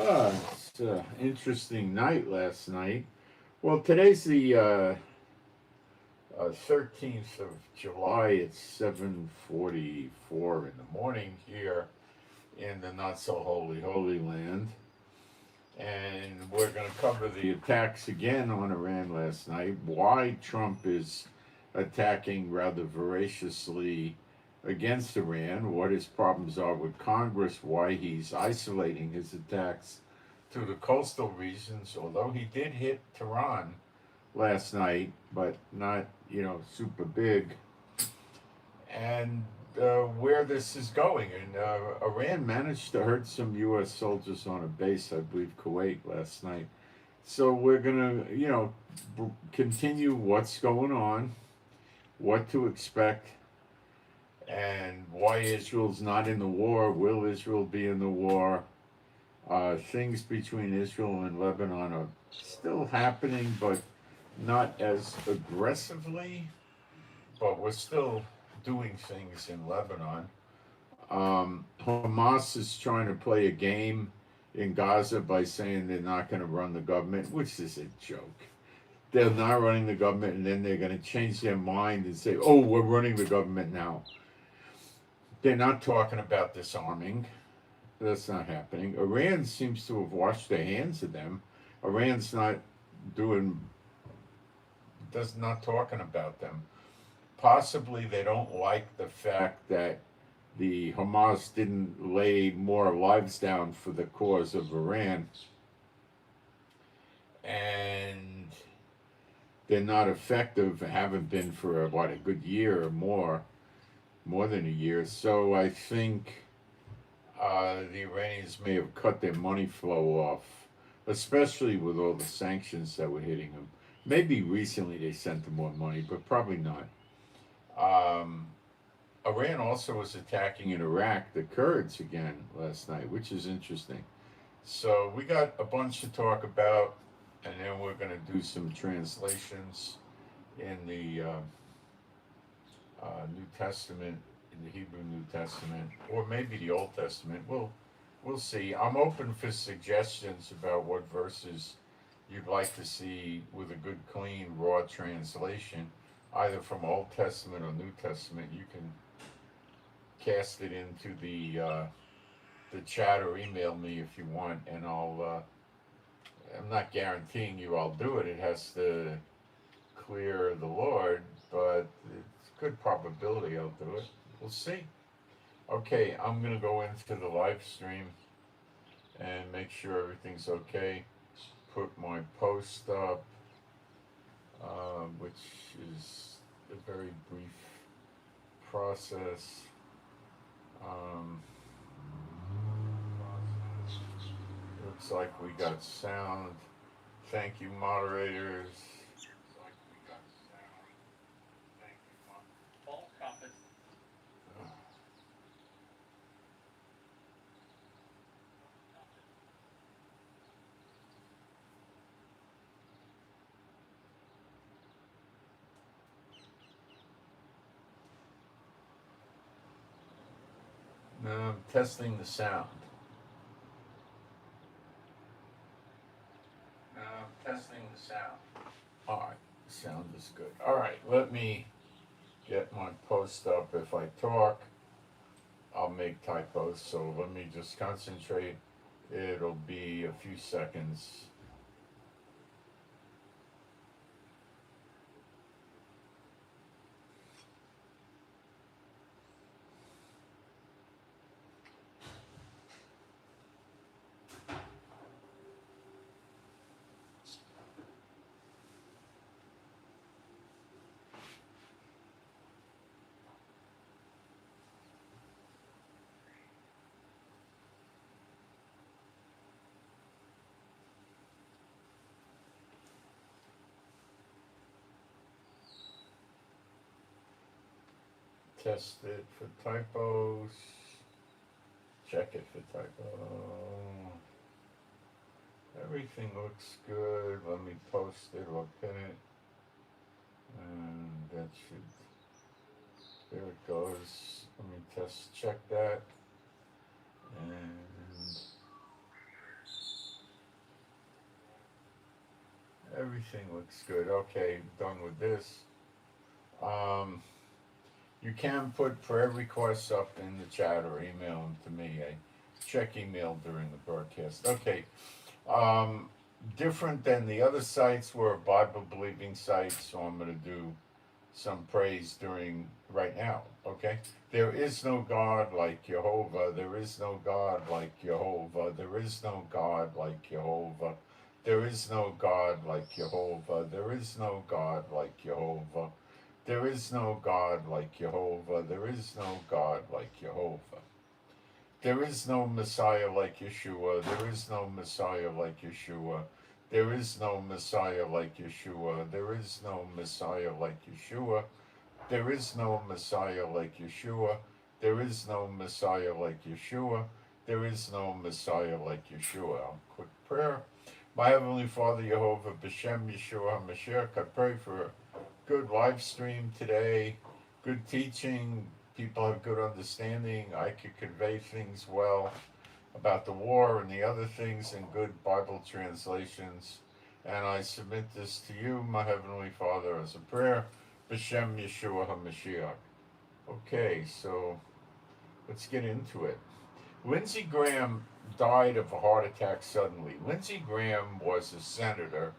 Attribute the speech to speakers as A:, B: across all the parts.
A: It's an interesting night last night. Well, today's the 13th of July. It's 7:44 in the morning here in the not so holy land. And we're going to cover the attacks again on Iran last night. Why Trump is attacking rather voraciously against Iran, what his problems are with Congress, why he's isolating his attacks to the coastal regions, although he did hit Tehran last night, but not, super big, and where this is going. And Iran managed to hurt some U.S. soldiers on a base, I believe, Kuwait last night. So we're going to, continue what's going on, what to expect, and why Israel's not in the war. Will Israel be in the war? Things between Israel and Lebanon are still happening, but not as aggressively. But we're still doing things in Lebanon. Hamas is trying to play a game in Gaza by saying they're not going to run the government, which is a joke. They're not running the government, and then they're going to change their mind and say, oh, we're running the government now. They're not talking about disarming. That's not happening. Iran seems to have washed their hands of them. Iran's doing, does not talking about them. Possibly they don't like the fact that the Hamas didn't lay more lives down for the cause of Iran, and they're not effective, haven't been for what, a good year or more than a year. So I think the Iranians may have cut their money flow off, especially with all the sanctions that were hitting them. Maybe recently they sent them more money, but probably not. Um, Iran also was attacking in Iraq the Kurds again last night, which is interesting. So we got a bunch to talk about, and then we're going to do some translations in the New Testament, in the Hebrew New Testament, or maybe the Old Testament. We'll see. I'm open for suggestions about what verses you'd like to see with a good, clean, raw translation, either from Old Testament or New Testament. You can cast it into the chat or email me if you want, and I'm not guaranteeing you I'll do it. It has to clear the Lord, but it's good probability I'll do it. We'll see. Okay, I'm gonna go into the live stream and make sure everything's okay. Put my post up, which is a very brief process. Um, Looks like we got sound. Thank you, moderators. Now I'm testing the sound. Now I'm testing the sound. All right, sound is good. All right, let me get my post up. If I talk, I'll make typos, so let me just concentrate. It'll be a few seconds. Test it for typos. Check it for typo. Everything looks good. Let me post it or pin it. And that should, there it goes. Let me check that. And everything looks good. Okay, done with this. Um, you can put prayer requests up in the chat or email them to me. I check email during the broadcast. Okay. Um, Different than the other sites, we're a Bible believing site, so I'm going to do some praise during right now. Okay. There is no God like Jehovah. There is no God like Jehovah. There is no God like Jehovah. There is no God like Jehovah. There is no God like Jehovah. There is no God like Jehovah. There is no God like Jehovah. There is no Messiah like Yeshua. There is no Messiah like Yeshua. There is no Messiah like Yeshua. There is no Messiah like Yeshua. There is no Messiah like Yeshua. There is no Messiah like Yeshua. There is no Messiah like Yeshua. Quick prayer. My Heavenly Father, Jehovah, B'Shem Yeshua HaMashiach, I pray for a good live stream today, good teaching, people have good understanding, I could convey things well about the war and the other things in good Bible translations. And I submit this to you, my Heavenly Father, as a prayer, B'Shem Yeshua HaMashiach. Okay, so let's get into it. Lindsey Graham died of a heart attack suddenly. Lindsey Graham was a senator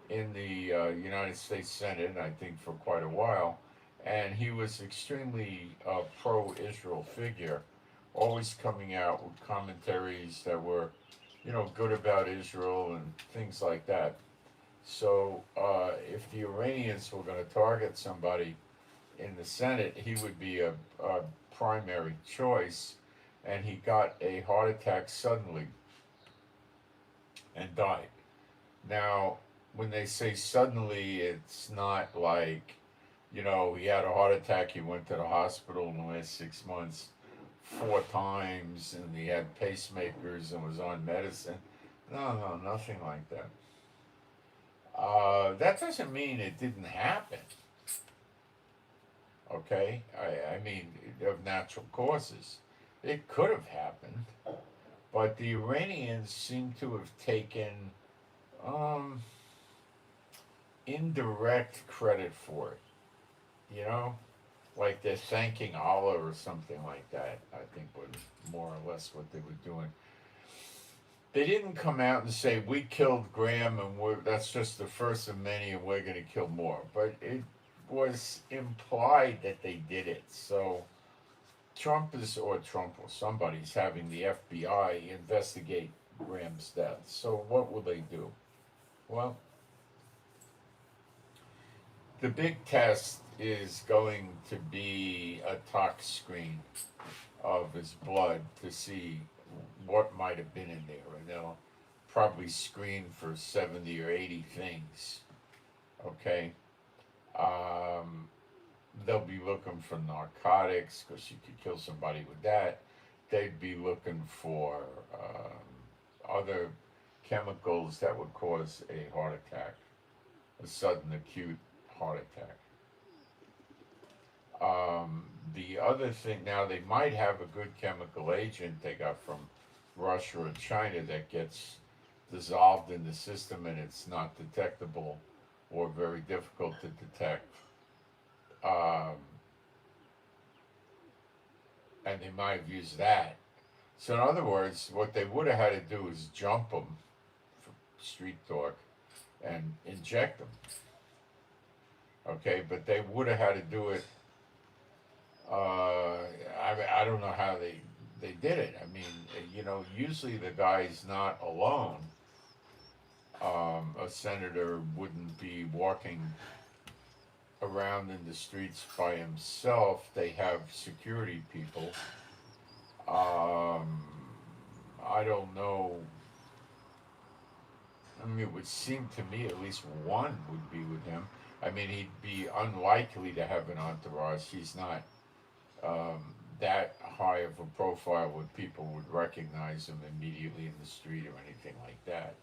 A: in the United States Senate, I think, for quite a while, and he was extremely pro-Israel figure, always coming out with commentaries that were, good about Israel and things like that. So if the Iranians were going to target somebody in the Senate, he would be a primary choice, and he got a heart attack suddenly and died. Now, when they say suddenly, it's not like, he had a heart attack, he went to the hospital in the last 6 months 4 times, and he had pacemakers and was on medicine. No, nothing like that. That doesn't mean it didn't happen. Okay? I mean, of natural causes. It could have happened, but the Iranians seem to have taken indirect credit for it, like they're thanking Allah or something like that. I think was more or less what they were doing. They didn't come out and say we killed Graham and that's just the first of many and we're going to kill more, but it was implied that they did it. So Trump or somebody's having the FBI investigate Graham's death. So what will they do? Well, the big test is going to be a tox screen of his blood to see what might have been in there. And they'll probably screen for 70 or 80 things. Okay? They'll be looking for narcotics because you could kill somebody with that. They'd be looking for other chemicals that would cause a heart attack, a sudden acute heart attack. The other thing, now they might have a good chemical agent they got from Russia or China that gets dissolved in the system and it's not detectable or very difficult to detect. And they might have used that. So in other words, what they would have had to do is jump them, for street talk, and inject them. Okay, but they would have had to do it. I don't know how they did it. I mean, usually the guy's not alone. A senator wouldn't be walking around in the streets by himself. They have security people. I don't know. I mean, it would seem to me at least one would be with him. I mean, he'd be unlikely to have an entourage. He's not that high of a profile where people would recognize him immediately in the street or anything like that.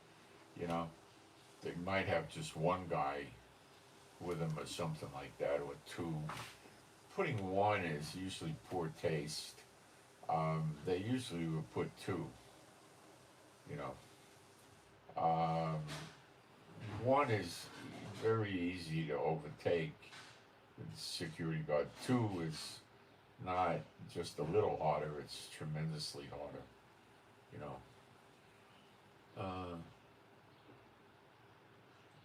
A: They might have just one guy with him or something like that, or 2. Putting 1 is usually poor taste. They usually would put 2. 1 one is very easy to overtake, the security guard. Two is not just a little harder, it's tremendously harder, you know.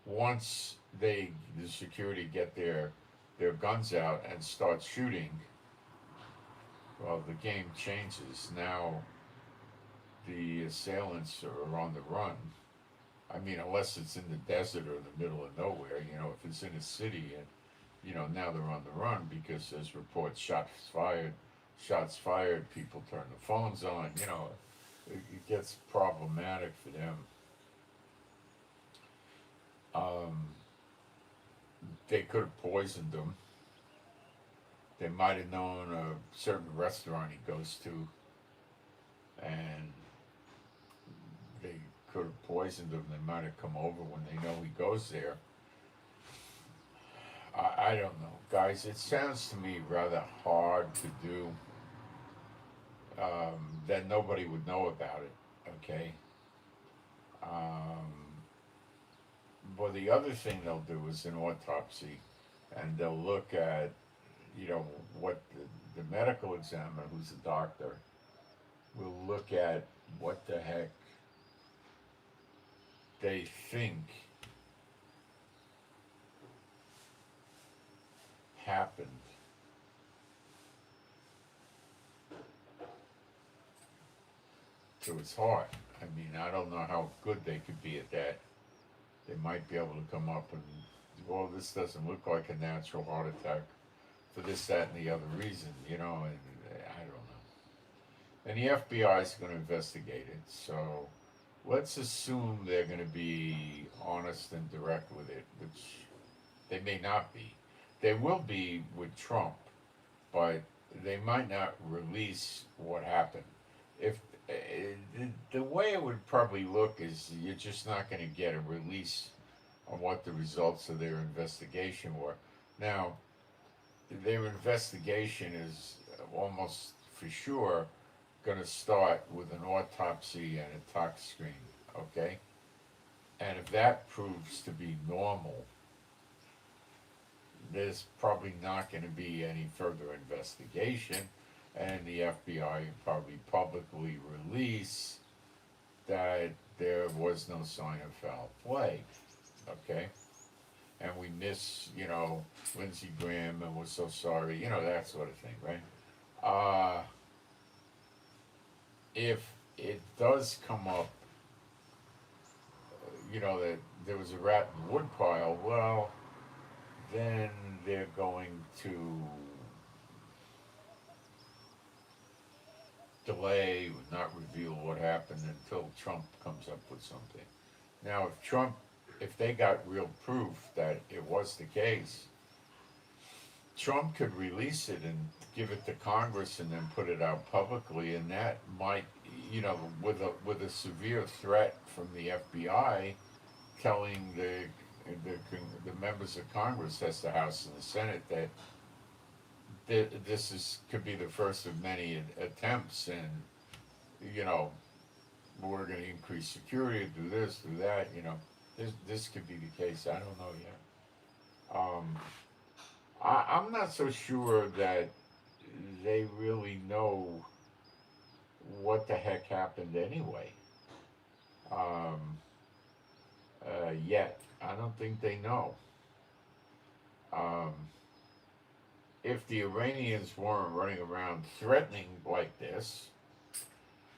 A: Once the security get their guns out and start shooting, well, the game changes. Now the assailants are on the run. I mean, unless it's in the desert or the middle of nowhere, you know, if it's in a city, and you know, now they're on the run because there's reports shots fired, people turn the phones on, you know, it gets problematic for them. Um, they could have poisoned him. They might have known a certain restaurant he goes to, and they could have poisoned him. They might have come over when they know he goes there. I don't know, guys. It sounds to me rather hard to do. That nobody would know about it. Okay. Um, but the other thing they'll do is an autopsy, and they'll look at, you know, what the medical examiner, who's a doctor, will look at what the heck they think happened. To his heart. I mean, I don't know how good they could be at that. They might be able to come up and, well, this doesn't look like a natural heart attack for this, that, and the other reason, you know, and I don't know. And the FBI is going to investigate it, so let's assume they're going to be honest and direct with it, which they may not be. They will be with Trump, but they might not release what happened. If the way it would probably look is you're just not going to get a release on what the results of their investigation were. Now, their investigation is almost for sure going to start with an autopsy and a tox screen, okay? And if that proves to be normal, there's probably not going to be any further investigation, and the FBI will probably publicly release that there was no sign of foul play, okay? And we miss, you know, Lindsey Graham, and we're so sorry, you know, that sort of thing, right? If it does come up, you know, that there was a rat in the woodpile, well, then they're going to delay, not reveal what happened until Trump comes up with something. Now, if they got real proof that it was the case, Trump could release it and give it to Congress and then put it out publicly, and that might, you know, with a severe threat from the FBI, telling the members of Congress, that's the House and the Senate, that this could be the first of many attempts, and you know, we're going to increase security, do this, do that. You know, this could be the case. I don't know yet. I'm not so sure that they really know what the heck happened anyway. Yet, I don't think they know. If the Iranians weren't running around threatening like this,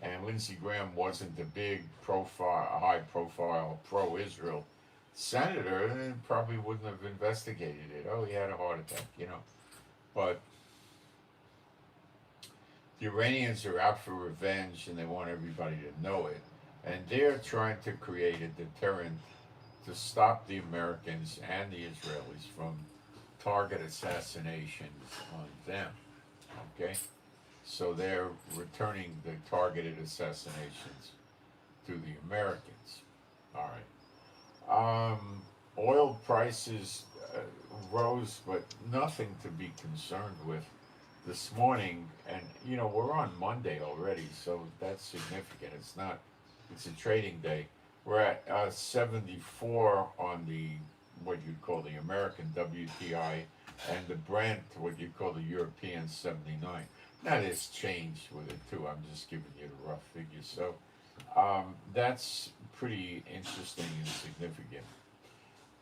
A: and Lindsey Graham wasn't the big high-profile pro-Israel senator, then probably wouldn't have investigated it. Oh, he had a heart attack, you know. But the Iranians are out for revenge, and they want everybody to know it. And they're trying to create a deterrent to stop the Americans and the Israelis from target assassinations on them, okay? So they're returning the targeted assassinations to the Americans. All right. Oil prices rose, but nothing to be concerned with this morning. And, you know, we're on Monday already, so that's significant. It's a trading day. We're at 74 on the what you'd call the American WTI, and the Brent, what you call the European 79. Now there's changed with it too. I'm just giving you the rough figures. So that's pretty interesting and significant.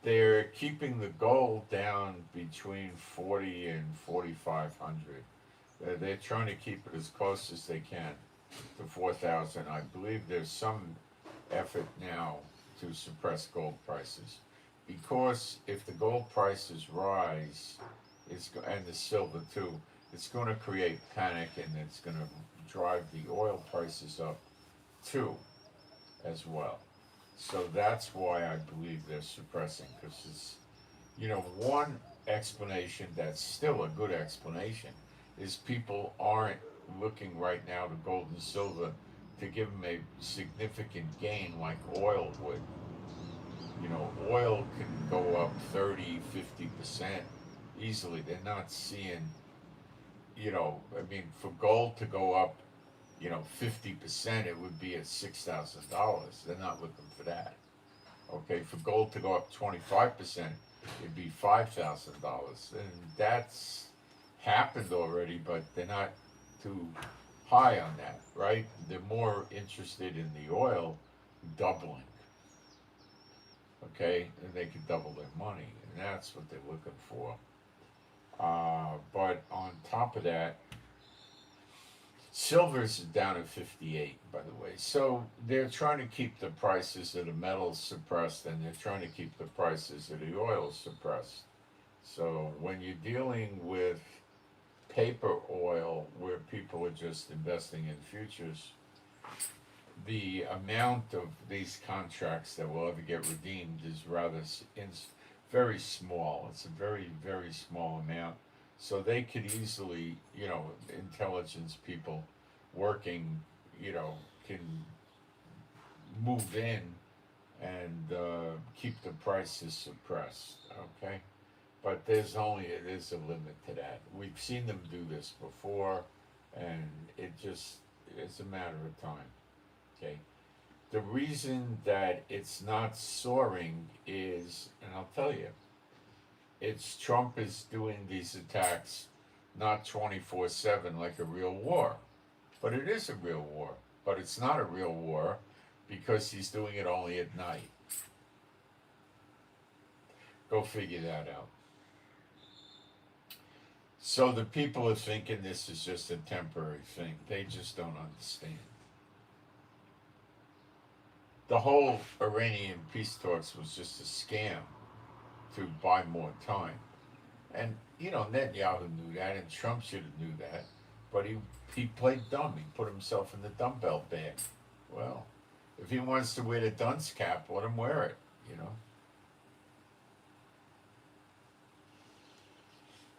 A: They're keeping the gold down between 40 and 4,500. They're trying to keep it as close as they can to 4,000. I believe there's some effort now to suppress gold prices, because if the gold prices rise, and the silver too, it's going to create panic, and it's going to drive the oil prices up too, as well. So that's why I believe they're suppressing, because it's, one explanation that's still a good explanation is people aren't looking right now to gold and silver to give them a significant gain like oil would. Oil can go up 30, 50% easily. They're not seeing, for gold to go up, 50%, it would be at $6,000. They're not looking for that. Okay, for gold to go up 25%, it'd be $5,000. And that's happened already, but they're not too high on that, right? They're more interested in the oil doubling. Okay, and they could double their money, and that's what they're looking for. But on top of that, silver's down at 58, by the way. So they're trying to keep the prices of the metals suppressed, and they're trying to keep the prices of the oil suppressed. So when you're dealing with paper oil, where people are just investing in futures, the amount of these contracts that will ever get redeemed is very small. It's a very, very small amount. So they could easily, intelligence people working, can move in and keep the prices suppressed, okay? But there's a limit to that. We've seen them do this before, and it's a matter of time. Okay. The reason that it's not soaring is, and I'll tell you, it's Trump is doing these attacks not 24/7 like a real war. But it is a real war. But it's not a real war because he's doing it only at night. Go figure that out. So the people are thinking this is just a temporary thing. They just don't understand. The whole Iranian peace talks was just a scam to buy more time. And, Netanyahu knew that, and Trump should have knew that. But he played dumb. He put himself in the dumbbell bag. Well, if he wants to wear the dunce cap, let him wear it,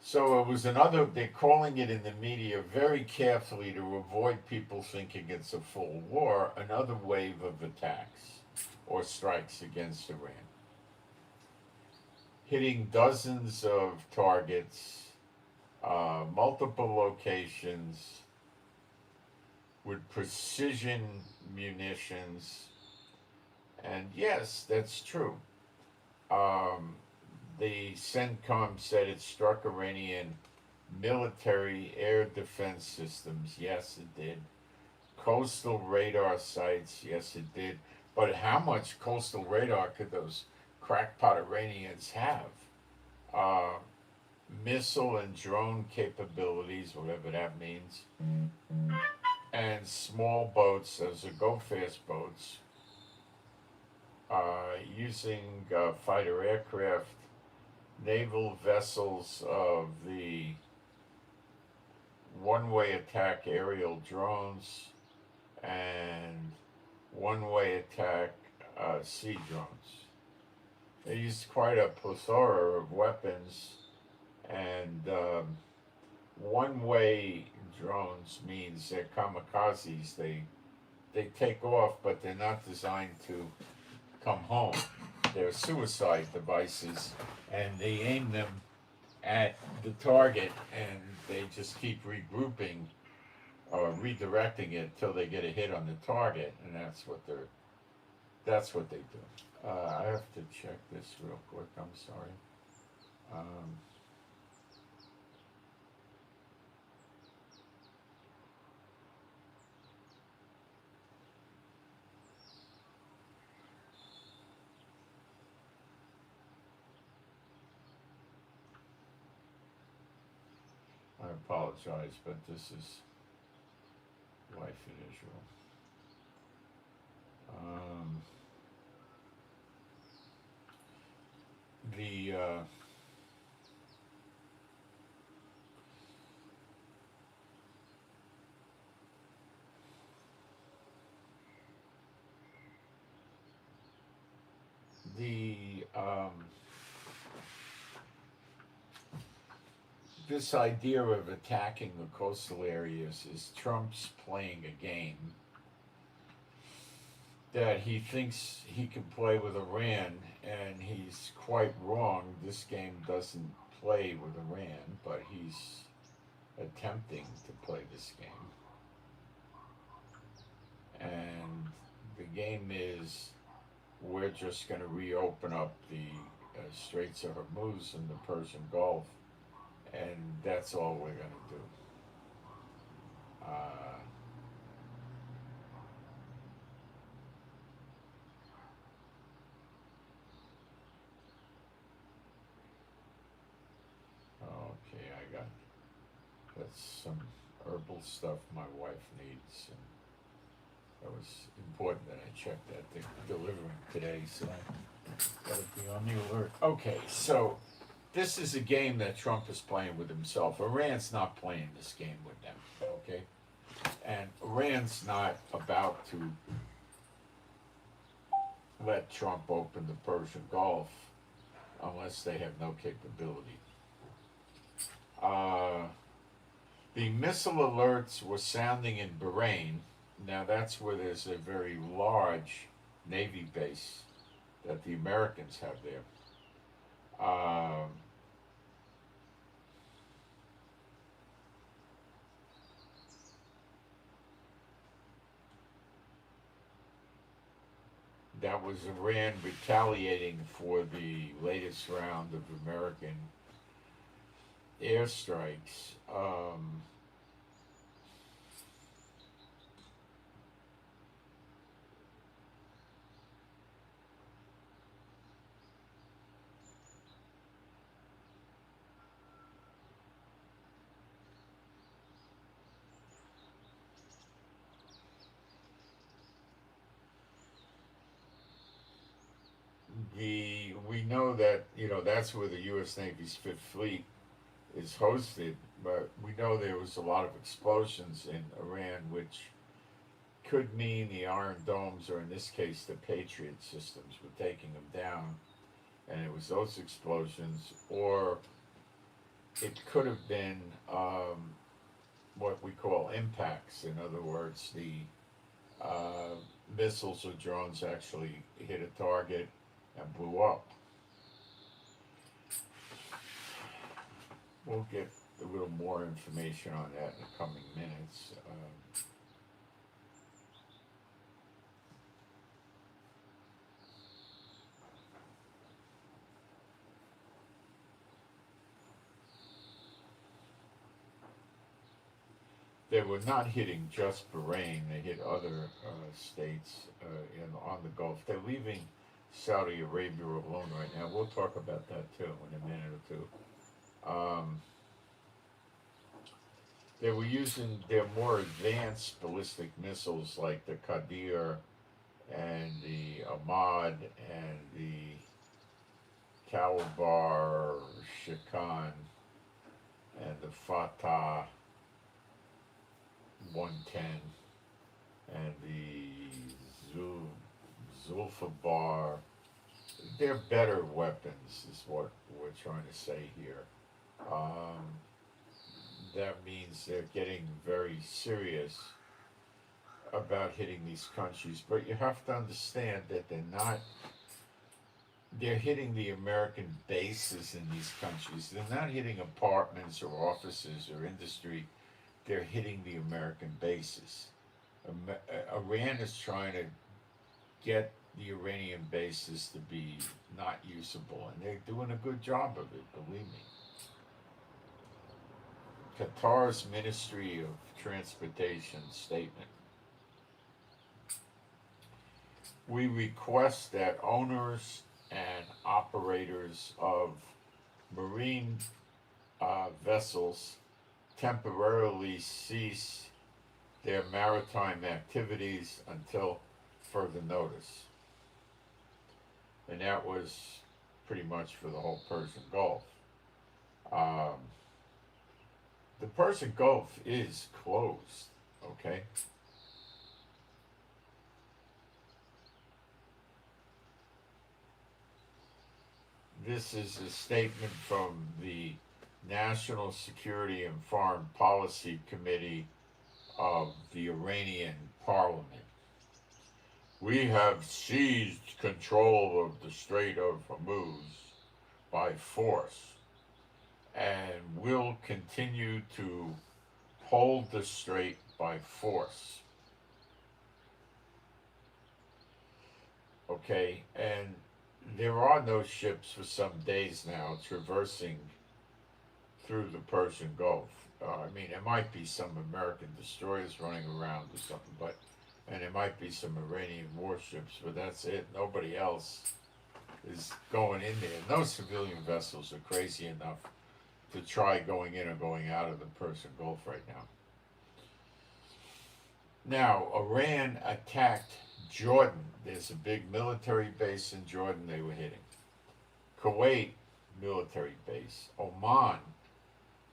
A: So it was they're calling it in the media very carefully to avoid people thinking it's a full war, another wave of attacks or strikes against Iran. Hitting dozens of targets, multiple locations, with precision munitions. And yes, that's true. The CENTCOM said it struck Iranian military air defense systems. Yes, it did. Coastal radar sites. Yes, it did. But how much coastal radar could those crackpot Iranians have? Missile and drone capabilities, whatever that means. And small boats, those are go-fast boats, using fighter aircraft, naval vessels of the one-way attack aerial drones, and one-way attack sea drones. They used quite a plethora of weapons, and one-way drones means they're kamikazes. They take off, but they're not designed to come home. They're suicide devices, and they aim them at the target, and they just keep regrouping or redirecting it till they get a hit on the target, and that's what That's what they do. I have to check this real quick. I'm sorry. Um, I apologize, but this is life in Israel. Um, the the this idea of attacking the coastal areas is Trump's playing a game that he thinks he can play with Iran, and he's quite wrong. This game doesn't play with Iran, but he's attempting to play this game. And the game is, we're just going to reopen up the Straits of Hormuz and the Persian Gulf, and that's all we're going to do. Okay, that's some herbal stuff my wife needs, and that was important that I checked that they're delivering today, so I gotta be on the alert. Okay, so this is a game that Trump is playing with himself. Iran's not playing this game with them, okay? And Iran's not about to let Trump open the Persian Gulf unless they have no capability. The missile alerts were sounding in Bahrain. Now that's where there's a very large Navy base that the Americans have there. That was Iran retaliating for the latest round of American airstrikes. We know that that's where the U.S. Navy's Fifth Fleet is hosted, but we know there was a lot of explosions in Iran, which could mean the Iron Domes, or in this case the Patriot systems, were taking them down, and it was those explosions, or it could have been what we call impacts. In other words, the missiles or drones actually hit a target and blew up. We'll get a little more information on that in the coming minutes. They were not hitting just Bahrain, they hit other states on the Gulf. They're leaving Saudi Arabia alone right now. We'll talk about that too in a minute or two. They were using their more advanced ballistic missiles like the Qadir and the Ahmad and the Kalabar Shakan and the Fatah 110 and the Zulfabar. They're better weapons, is what we're trying to say here. That means they're getting very serious about hitting these countries. But you have to understand that they're hitting the American bases in these countries. They're not hitting apartments or offices or industry. They're hitting the American bases. Iran is trying to get the Iranian bases to be not usable, and they're doing a good job of it, believe me. Qatar's Ministry of Transportation statement. We request that owners and operators of marine vessels temporarily cease their maritime activities until further notice. And that was pretty much for the whole Persian Gulf. Um, the Persian Gulf is closed, okay? This is a statement from the National Security and Foreign Policy Committee of the Iranian Parliament. We have seized control of the Strait of Hormuz by force and will continue to hold the strait by force. Okay, and there are no ships for some days now traversing through the Persian Gulf. I mean, there might be some American destroyers running around or something, and there might be some Iranian warships, but that's it. Nobody else is going in there. No civilian vessels are crazy enough to try going in or going out of the Persian Gulf right now. Now, Iran attacked Jordan. There's a big military base in Jordan they were hitting. Kuwait, military base. Oman.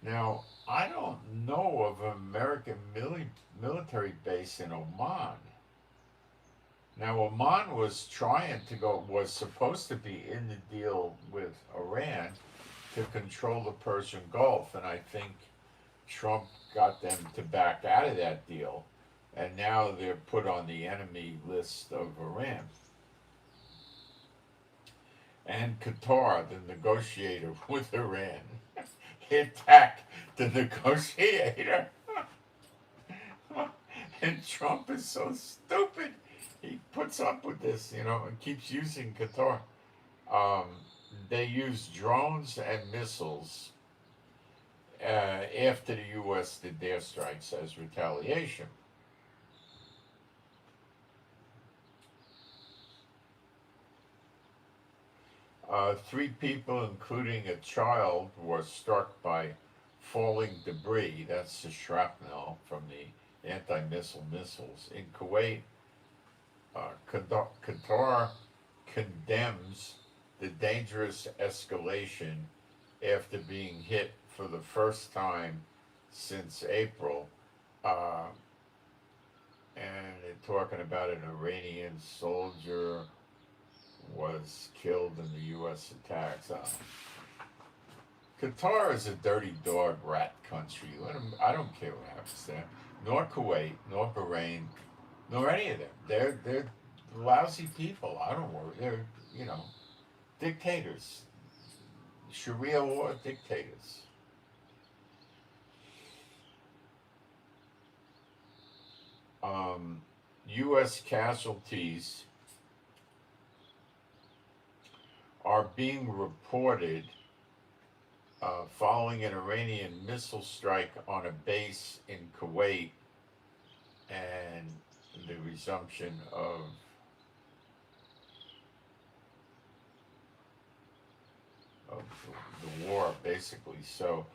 A: Now, I don't know of an American military base in Oman. Now, Oman was supposed to be in the deal with Iran to control the Persian Gulf, and I think Trump got them to back out of that deal, and now they're put on the enemy list of Iran. And Qatar, the negotiator with Iran, attacked the negotiator. And Trump is so stupid. He puts up with this, and keeps using Qatar. They used drones and missiles after the U.S. did their strikes as retaliation. Three people, including a child, were struck by falling debris. That's the shrapnel from the anti-missile missiles. In Kuwait, Qatar condemns the dangerous escalation after being hit for the first time since April. And they're talking about an Iranian soldier was killed in the U.S. attacks. Qatar is a dirty dog rat country. I don't care what happens there. Nor Kuwait, nor Bahrain, nor any of them. They're lousy people. I don't worry. They're dictators. Sharia law dictators. U.S. casualties are being reported following an Iranian missile strike on a base in Kuwait and the resumption of the war, basically. So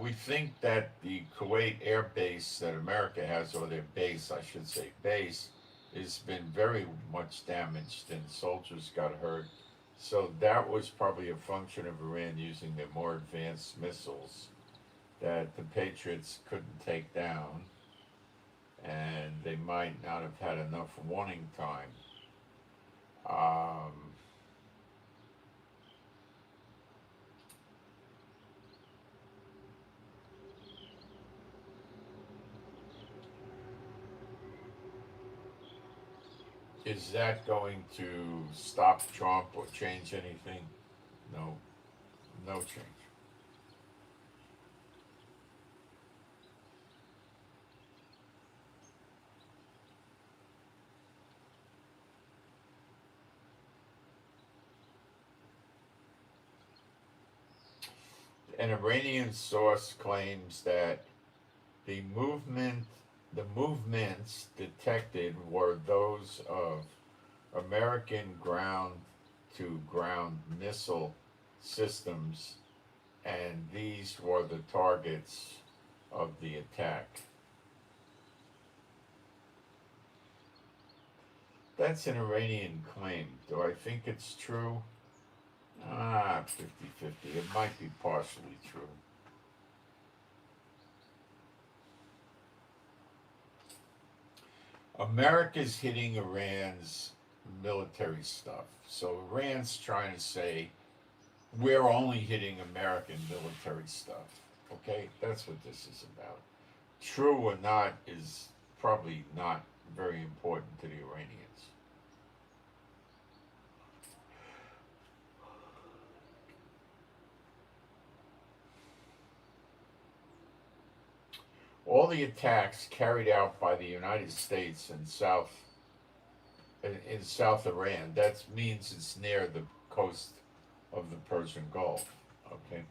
A: we think that the Kuwait air base that America has, or their base, I should say, has been very much damaged and soldiers got hurt. So that was probably a function of Iran using their more advanced missiles that the Patriots couldn't take down, and they might not have had enough warning time. Is that going to stop Trump or change anything? No, no change. An Iranian source claims that the movements detected were those of American ground-to-ground missile systems, and these were the targets of the attack. That's an Iranian claim. Do I think it's true? 50-50. It might be partially true. America's hitting Iran's military stuff. So Iran's trying to say, we're only hitting American military stuff. Okay? That's what this is about. True or not is probably not very important to the Iranians. All the attacks carried out by the United States in South Iran, that means it's near the coast of the Persian Gulf. Okay,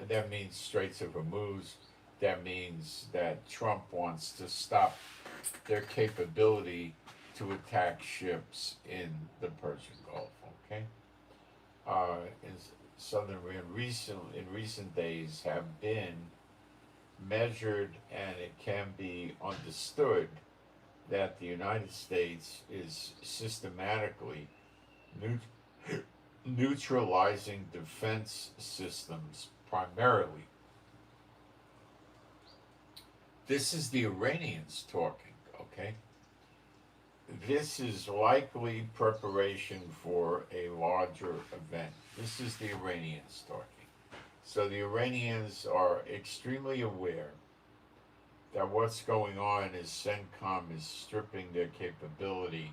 A: that means Straits of Hormuz. That means that Trump wants to stop their capability to attack ships in the Persian Gulf. Okay, in southern Iran, in recent days have been measured, and it can be understood that the United States is systematically neutralizing defense systems primarily. This is the Iranians talking, okay? This is likely preparation for a larger event. This is the Iranians talking. So the Iranians are extremely aware that what's going on is CENTCOM is stripping their capability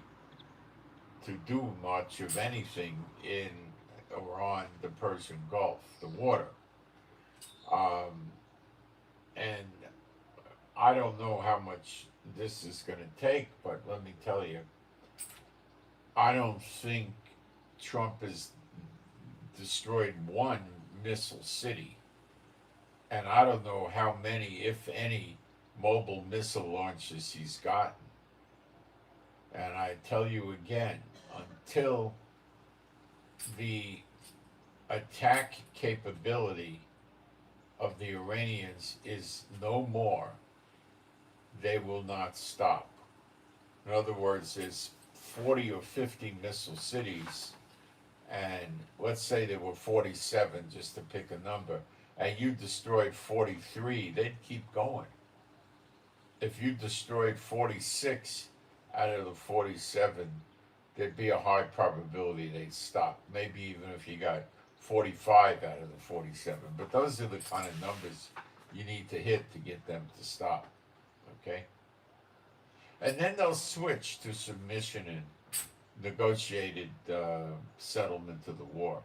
A: to do much of anything in or on the Persian Gulf, the water. And I don't know how much this is going to take, but let me tell you, I don't think Trump has destroyed one missile city, and I don't know how many, if any, mobile missile launches he's gotten. And I tell you again, until the attack capability of the Iranians is no more, they will not stop. In other words, there's 40 or 50 missile cities, and let's say there were 47, just to pick a number, and you destroyed 43, they'd keep going. If you destroyed 46 out of the 47, there'd be a high probability they'd stop. Maybe even if you got 45 out of the 47. But those are the kind of numbers you need to hit to get them to stop. Okay? And then they'll switch to submission and negotiated settlement of the war.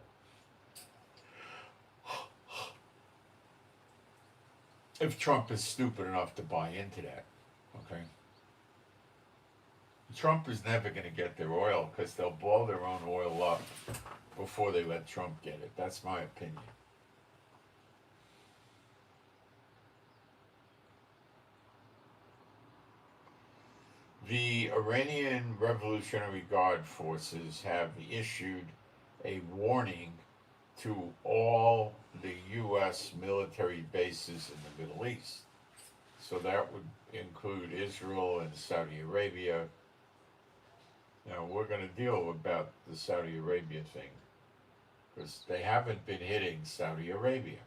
A: If Trump is stupid enough to buy into that, okay? Trump is never going to get their oil because they'll blow their own oil up before they let Trump get it. That's my opinion. The Iranian Revolutionary Guard forces have issued a warning to all the U.S. military bases in the Middle East. So that would include Israel and Saudi Arabia. Now, we're going to deal about the Saudi Arabia thing, because they haven't been hitting Saudi Arabia.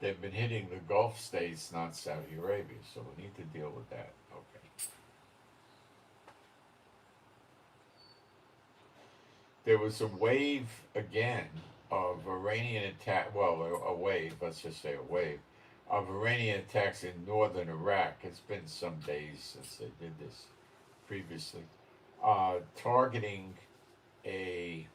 A: They've been hitting the Gulf states, not Saudi Arabia, so we need to deal with that. Okay. There was a wave again of Iranian attack, well, a wave, let's just say a wave, of Iranian attacks in northern Iraq. It's been some days since they did this previously, targeting a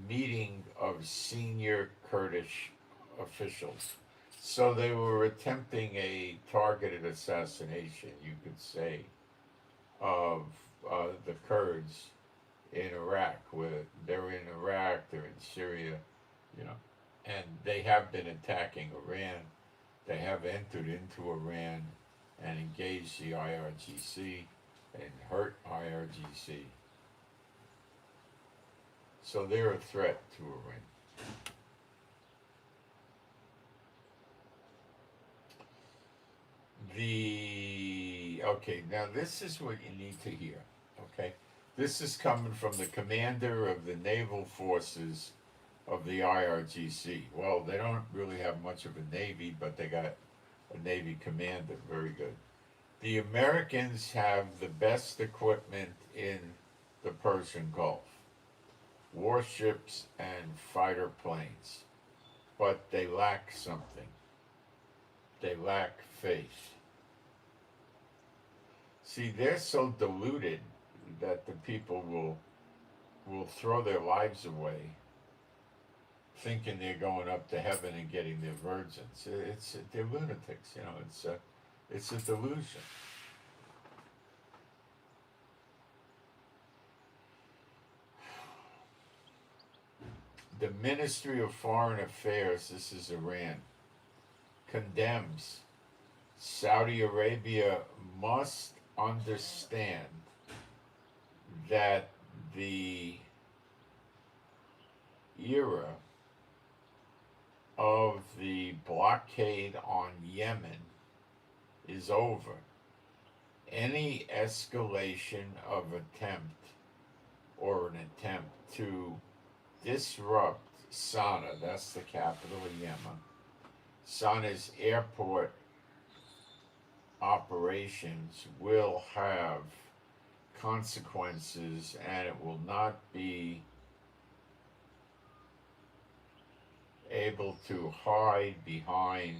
A: meeting of senior Kurdish officials. So they were attempting a targeted assassination, you could say, of the Kurds in Iraq. Where they're in Iraq, they're in Syria, you know. and they have been attacking Iran. They have entered into Iran and engaged the IRGC and hurt IRGC. So they're a threat to Iran. Okay, now this is what you need to hear. Okay, this is coming from the commander of the naval forces of the IRGC. Well, they don't really have much of a navy, but they got a navy commander. Very good. The Americans have the best equipment in the Persian Gulf, warships and fighter planes, but they lack something. They lack faith. See, they're so deluded that the people will throw their lives away thinking they're going up to heaven and getting their virgins. They're lunatics, you know. It's a delusion. The Ministry of Foreign Affairs, this is Iran, condemns Saudi Arabia must understand that the era of the blockade on Yemen is over. Any escalation of an attempt to disrupt Sana'a, that's the capital of Yemen, Sana'a's airport operations will have consequences, and it will not be able to hide behind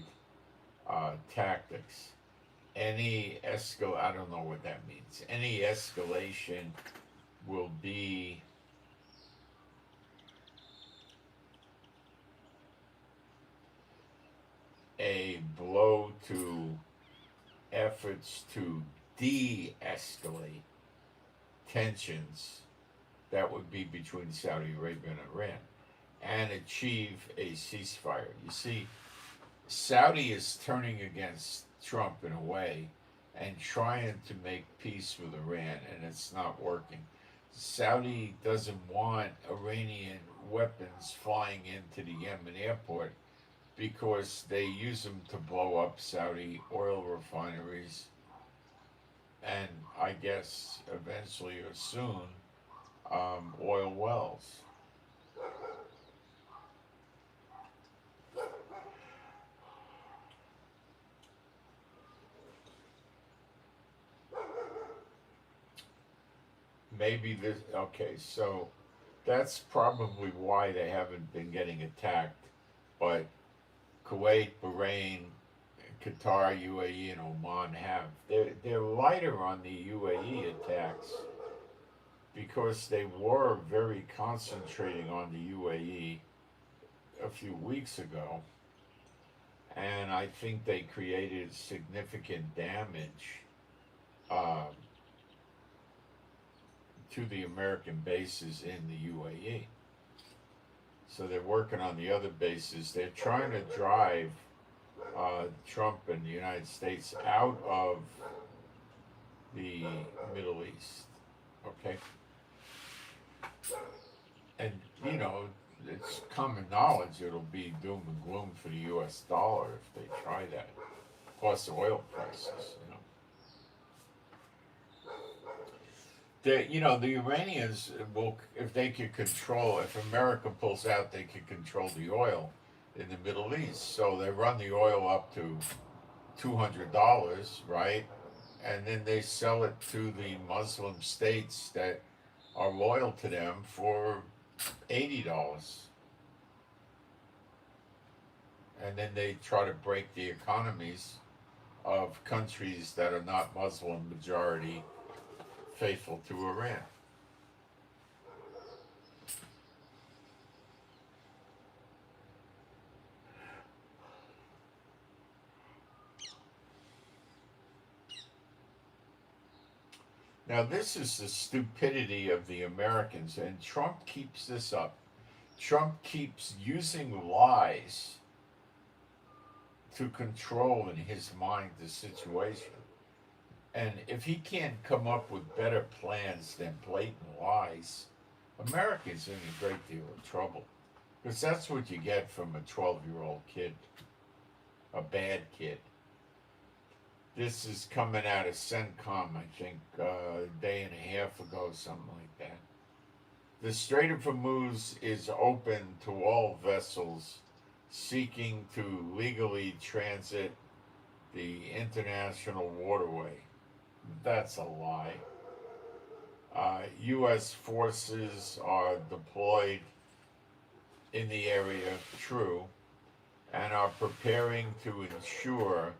A: tactics. I don't know what that means. Any escalation will be a blow to efforts to de-escalate tensions that would be between Saudi Arabia and Iran and achieve a ceasefire. You see, Saudi is turning against Trump in a way and trying to make peace with Iran, and it's not working. Saudi doesn't want Iranian weapons flying into the Yemen airport because they use them to blow up Saudi oil refineries and I guess eventually or soon oil wells. Maybe this, okay, so that's probably why they haven't been getting attacked, but Kuwait, Bahrain, Qatar, UAE, and Oman have. They're lighter on the UAE attacks because they were very concentrating on the UAE a few weeks ago, and I think they created significant damage to the American bases in the UAE. So they're working on the other bases. They're trying to drive Trump and the United States out of the Middle East. Okay? And, you know, it's common knowledge it'll be doom and gloom for the U.S. dollar if they try that. Plus oil prices, you know. The Iranians will, if they could control, if America pulls out, they could control the oil in the Middle East. So they run the oil up to $200, right? And then they sell it to the Muslim states that are loyal to them for $80. And then they try to break the economies of countries that are not Muslim majority faithful to Iran. Now, this is the stupidity of the Americans, and Trump keeps this up. Trump keeps using lies to control in his mind the situation. And if he can't come up with better plans than blatant lies, America's in a great deal of trouble. Because that's what you get from a 12-year-old kid, a bad kid. This is coming out of CENTCOM, I think, a day and a half ago, something like that. The Strait of Hormuz is open to all vessels seeking to legally transit the international waterway. That's a lie. U.S. forces are deployed in the area, true, and are preparing to ensure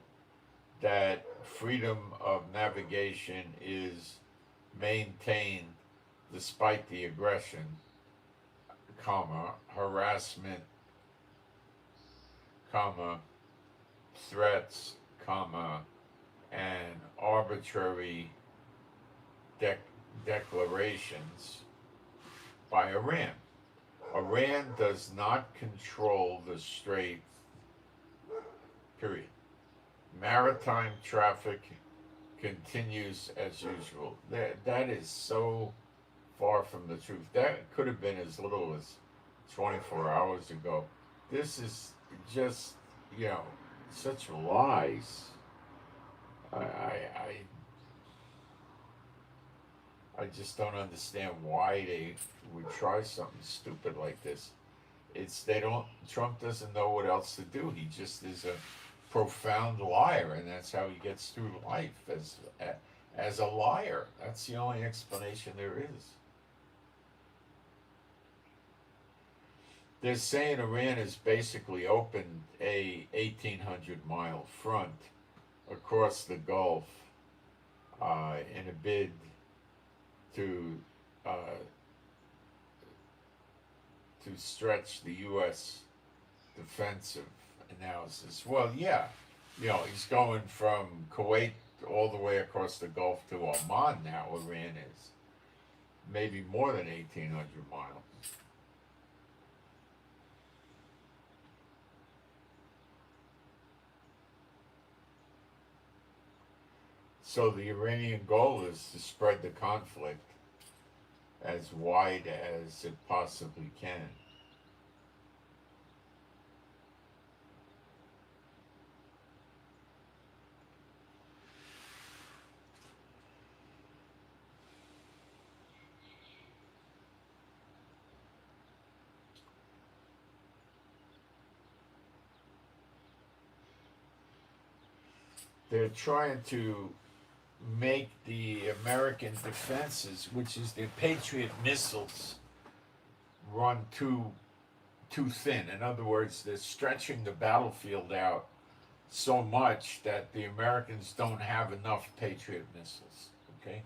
A: that freedom of navigation is maintained despite the aggression, harassment, threats, and arbitrary declarations by Iran. Iran does not control the strait, period. Maritime traffic continues as usual. That is so far from the truth. That could have been as little as 24 hours ago. This is just, such lies. I just don't understand why they would try something stupid like this. Trump doesn't know what else to do. He just is a profound liar, and that's how he gets through life, as a liar. That's the only explanation there is. They're saying Iran has basically opened a 1,800-mile front across the Gulf in a bid to stretch the U.S. defensive analysis. Well, yeah, he's going from Kuwait all the way across the Gulf to Oman now. Iran is maybe more than 1,800 miles. So the Iranian goal is to spread the conflict as wide as it possibly can. They're trying to make the American defenses, which is the Patriot missiles, run too thin. In other words, they're stretching the battlefield out so much that the Americans don't have enough Patriot missiles. Okay?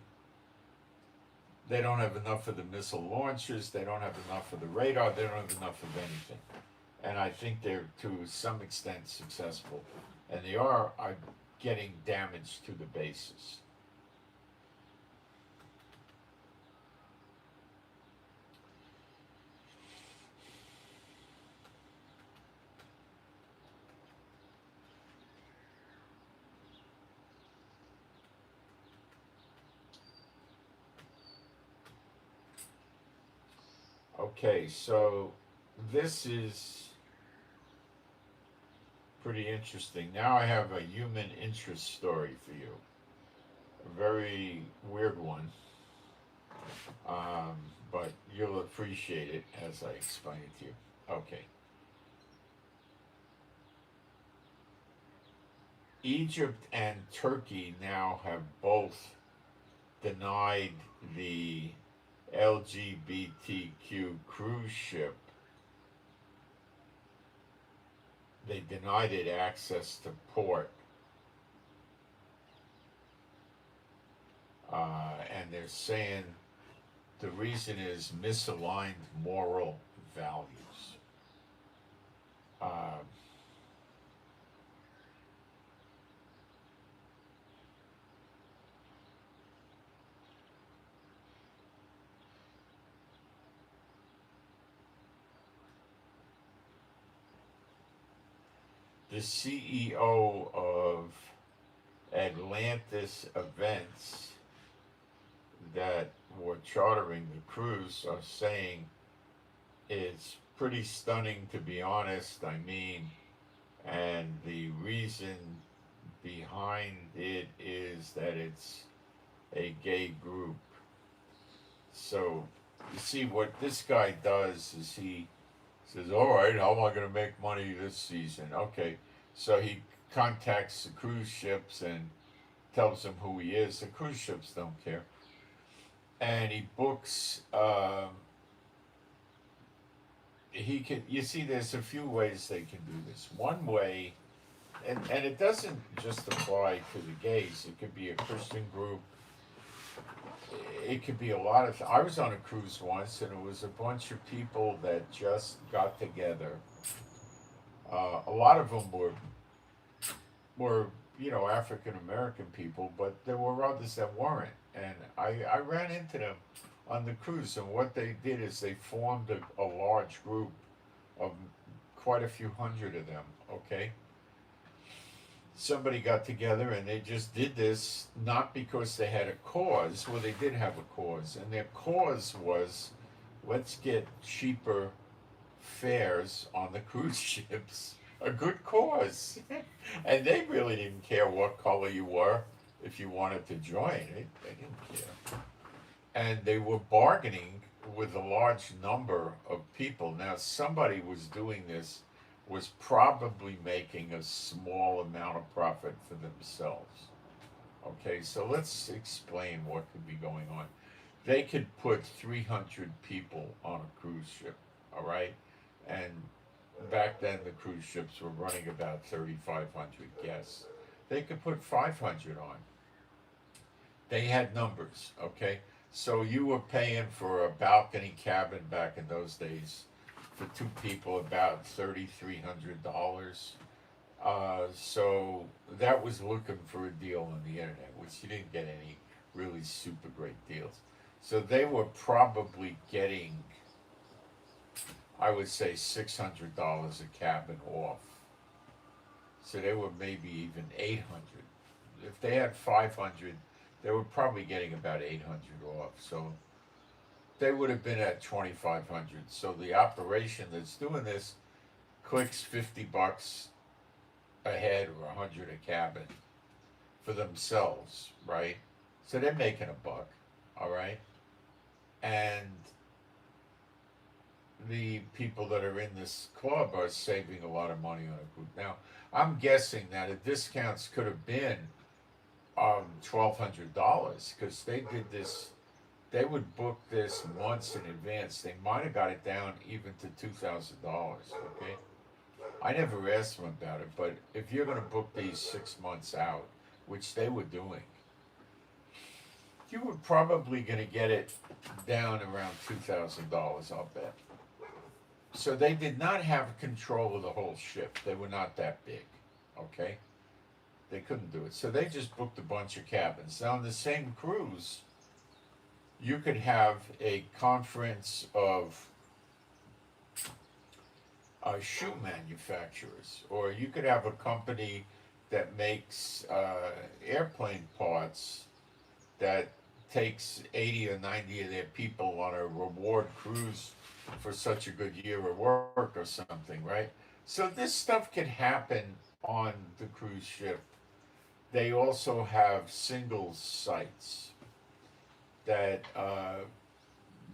A: They don't have enough of the missile launchers, they don't have enough of the radar, they don't have enough of anything. And I think they're to some extent successful. And they are getting damage to the bases. Okay, so this is pretty interesting. Now I have a human interest story for you. A very weird one. But you'll appreciate it as I explain it to you. Okay. Egypt and Turkey now have both denied the LGBTQ cruise ship. They denied it access to port. And they're saying the reason is misaligned moral values. the CEO of Atlantis Events that were chartering the cruise are saying it's pretty stunning, to be honest. I mean, and the reason behind it is that it's a gay group. So, you see, what this guy does is he says, all right, how am I going to make money this season? Okay, so he contacts the cruise ships and tells them who he is. The cruise ships don't care. And he books, he can, you see, there's a few ways they can do this. One way, and it doesn't just apply to the gays, it could be a Christian group, it could be a lot of. I was on a cruise once, and it was a bunch of people that just got together. A lot of them were African American people, but there were others that weren't, and I ran into them on the cruise. And what they did is they formed a large group of quite a few hundred of them. Okay, somebody got together and they just did this not because they had a cause. Well, they did have a cause, and their cause was, let's get cheaper fares on the cruise ships. A good cause. And they really didn't care what color you were if you wanted to join. They didn't care. And they were bargaining with a large number of people. Now, somebody was doing this was probably making a small amount of profit for themselves. Okay, so let's explain what could be going on. They could put 300 people on a cruise ship, all right? And back then the cruise ships were running about 3,500 guests. They could put 500 on. They had numbers, okay? So you were paying for a balcony cabin back in those days for two people about $3,300. So that was looking for a deal on the internet, which you didn't get any really super great deals. So they were probably getting, I would say, $600 a cabin off. So they were maybe even 800. If they had 500, they were probably getting about 800 off. So they would have been at 2,500. So the operation that's doing this clicks $50 a head or 100 a cabin for themselves, right? So they're making a buck, all right? And the people that are in this club are saving a lot of money on a group. Now, I'm guessing that the discounts could have been $1,200 because they did this. They would book this months in advance. They might have got it down even to $2,000. Okay, I never asked them about it, but if you're going to book these 6 months out, which they were doing, you were probably going to get it down around $2,000. I'll bet. So they did not have control of the whole ship. They were not that big. Okay, they couldn't do it. So they just booked a bunch of cabins. Now on the same cruise, you could have a conference of shoe manufacturers, or you could have a company that makes airplane parts that takes 80 or 90 of their people on a reward cruise for such a good year of work or something, right? So this stuff could happen on the cruise ship. They also have single sites that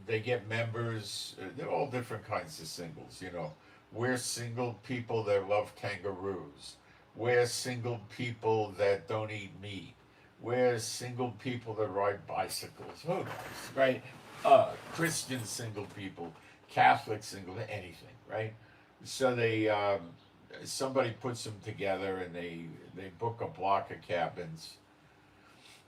A: they get members. They're all different kinds of singles. We're single people that love kangaroos. We're single people that don't eat meat. We're single people that ride bicycles. Who knows, right? Christian single people, Catholic single, anything, right? So they somebody puts them together and they book a block of cabins.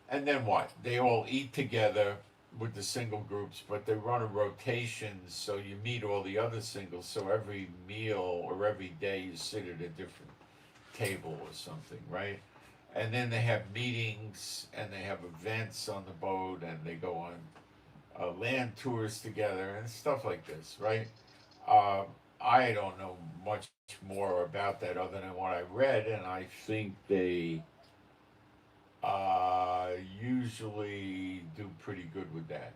A: And then what? They all eat together with the single groups, but they run a rotation so you meet all the other singles. So every meal or every day you sit at a different table or something, right? And then they have meetings and they have events on the boat and they go on land tours together and stuff like this, right? I don't know much more about that other than what I read, and I think they usually do pretty good with that.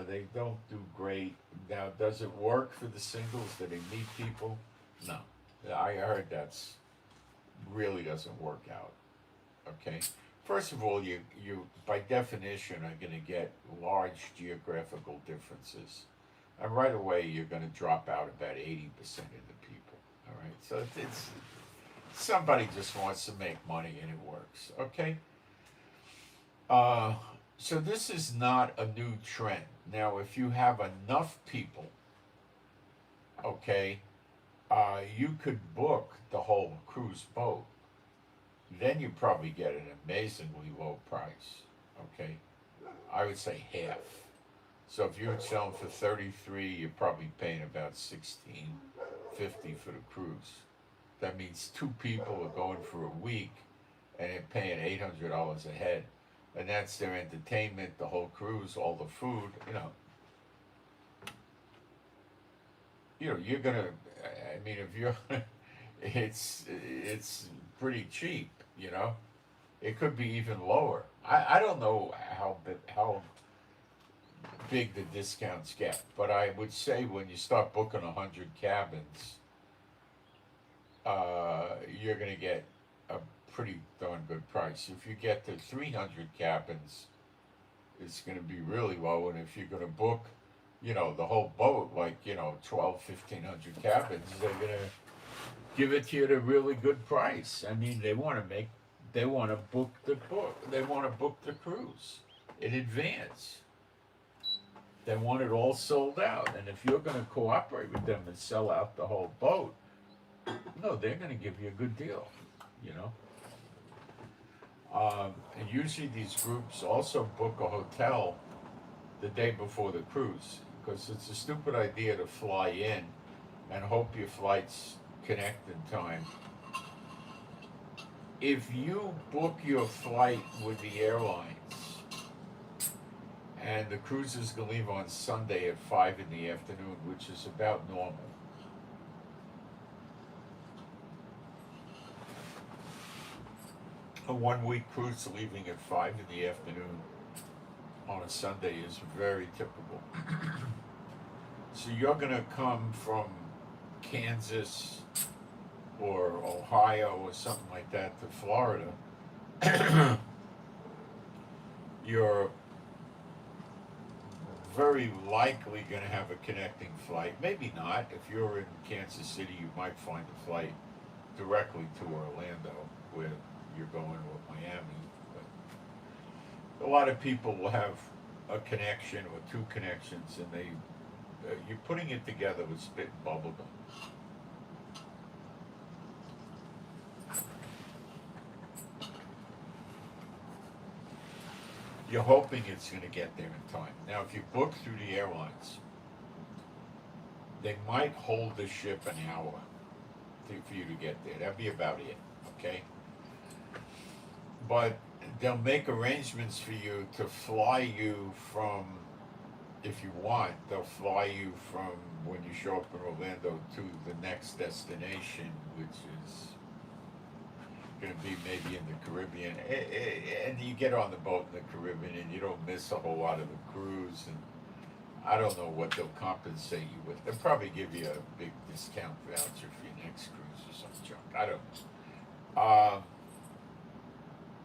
A: They don't do great. Now, does it work for the singles? Do they meet people? No. I heard that's really doesn't work out. Okay. First of all, you by definition are going to get large geographical differences, and right away you're going to drop out about 80% of the people. All right. So it's somebody just wants to make money and it works. Okay. Uh, so this is not a new trend. Now, if you have enough people, okay, you could book the whole cruise boat. Then you probably get an amazingly low price. Okay, I would say half. So if you're selling for 33, you're probably paying about 16.50 for the cruise. That means two people are going for a week, and they're paying $800 a head, and that's their entertainment, the whole cruise, all the food. You're gonna. I mean, if you're, it's pretty cheap. It could be even lower. I don't know how big the discounts get, but I would say when you start booking 100 cabins, you're gonna get a pretty darn good price. If you get to 300 cabins, it's going to be really low. And if you're going to book, the whole boat, like, 12, 1,500 cabins, they're going to give it to you at a really good price. I mean, they want to book the cruise in advance. They want it all sold out. And if you're going to cooperate with them and sell out the whole boat, no, they're going to give you a good deal, you know. And usually these groups also book a hotel the day before the cruise, because it's a stupid idea to fly in and hope your flights connect in time. If you book your flight with the airlines and the cruise is going to leave on Sunday at 5 in the afternoon, which is about normal, a 1 week cruise leaving at 5 in the afternoon on a Sunday is very typical. So you're going to come from Kansas or Ohio or something like that to Florida. You're very likely going to have a connecting flight. Maybe not. If you're in Kansas City, you might find a flight directly to Orlando, where you're going, with Miami. But a lot of people will have a connection or two connections, and you're putting it together with spit and bubble gum. You're hoping it's going to get there in time. Now, if you book through the airlines, they might hold the ship an hour for you to get there. That'd be about it, okay? But they'll make arrangements for you to fly you from, if you want, they'll fly you from when you show up in Orlando to the next destination, which is going to be maybe in the Caribbean. And you get on the boat in the Caribbean and you don't miss a whole lot of the cruise. And I don't know what they'll compensate you with. They'll probably give you a big discount voucher for your next cruise or some junk. I don't know.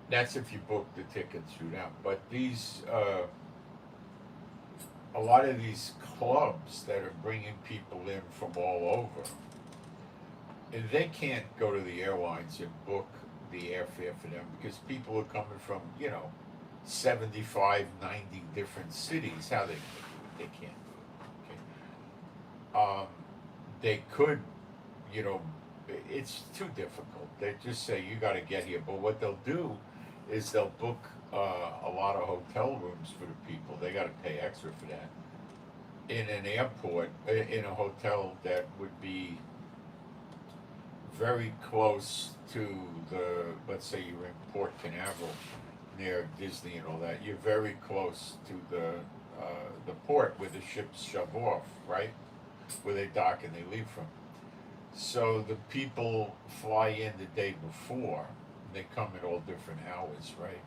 A: That's if you book the tickets through them. But a lot of these clubs that are bringing people in from all over, they can't go to the airlines and book the airfare for them, because people are coming from, 75, 90 different cities. How they can't do it. Okay. They could, it's too difficult. They just say you got to get here. But what they'll do is they'll book a lot of hotel rooms for the people. They got to pay extra for that in an airport, in a hotel that would be very close to let's say you're in Port Canaveral near Disney and all that. You're very close to the port where the ships shove off, right? where they dock and they leave from. So the people fly in the day before. They come at all different hours, right?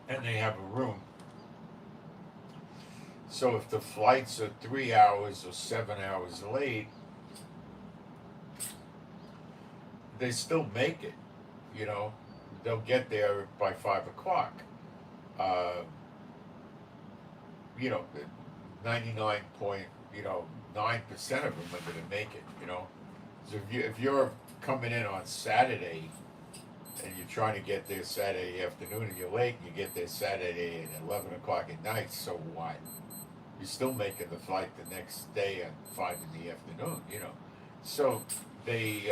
A: And they have a room. So if the flights are 3 hours or 7 hours late, they still make it. You know, they'll get there by 5 o'clock. Uh, you know, 99 point, 9% of them are going to make it. You know, so if you're coming in on Saturday and you're trying to get there Saturday afternoon and you're late, and you get there Saturday at 11 o'clock at night, so what? You're still making the flight the next day at 5 in the afternoon, So they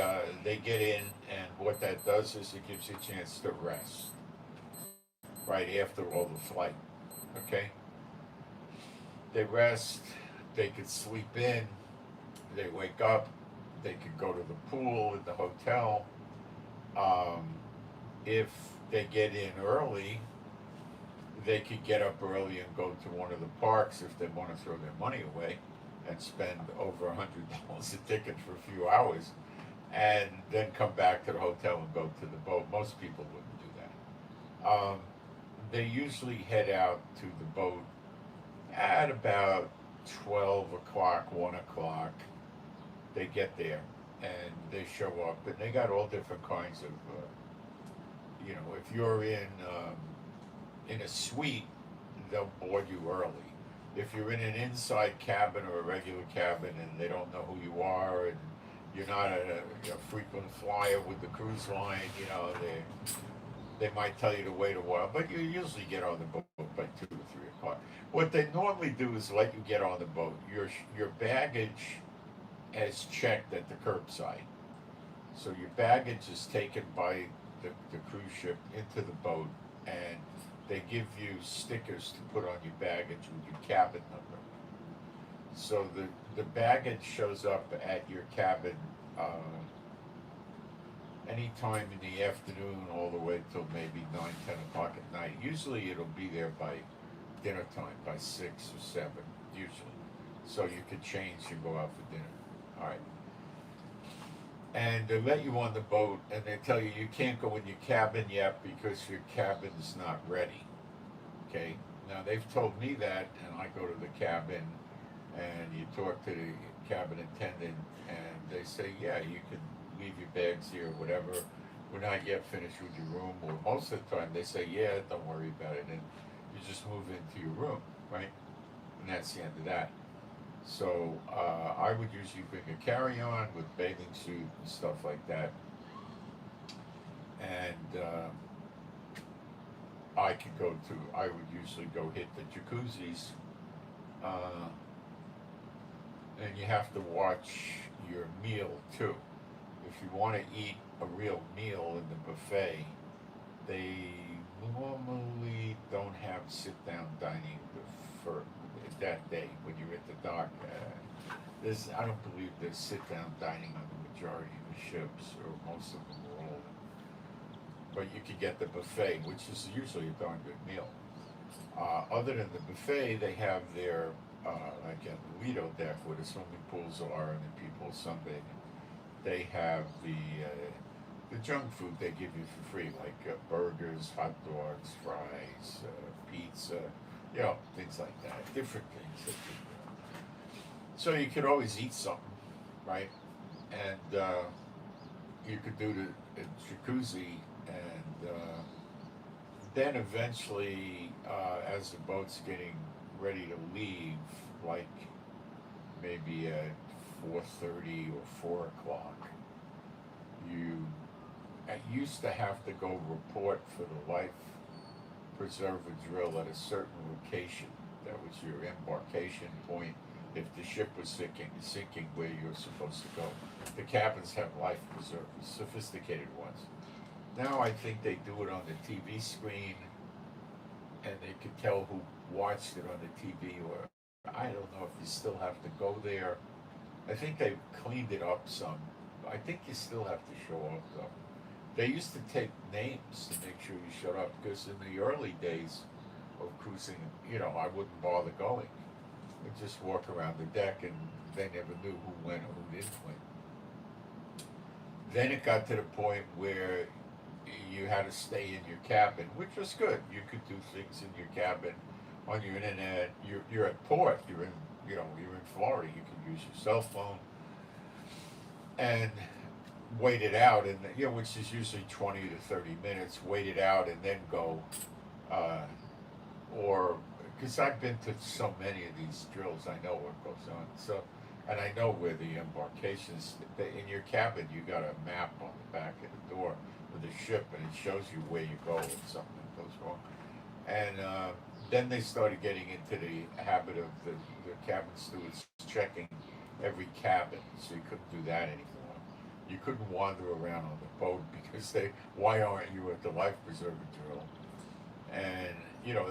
A: get in, and what that does is it gives you a chance to rest right after all the flight. Okay? They rest, they could sleep in, they wake up, they could go to the pool at the hotel. If they get in early, they could get up early and go to one of the parks if they want to throw their money away and spend over $100 a ticket for a few hours, and then come back to the hotel and go to the boat. Most people wouldn't do that. They usually head out to the boat at about 12 o'clock, 1 o'clock. They get there and they show up, and they got all different kinds of, if you're in a suite, they'll board you early. If you're in an inside cabin or a regular cabin and they don't know who you are, and you're not a frequent flyer with the cruise line, they might tell you to wait a while, but you usually get on the boat by 2 or 3 o'clock. What they normally do is let you get on the boat. Your baggage is checked at the curbside. So your baggage is taken by the cruise ship into the boat, and they give you stickers to put on your baggage with your cabin number. So the baggage shows up at your cabin anytime in the afternoon all the way till maybe 9, 10 o'clock at night. Usually it'll be there by dinner time, by 6 or 7, usually. So you could change and go out for dinner. All right. And they let you on the boat, and they tell you can't go in your cabin yet because your cabin's not ready. Okay? Now, they've told me that, and I go to the cabin, and you talk to the cabin attendant, and they say, yeah, you can leave your bags here, whatever. We're not yet finished with your room. Or most of the time, they say, yeah, don't worry about it, and you just move into your room, right? And that's the end of that. So I would usually bring a carry-on with bathing suit and stuff like that, and I would usually go hit the jacuzzis, and you have to watch your meal too. If you want to eat a real meal in the buffet, they normally don't have sit-down dining for that day when you're at the dock. I don't believe there's sit-down dining on the majority of the ships, or most of them are all. But you can get the buffet, which is usually a darn good meal. Other than the buffet, they have their, like at the Lido deck where the swimming pools are and the people sunbathing, they have the junk food they give you for free, like burgers, hot dogs, fries, pizza, things like that, different things. So you could always eat something, right? And you could do the jacuzzi, and then eventually, as the boat's getting ready to leave, like maybe at 4:30 or 4 o'clock, I used to have to go report for the life preserver drill at a certain location. That was your embarkation point if the ship was sinking where you're supposed to go. The cabins have life preservers, sophisticated ones. Now I think they do it on the TV screen, and they can tell who watched it on the TV, or I don't know if you still have to go there. I think they've cleaned it up some. I think you still have to show up though. They used to take names to make sure you showed up, because in the early days of cruising, I wouldn't bother going. They'd just walk around the deck, and they never knew who went or who didn't win. Then it got to the point where you had to stay in your cabin, which was good. You could do things in your cabin on your internet. You're at port. You're in you're in Florida. You can use your cell phone and wait it out, and which is usually 20 to 30 minutes. Wait it out and then go, or because I've been to so many of these drills, I know what goes on. So, and I know where the embarkations. In your cabin, you got a map on the back of the door of the ship, and it shows you where you go if something goes wrong. And then they started getting into the habit of the cabin stewards checking every cabin, so you couldn't do that anymore. You couldn't wander around on the boat because why aren't you at the life preserver drill? And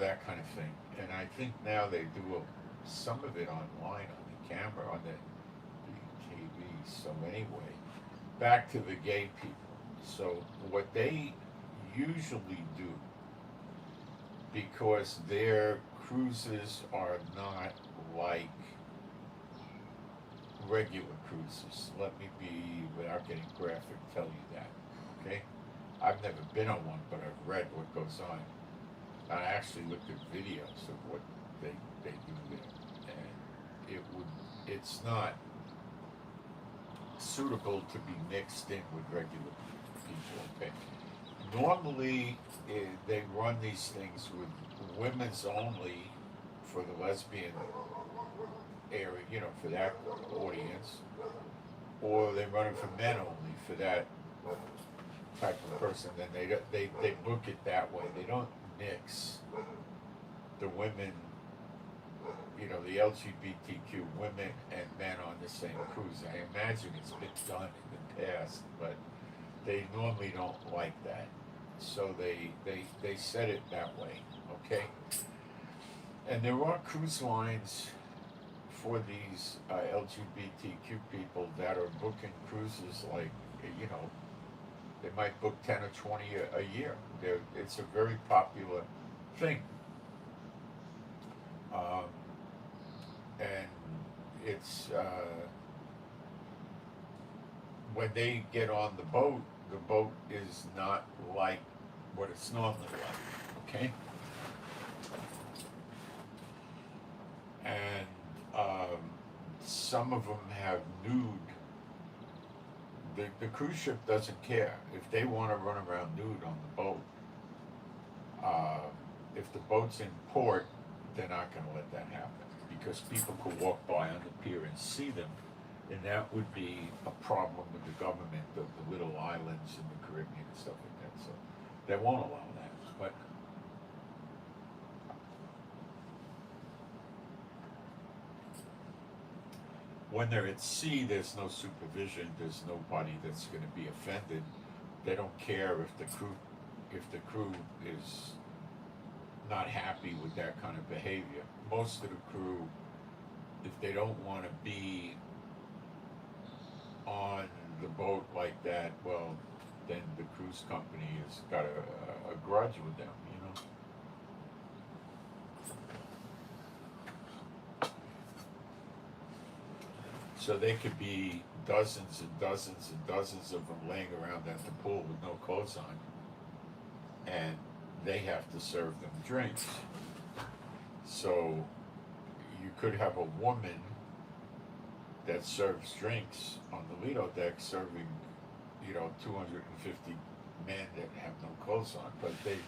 A: that kind of thing. And I think now they do some of it online on the camera, on the TV. So anyway, back to the gay people. So what they usually do, because their cruises are not like regular cruises. Let me be, without getting graphic, tell you that. Okay? I've never been on one, but I've read what goes on. I actually looked at videos of what they do there, and it's not suitable to be mixed in with regular people. Okay? Normally, they run these things with women's only for the lesbian area, for that audience, or they run it for men only for that type of person. Then they book it that way. They don't mix the women, the LGBTQ women and men on the same cruise. I imagine it's been done in the past, but they normally don't like that. So they set it that way, okay? And there are cruise lines for these LGBTQ people that are booking cruises like, they might book 10 or 20 a year. It's a very popular thing. And it's, when they get on the boat is not like what it's normally like, okay? And some of them have nude. The cruise ship doesn't care if they want to run around nude on the boat. If the boat's in port, they're not going to let that happen because people could walk by on the pier and see them, and that would be a problem with the government of the little islands in the Caribbean and stuff like that. So they won't allow that. But when they're at sea, there's no supervision. There's nobody that's going to be offended. They don't care if the crew is not happy with that kind of behavior. Most of the crew, if they don't want to be on the boat like that, well, then the cruise company has got a grudge with them, So they could be dozens and dozens and dozens of them laying around at the pool with no clothes on, and they have to serve them drinks. So you could have a woman that serves drinks on the Lido deck serving, 250 men that have no clothes on. But they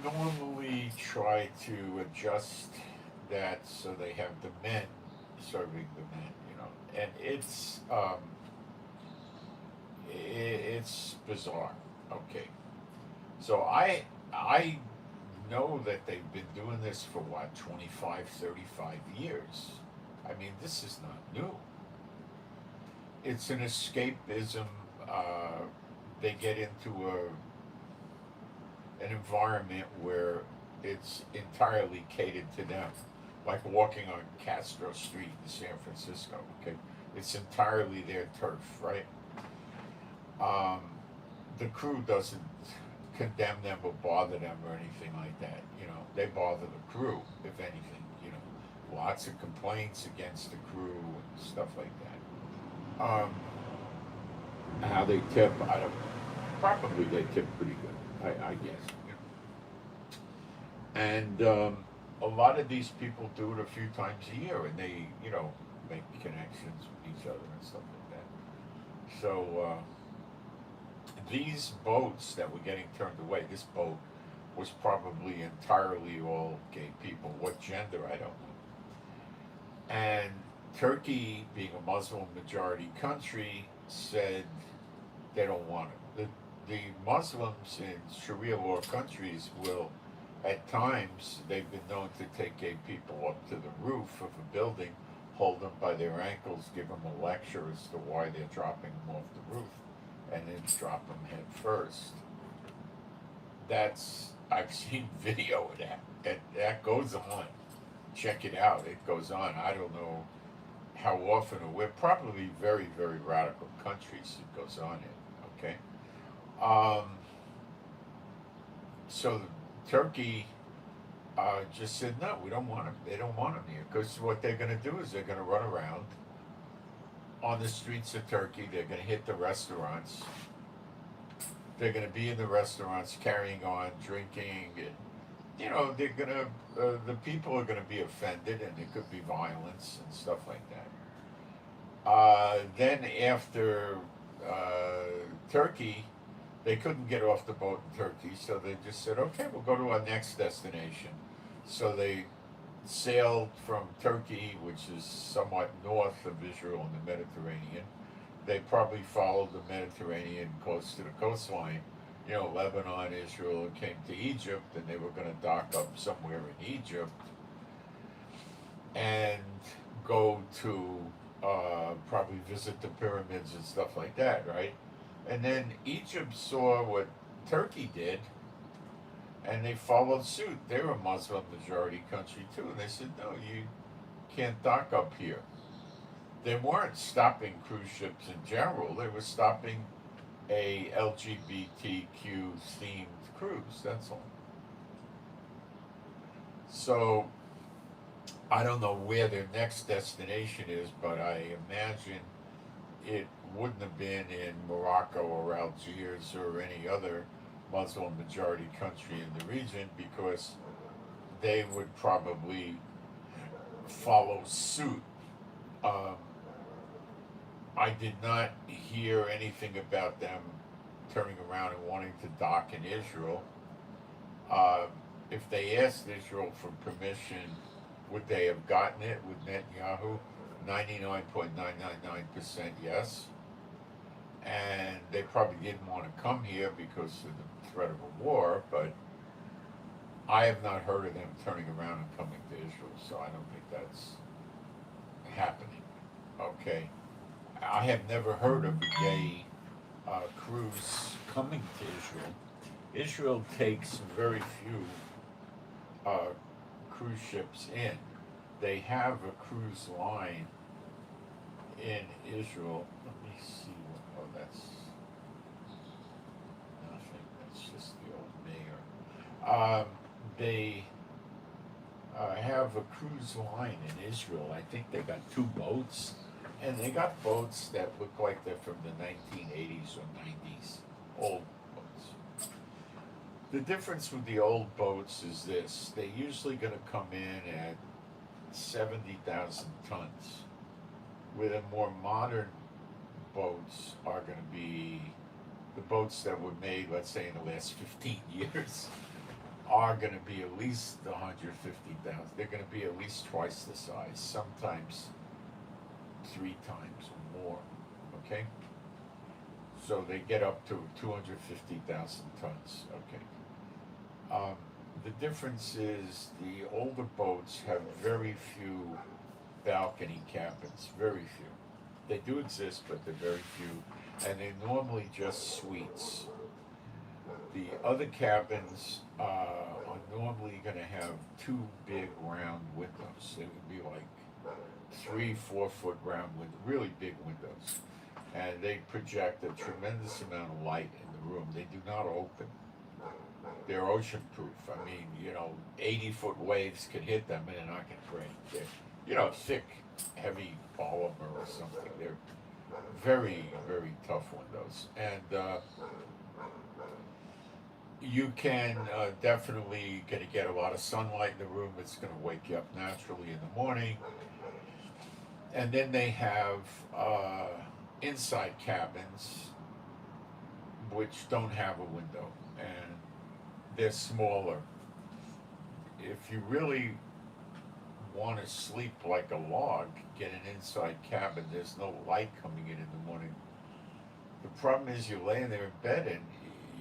A: normally try to adjust that so they have the men serving the men, and it's bizarre. Okay, so I know that they've been doing this for 25, 35 years. I mean, this is not new. It's an escapism. They get into an environment where it's entirely catered to them, like walking on Castro Street in San Francisco. Okay, it's entirely their turf, right? The crew doesn't condemn them or bother them or anything like that. They bother the crew, if anything. lots of complaints against the crew and stuff like that. How they tip, I don't. Probably they tip pretty good, I guess. And a lot of these people do it a few times a year, and they, make connections with each other and stuff like that. So these boats that were getting turned away, this boat was probably entirely all gay people. What gender, I don't know. And Turkey, being a Muslim majority country, said they don't want it. The Muslims in Sharia law countries will, at times, they've been known to take gay people up to the roof of a building, hold them by their ankles, give them a lecture as to why they're dropping them off the roof, and then drop them head first. I've seen video of that. That goes on. Check it out. It goes on. I don't know how often, or we're probably very, very radical countries it goes on in, okay? So Turkey just said, no, we don't want them. They don't want them here. Because what they're going to do is they're going to run around on the streets of Turkey. They're going to hit the restaurants. They're going to be in the restaurants carrying on, drinking, and, they're going to, the people are going to be offended, and there could be violence and stuff like that. Then after Turkey, they couldn't get off the boat in Turkey, so they just said, okay, we'll go to our next destination. So they sailed from Turkey, which is somewhat north of Israel in the Mediterranean. They probably followed the Mediterranean close to the coastline, Lebanon, Israel, and came to Egypt, and they were going to dock up somewhere in Egypt and go to probably visit the pyramids and stuff like that, right? And then Egypt saw what Turkey did, and they followed suit. They're a Muslim majority country too, and they said, no, you can't dock up here. They weren't stopping cruise ships in general, they were stopping a LGBTQ themed cruise, that's all. So I don't know where their next destination is, but I imagine it wouldn't have been in Morocco or Algiers or any other Muslim majority country in the region, because they would probably follow suit. I did not hear anything about them turning around and wanting to dock in Israel. If they asked Israel for permission, would they have gotten it with Netanyahu? 99.999% yes. And they probably didn't want to come here because of the threat of a war, but I have not heard of them turning around and coming to Israel, so I don't think that's happening. Okay. I have never heard of a gay cruise coming to Israel. Israel takes very few cruise ships in. They have a cruise line in Israel. Let me see. That's nothing. That's just the old mayor. They have a cruise line in Israel. I think they got 2 boats. And they got boats that look like they're from the 1980s or 90s. Old boats. The difference with the old boats is this. They're usually going to come in at 70,000 tons. Where the more modern boats are going to be, the boats that were made, let's say, in the last 15 years, are going to be at least 150,000. They're going to be at least twice the size, sometimes 3 times or more, okay? So they get up to 250,000 tons, okay? The difference is the older boats have very few balcony cabins, very few. They do exist, but they're very few, and they're normally just suites. The other cabins are normally going to have 2 big round windows. They would be like 3-4 foot round windows, really big windows, and they project a tremendous amount of light in the room. They do not open. they're ocean proof. I mean, 80-foot waves could hit them and they're not going to break. They're, thick, heavy polymer or something. They're very, very tough windows. And you can definitely going to get a lot of sunlight in the room. It's going to wake you up naturally in the morning. And then they have inside cabins which don't have a window, and they're smaller. If you really want to sleep like a log, get an inside cabin. There's no light coming in the morning. The problem is you're laying there in bed and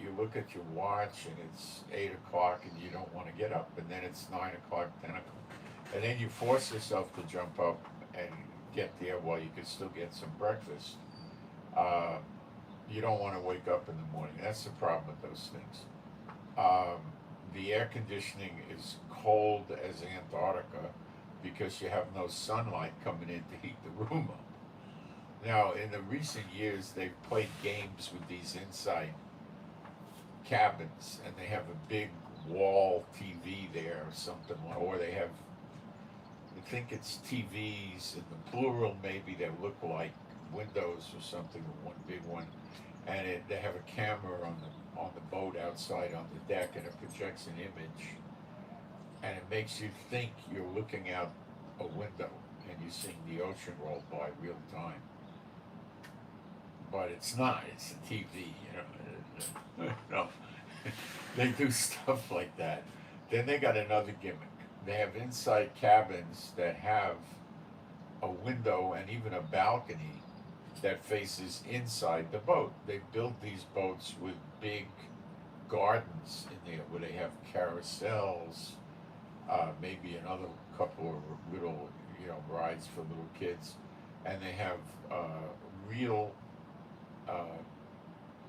A: you look at your watch and it's 8 o'clock and you don't want to get up, and then it's 9 o'clock, 10 o'clock, and then you force yourself to jump up and get there while you can still get some breakfast. You don't want to wake up in the morning. That's the problem with those things. The air conditioning is cold as Antarctica because you have no sunlight coming in to heat the room up. Now, in the recent years, they've played games with these inside cabins, and they have a big wall TV there or something, or they have, I think it's TVs in the plural maybe that look like windows or something, or one big one, and they have a camera on the boat outside on the deck, and it projects an image, and it makes you think you're looking out a window and you're seeing the ocean roll by real time. But it's not, it's a TV, no. They do stuff like that. Then they got another gimmick. They have inside cabins that have a window and even a balcony that faces inside the boat. They build these boats with big gardens in there where they have carousels, maybe another couple of little, rides for little kids, and they have real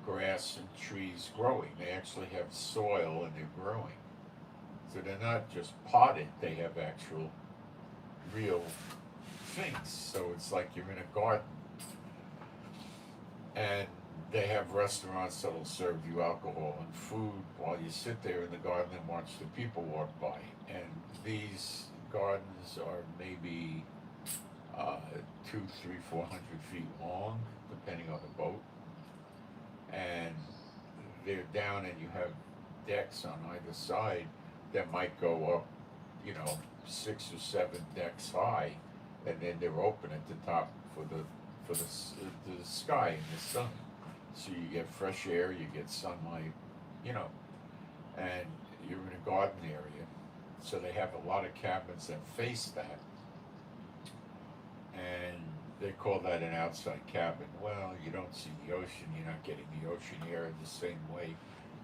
A: grass and trees growing. They actually have soil and they're growing. So they're not just potted, they have actual real things. So it's like you're in a garden. And they have restaurants that'll serve you alcohol and food while you sit there in the garden and watch the people walk by. And these gardens are maybe 200, 300, 400 feet long, depending on the boat. And they're down, and you have decks on either side that might go up, 6 or 7 decks high, and then they're open at the top for the sky and the sun. So you get fresh air, you get sunlight, and you're in a garden area. So they have a lot of cabins that face that, and they call that an outside cabin. Well, you don't see the ocean, you're not getting the ocean air in the same way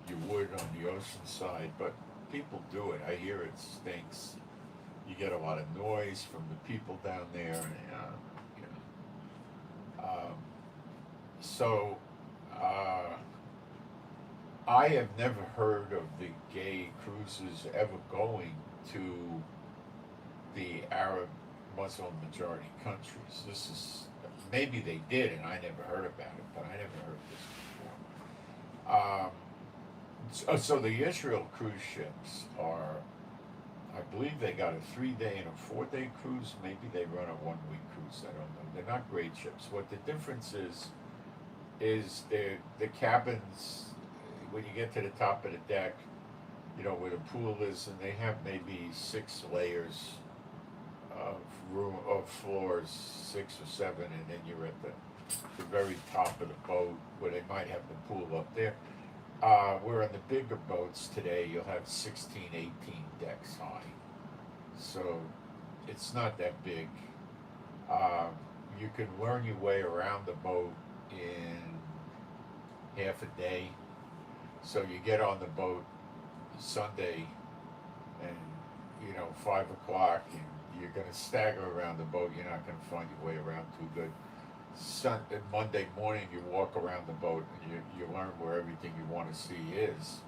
A: you would on the ocean side, but people do it. I hear it stinks. You get a lot of noise from the people down there, and I have never heard of the gay cruises ever going to the Arab Muslim majority countries. This is, maybe they did and I never heard about it, but I never heard this before. So the Israel cruise ships are, I believe they got a 3-day and a 4-day cruise. Maybe they run a 1-week cruise. I don't know. They're not great ships. What the difference is the cabins, when you get to the top of the deck, where the pool is, and they have maybe 6 layers of floors, 6 or 7, and then you're at the very top of the boat where they might have the pool up there. Where on the bigger boats today, you'll have 16, 18 decks high. So it's not that big. You can learn your way around the boat in half a day. So you get on the boat Sunday and 5 o'clock, and you're going to stagger around the boat. You're not going to find your way around too good. Monday morning you walk around the boat and you learn where everything you want to see is,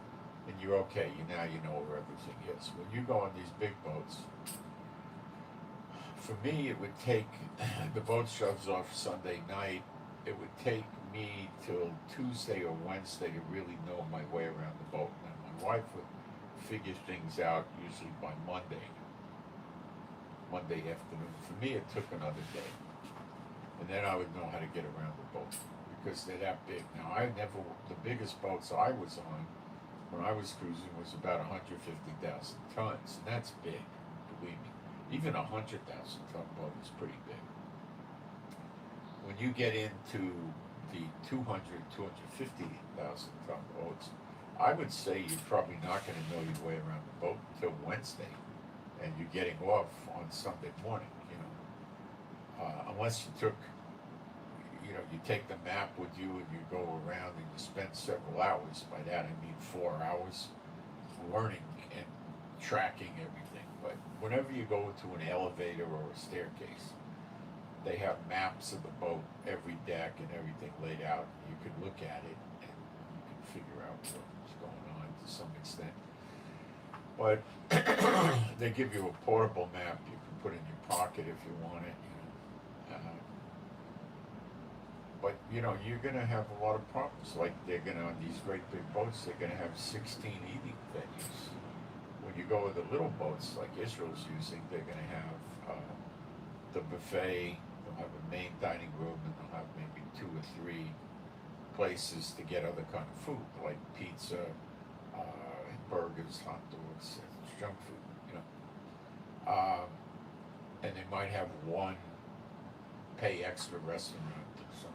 A: and you're okay. Now you know where everything is. When you go on these big boats, for me it would take, the boat shoves off Sunday night, it would take me till Tuesday or Wednesday to really know my way around the boat. And on wife would figure things out usually by Monday afternoon. For me, it took another day, and then I would know how to get around the boat because they're that big. Now, the biggest boats I was on when I was cruising was about 150,000 tons, and that's big, believe me. Even 100,000 ton boat is pretty big. When you get into the 250,000 ton boats, I would say you're probably not going to know your way around the boat until Wednesday, and you're getting off on Sunday morning. Unless you take the map with you and you go around and you spend several hours. By that I mean 4 hours learning and tracking everything. But whenever you go to an elevator or a staircase, they have maps of the boat, every deck and everything laid out. You can look at it and you can figure out what's going on to some extent. But they give you a portable map you can put in your pocket if you want it. But you're going to have a lot of problems. Like on these great big boats, they're going to have 16 eating venues. When you go with the little boats like Israel's using, they're going to have the buffet. They'll have a main dining room, and they'll have maybe 2 or 3 places to get other kind of food, like pizza, burgers, hot dogs, junk food. And they might have one pay extra restaurant or something.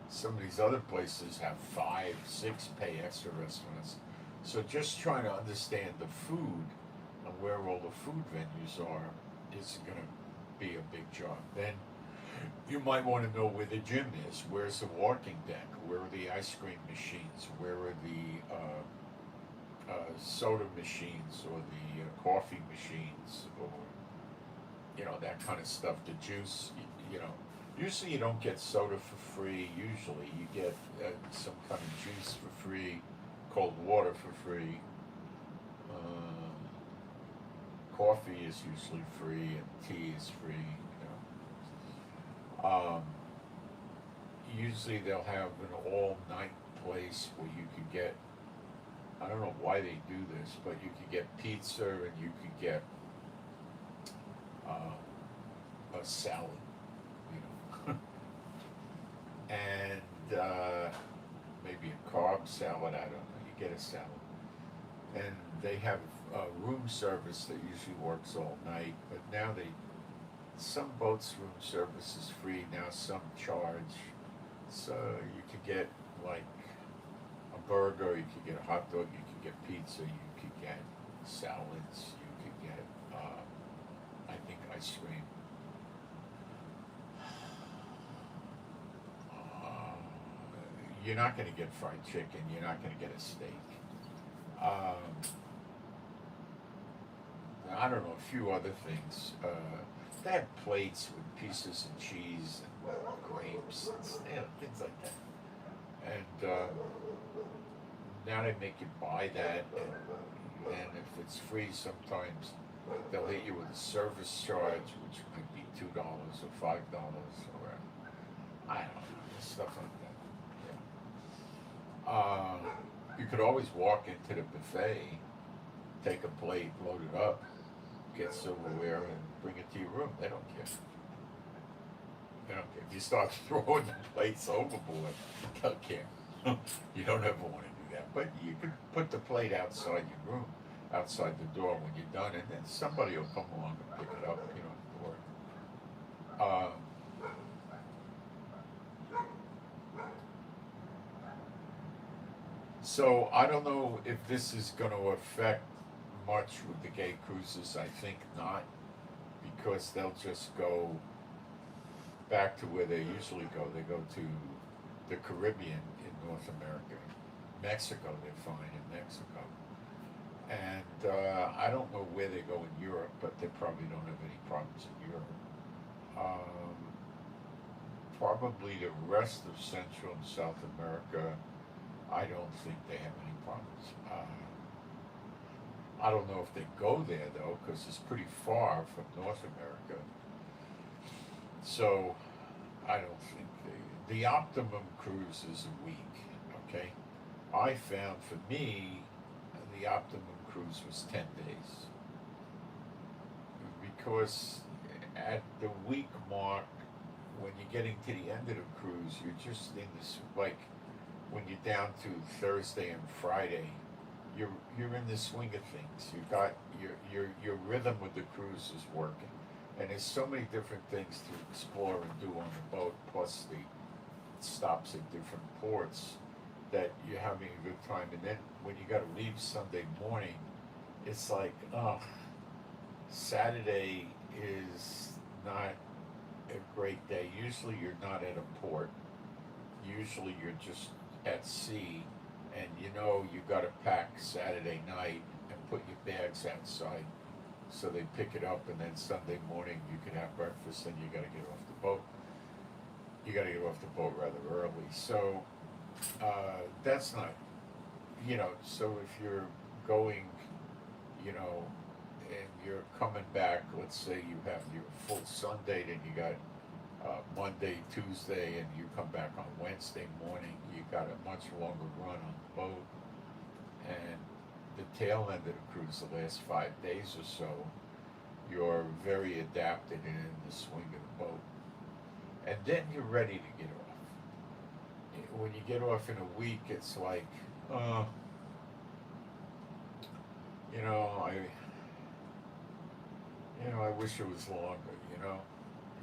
A: Some of these other places have 5, 6 pay extra restaurants. So just trying to understand the food and where all the food venues are is going to be a big job. Then you might want to know where the gym is, where's the walking deck, where are the ice cream machines, where are the soda machines or the coffee machines, or that kind of stuff. The juice, usually you don't get soda for free. Usually you get some kind of juice for free, cold water for free. Coffee is usually free and tea is free. Usually they'll have an all-night place where you could get, I don't know why they do this, but you could get pizza and you could get a salad, and maybe a carb salad, I don't know, you get a salad. And they have room service that usually works all night, but now some boats room service is free, now some charge. So you could get like a burger, you could get a hot dog, you could get pizza, you could get salads, you could get, I think, ice cream. You're not going to get fried chicken, you're not going to get a steak. I don't know, a few other things. They have plates with pieces of cheese and grapes and things like that. And now they make you buy that, and if it's free, sometimes they'll hit you with a service charge, which might be $2 or $5, or I don't know, stuff like that. You could always walk into the buffet, take a plate, load it up, get silverware, and bring it to your room. They don't care. They don't care. If you start throwing the plates overboard, they don't care. You don't ever want to do that. But you could put the plate outside your room, outside the door when you're done, and then somebody will come along and pick it up. You don't have to worry. So I don't know if this is going to affect much with the gay cruises. I think not, because they'll just go back to where they usually go. They go to the Caribbean in North America. Mexico, they're fine in Mexico. And I don't know where they go in Europe, but they probably don't have any problems in Europe. Probably the rest of Central and South America, I don't think they have any problems. I don't know if they go there though, because it's pretty far from North America. So I don't think the optimum cruise is a week. Okay, I found for me the optimum cruise was 10 days. Because at the week mark, when you're getting to the end of the cruise, you're just in this, like, when you're down to Thursday and Friday, you're in the swing of things. You got your rhythm with the cruise is working, and there's so many different things to explore and do on the boat. Plus the stops at different ports that you're having a good time. And then when you got to leave Sunday morning, it's like, oh, Saturday is not a great day. Usually you're not at a port. Usually you're just at sea, and you know you got to pack Saturday night and put your bags outside so they pick it up, and then Sunday morning you can have breakfast, and you got to get off the boat. You got to get off the boat rather early. So that's not, so if you're going, and you're coming back, let's say you have your full Sunday, then you got Monday, Tuesday, and you come back on Wednesday morning, you got a much longer run on the boat, and the tail end of the cruise, the last 5 days or so, you're very adapted and in the swing of the boat. And then you're ready to get off. When you get off in a week, it's like, I wish it was longer,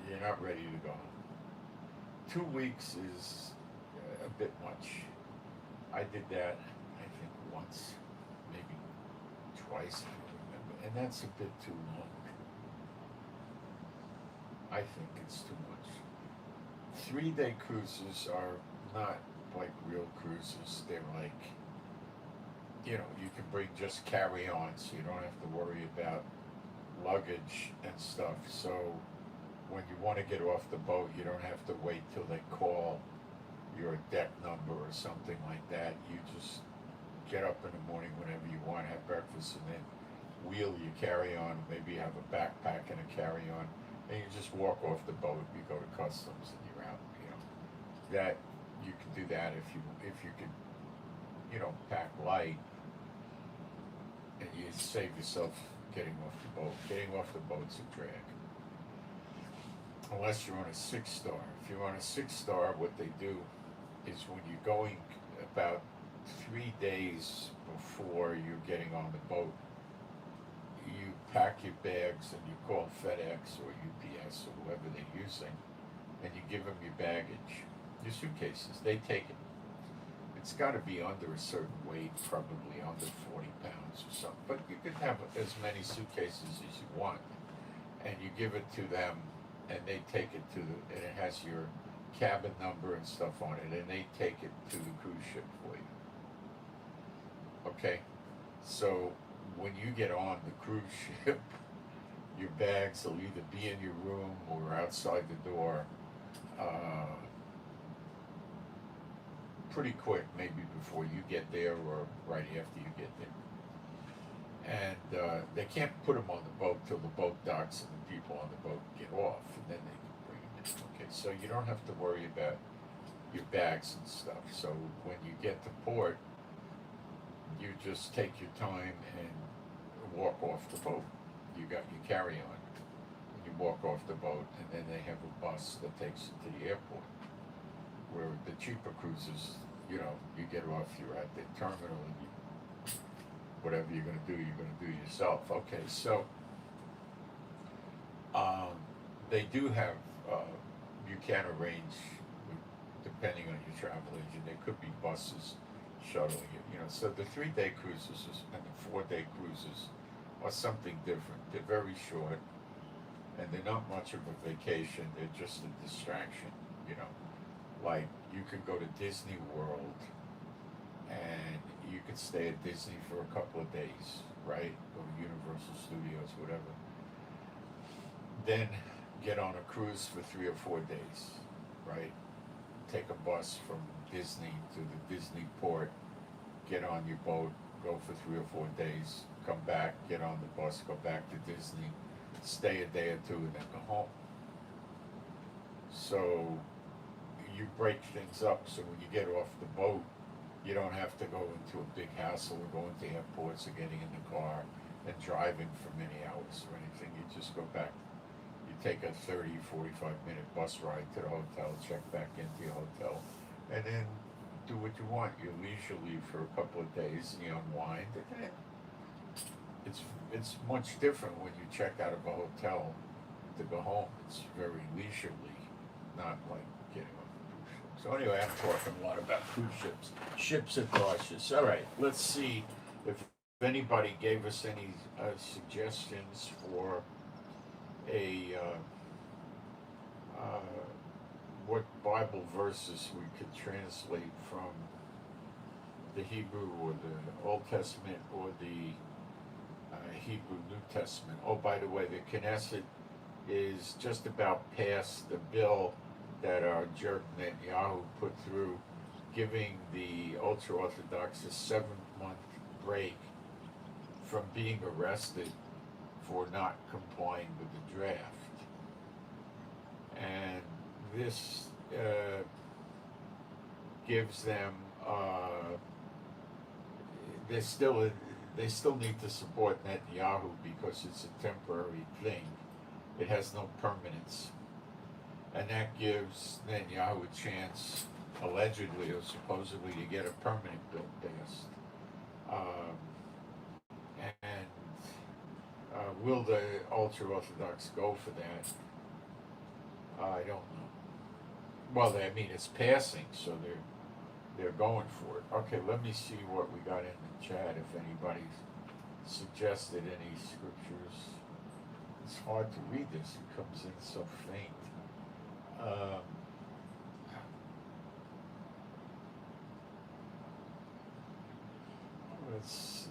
A: You're not ready to go. 2 weeks is a bit much. I did that, I think, once, maybe twice, I don't remember, and that's a bit too long. I think it's too much. 3-day cruises are not like real cruises. They're like, you can bring just carry-on, so you don't have to worry about luggage and stuff. So when you want to get off the boat, you don't have to wait till they call your deck number or something like that. You just get up in the morning whenever you want, have breakfast, and then wheel your carry-on. Maybe you have a backpack and a carry-on, and you just walk off the boat. You go to customs and you're out. That you can do that if you can, pack light, and you save yourself getting off the boat. Getting off the boat's a drag. Unless you're on a 6-star. If you're on a 6-star, what they do is when you're going about 3 days before you're getting on the boat, you pack your bags and you call FedEx or UPS or whoever they're using, and you give them your baggage, your suitcases. They take it. It's got to be under a certain weight, probably under 40 pounds or something. But you can have as many suitcases as you want, and you give it to them, and they take it and it has your cabin number and stuff on it, and they take it to the cruise ship for you. Okay? So when you get on the cruise ship, your bags will either be in your room or outside the door pretty quick, maybe before you get there or right after you get there. And they can't put them on the boat till the boat docks and the people on the boat get off, and then they can bring them in. Okay, so you don't have to worry about your bags and stuff. So when you get to port, you just take your time and walk off the boat. You got your carry-on. You walk off the boat, and then they have a bus that takes you to the airport. Where the cheaper cruises, you get off, you're at the terminal, and whatever you're going to do yourself. Okay, so they do have, you can arrange, depending on your travel agent, there could be buses shuttling you, So the 3-day cruises and the 4-day cruises are something different. They're very short, and they're not much of a vacation. They're just a distraction, Like, you could go to Disney World, and you could stay at Disney for a couple of days, right? Go to Universal Studios, whatever. Then get on a cruise for 3 or 4 days, right? Take a bus from Disney to the Disney port, get on your boat, go for 3 or 4 days, come back, get on the bus, go back to Disney, stay a day or two, and then go home. So you break things up, so when you get off the boat, You don't have to go into a big hassle or going to airports or getting in the car and driving for many hours or anything. You just go back. You take a 30, 45-minute bus ride to the hotel, check back into your hotel, and then do what you want. You're leisurely for a couple of days, you unwind, and then it's much different when you check out of a hotel to go home. It's very leisurely, not like getting on a cruise ship. So anyway, I'm talking a lot about cruise ships. Ships are cautious. All right, let's see if anybody gave us any suggestions for a what Bible verses we could translate from the Hebrew or the Old Testament or the Hebrew New Testament. Oh, by the way, the Knesset is just about past the bill that our jerk Netanyahu put through, giving the ultra-Orthodox a 7-month break from being arrested for not complying with the draft. And this gives them, they still need to support Netanyahu because it's a temporary thing. It has no permanence. And that gives Netanyahu a chance, allegedly or supposedly, to get a permanent bill passed. Will the ultra-Orthodox go for that? I don't know. Well, I mean, it's passing, so they're going for it. Okay, let me see what we got in the chat, if anybody's suggested any scriptures. It's hard to read this, it comes in so faint. Let's see.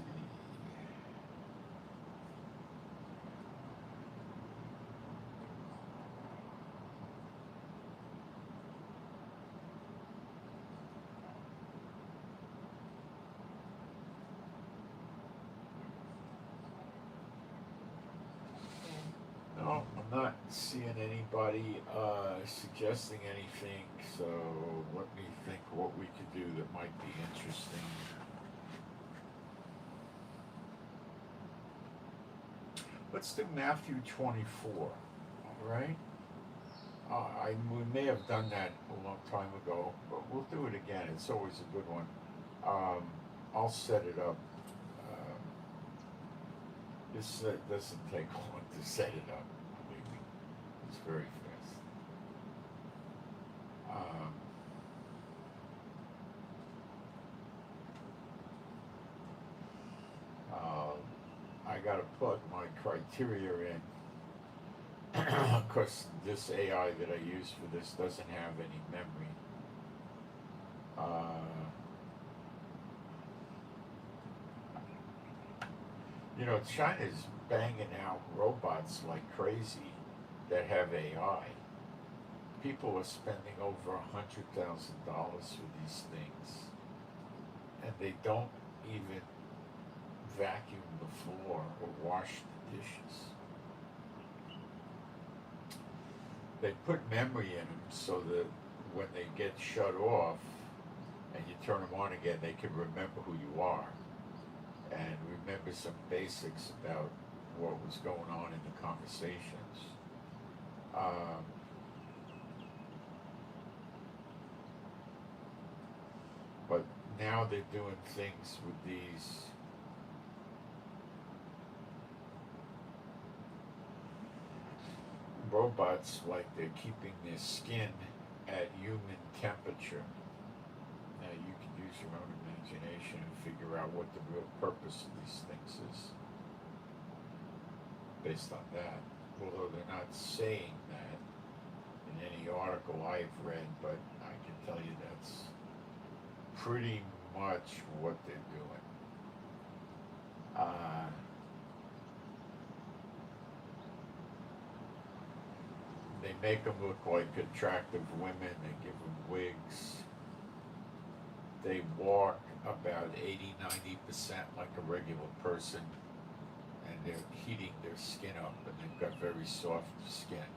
A: No, I'm not seeing anybody suggesting anything, so let me think what we could do that might be interesting. Let's do Matthew 24, all right? We may have done that a long time ago, but we'll do it again. It's always a good one. I'll set it up. This doesn't take long to set it up, believe me. It's very fast. I gotta plug my criteria in. Of course, this AI that I use for this doesn't have any memory. You know, China's banging out robots like crazy that have AI. People are spending over $100,000 for these things, and they don't even vacuum the floor or wash the dishes. They put memory in them so that when they get shut off and you turn them on again, they can remember who you are and remember some basics about what was going on in the conversations. But now they're doing things with these robots, like they're keeping their skin at human temperature. Now you can use your own imagination and figure out what the real purpose of these things is based on that. Although they're not saying that in any article I've read, but I can tell you that's pretty much what they're doing. They make them look like attractive women, they give them wigs. They walk about 80-90% like a regular person, and they're heating their skin up, and they've got very soft skin.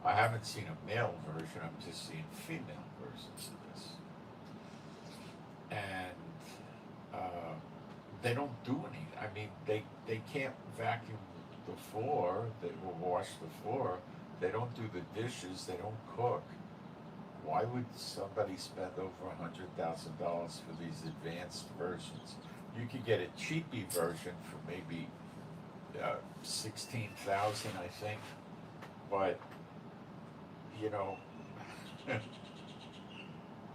A: I haven't seen a male version, I'm just seeing female versions of this. and they don't do anything. I mean, they can't vacuum the floor, they will wash the floor, they don't do the dishes, they don't cook. Why would somebody spend over $100,000 for these advanced versions? You could get a cheapy version for maybe 16,000, I think. But you know,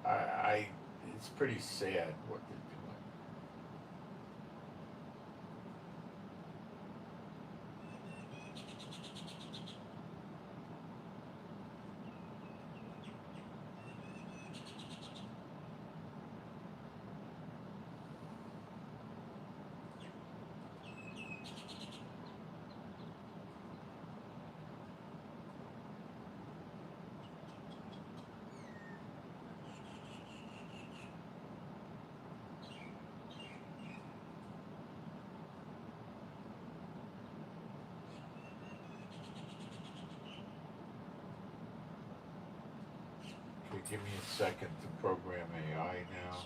A: I it's pretty sad what they're doing. Okay, give me a second to program AI now.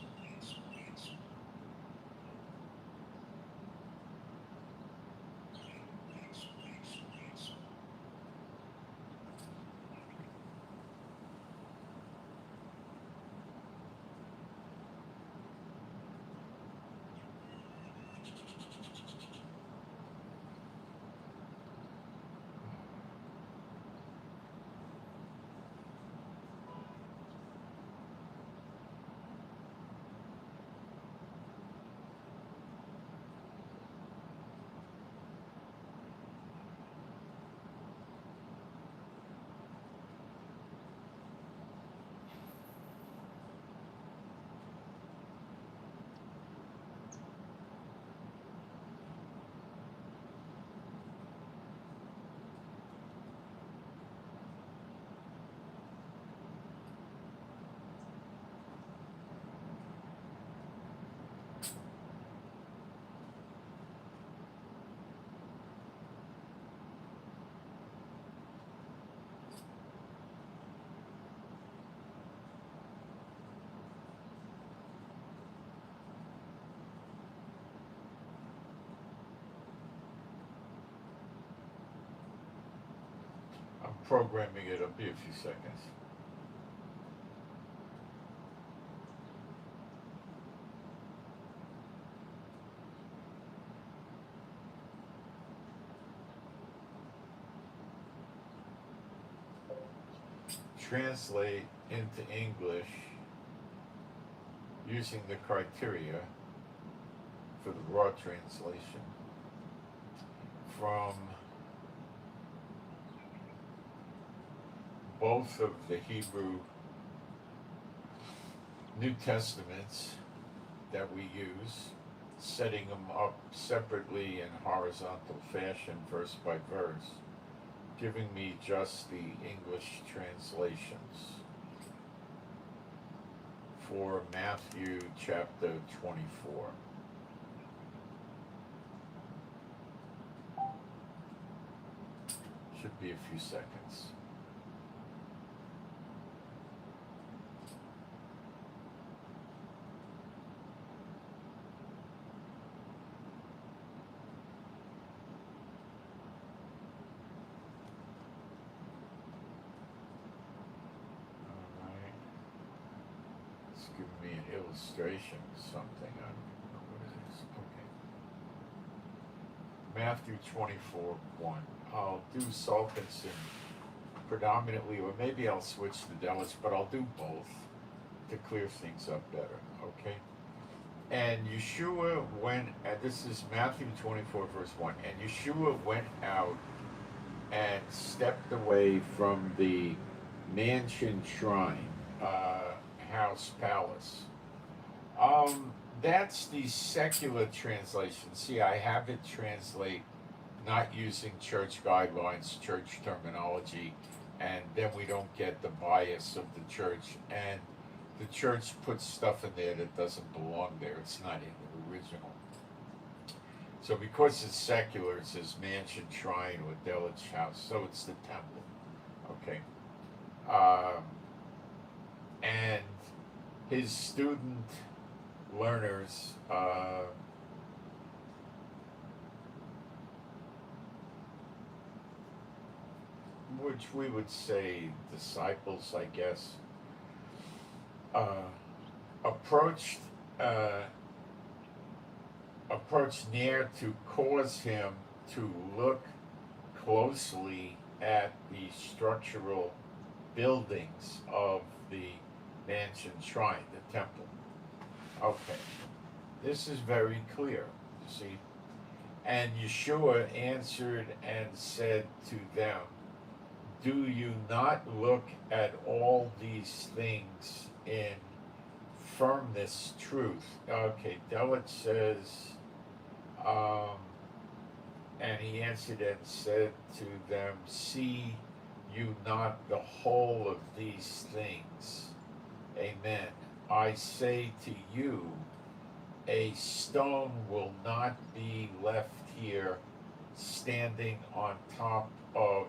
A: I'm programming it. It'll be a few seconds. Translate into English using the criteria for the raw translation from both of the Hebrew New Testaments that we use, setting them up separately in horizontal fashion, verse by verse, giving me just the English translations for Matthew chapter 24. Should be a few seconds. Give me an illustration of something. I don't know what it is. Okay. Matthew 24:1. I'll do Salkinson predominantly, or maybe I'll switch to Delis, but I'll do both to clear things up better. Okay. And Yeshua went, and this is Matthew 24, verse 1. And Yeshua went out and stepped away from the mansion shrine. House palace. That's the secular translation. See, I have it translate not using church guidelines, church terminology, and then we don't get the bias of the church. And the church puts stuff in there that doesn't belong there. It's not in the original. So because it's secular, it says mansion, shrine, or delich house. So it's the temple. Okay. And his student learners, which we would say disciples, I guess, uh, approached uh, approached near to cause him to look closely at the structural buildings of the mansion shrine, the temple. Okay, this is very clear, you see. And Yeshua answered and said to them, do you not look at all these things in firmness, truth? Okay, Delit says, and he answered and said to them, see you not the whole of these things? Amen. I say to you, a stone will not be left here standing on top of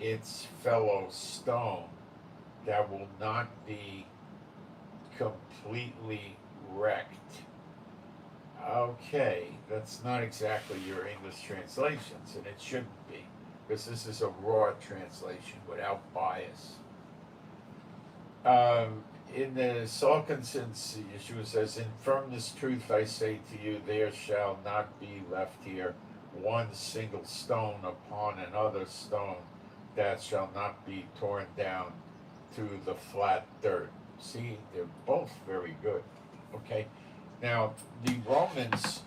A: its fellow stone that will not be completely wrecked. Okay, that's not exactly your English translations, and it shouldn't be, because this is a raw translation without bias. In the Salkinsons, Yeshua says, in firmness, truth, I say to you, there shall not be left here one single stone upon another stone that shall not be torn down to the flat dirt. See, they're both very good. Okay, now the Romans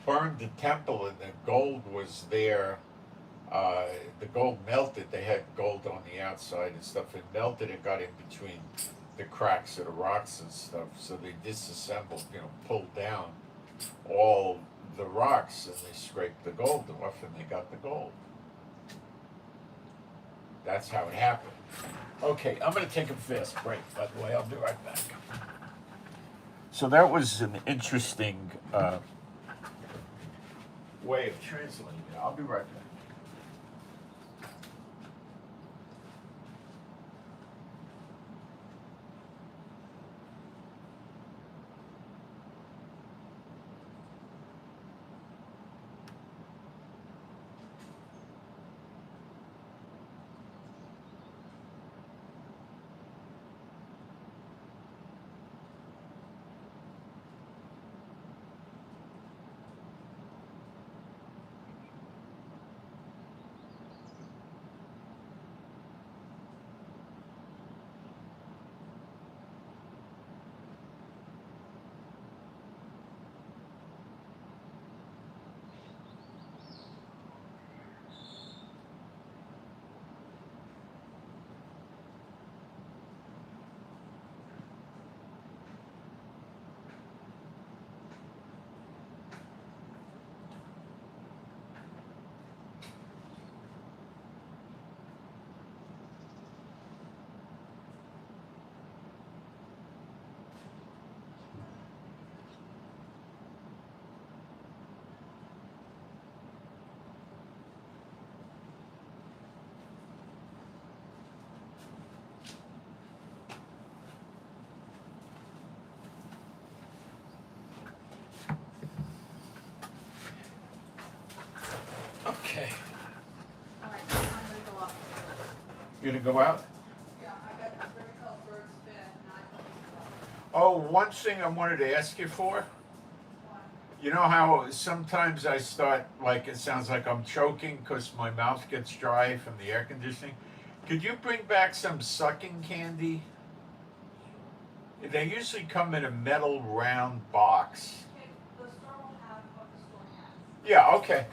A: burned the temple, and the gold was there. The gold melted. They had gold on the outside and stuff. It melted and got in between the cracks of the rocks and stuff. So they disassembled, pulled down all the rocks, and they scraped the gold off, and they got the gold. That's how it happened. Okay, I'm going to take a fast break, by the way. I'll be right back. So that was an interesting way of translating it. I'll be right back. Okay.
B: All right, I'm gonna go up.
A: You gonna go out?
B: Yeah, I got this very called bird's bed, and I don't.
A: Oh, one thing I wanted to ask you for. You know how sometimes I start, like, it sounds like I'm choking because my mouth gets dry from the air conditioning? Could you bring back some sucking candy? They usually come in a metal round box.
B: Okay, the store will have what the store has.
A: Yeah, okay.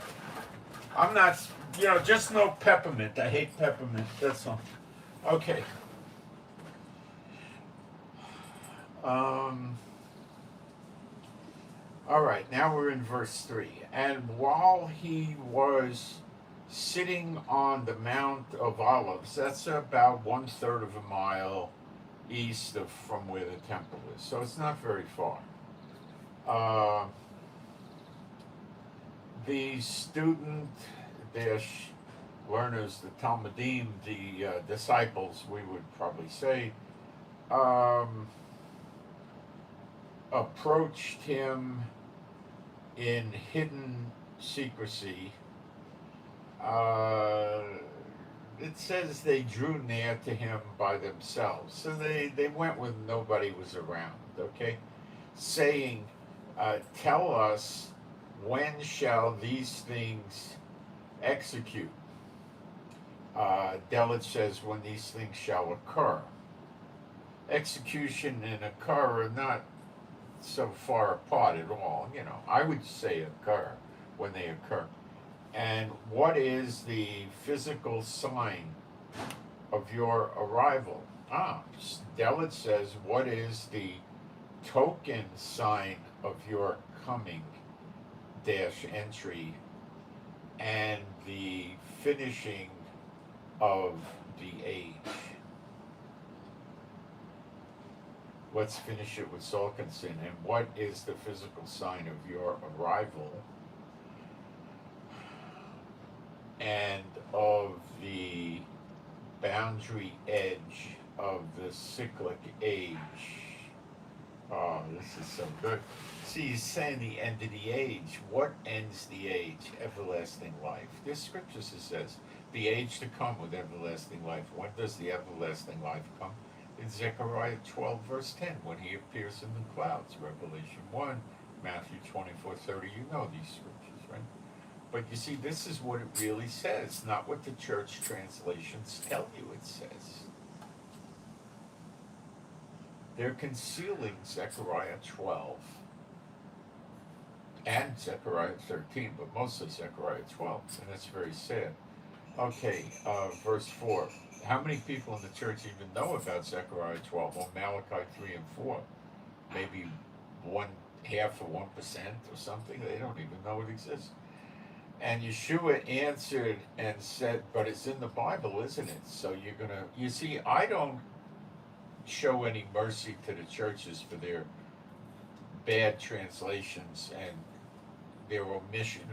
A: I'm not, just no peppermint. I hate peppermint, that's all. Okay. All right, now we're in verse 3. And while he was sitting on the Mount of Olives, that's about 1/3 of a mile east of from where the temple is, so it's not very far. The student dash learners, the Talmudim, the disciples, we would probably say, approached him in hidden secrecy. It says they drew near to him by themselves. So they went when nobody was around, okay? Saying, tell us, when shall these things execute? Delich says, when these things shall occur. Execution and occur are not so far apart at all. You know, I would say occur when they occur. And what is the physical sign of your arrival? Delich says, what is the token sign of your coming dash entry and the finishing of the age? Let's finish it with Salkinson. And what is the physical sign of your arrival and of the boundary edge of the cyclic age? Oh, this is so good. See, he's saying the end of the age. What ends the age? Everlasting life. There's scriptures that says the age to come with everlasting life. When does the everlasting life come? In Zechariah 12, verse 10, when he appears in the clouds. Revelation 1, Matthew 24:30. You know these scriptures, right? But you see, this is what it really says, not what the church translations tell you it says. They're concealing Zechariah 12 and Zechariah 13, but mostly Zechariah 12, and that's very sad. Okay, verse 4. How many people in the church even know about Zechariah 12? Well, Malachi 3 and 4. Maybe 1/2 of 1% or something. They don't even know it exists. And Yeshua answered and said, but it's in the Bible, isn't it? So you see, I don't show any mercy to the churches for their bad translations and their omission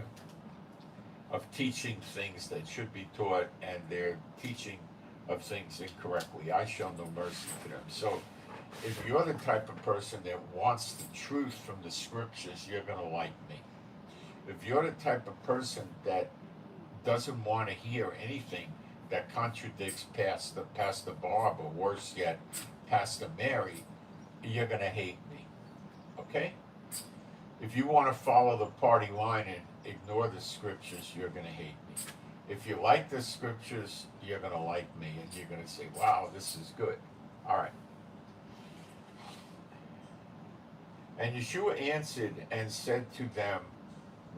A: of teaching things that should be taught and their teaching of things incorrectly. I show no mercy to them. So if you're the type of person that wants the truth from the scriptures, you're going to like me. If you're the type of person that doesn't want to hear anything that contradicts Pastor Barb, or worse yet, Pastor Mary, you're going to hate me. Okay? If you want to follow the party line and ignore the scriptures, you're going to hate me. If you like the scriptures, you're going to like me, and you're going to say, wow, this is good. All right. And Yeshua answered and said to them,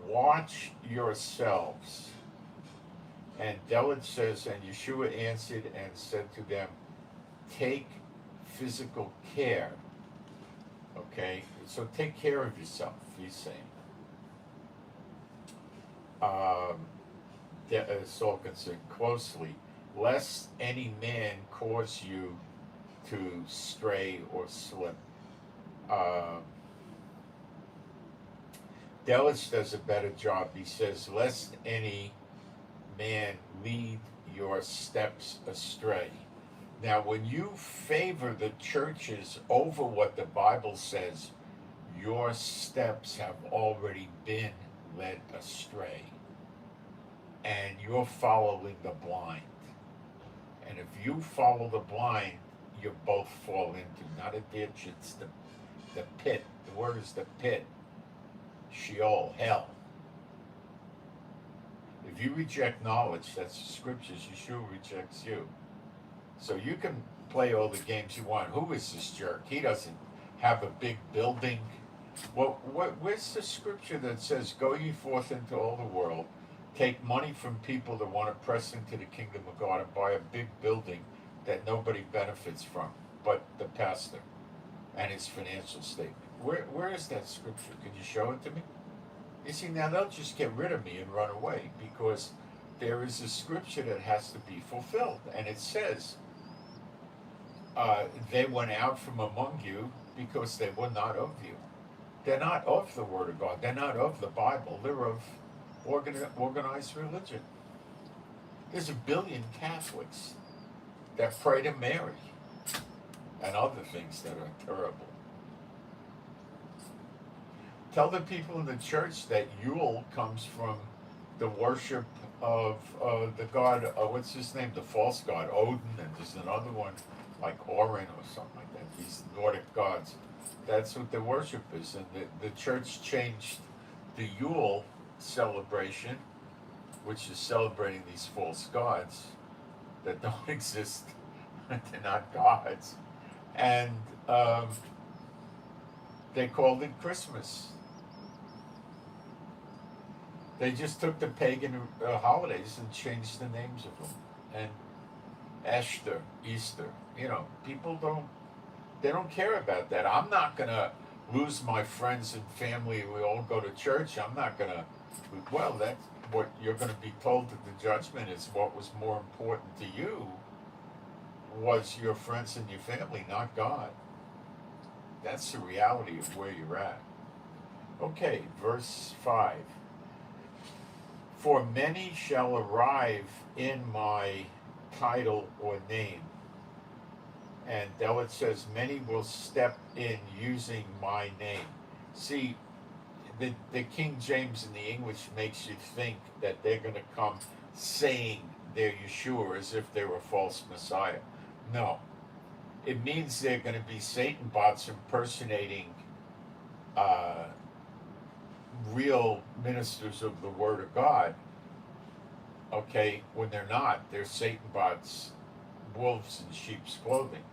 A: watch yourselves. And Delich says, and Yeshua answered and said to them, take physical care. Okay? So take care of yourself, he's saying. Salkinson, closely, lest any man cause you to stray or slip. Delich does a better job. He says, lest any man lead your steps astray. Now, when you favor the churches over what the Bible says, your steps have already been led astray. And you're following the blind. And if you follow the blind, you both fall into, not a ditch, it's the pit. The word is the pit. Sheol, hell. If you reject knowledge, that's the scriptures, Yeshua rejects you. So you can play all the games you want. Who is this jerk? He doesn't have a big building. Well, where's the scripture that says, go ye forth into all the world, take money from people that want to press into the kingdom of God and buy a big building that nobody benefits from but the pastor and his financial statement? Where is that scripture? Could you show it to me? You see, now they'll just get rid of me and run away because there is a scripture that has to be fulfilled. And it says, they went out from among you because they were not of you. They're not of the Word of God. They're not of the Bible. They're of organized religion. There's 1 billion Catholics that pray to Mary. and other things that are terrible. Tell the people in the church that Yule comes from the worship of the god, what's his name? The false god, Odin, and there's another one like Orin or something like that. These Nordic gods. That's what the worship is. And the church changed the Yule celebration, which is celebrating these false gods that don't exist. They're not gods. And they called it Christmas. They just took the pagan holidays and changed the names of them. And Esther, Easter, people they don't care about that. I'm not going to lose my friends and family. We all go to church. I'm not going to, well, that's what you're going to be told at the judgment is what was more important to you was your friends and your family, not God. That's the reality of where you're at. Okay, verse 5. For many shall arrive in my title or name. And though it says many will step in using my name. See, the King James in the English makes you think that they're going to come saying they're Yeshua as if they're a false Messiah. No. It means they're going to be Satan bots impersonating real ministers of the Word of God. Okay, when they're not, they're Satan bots, wolves in sheep's clothing.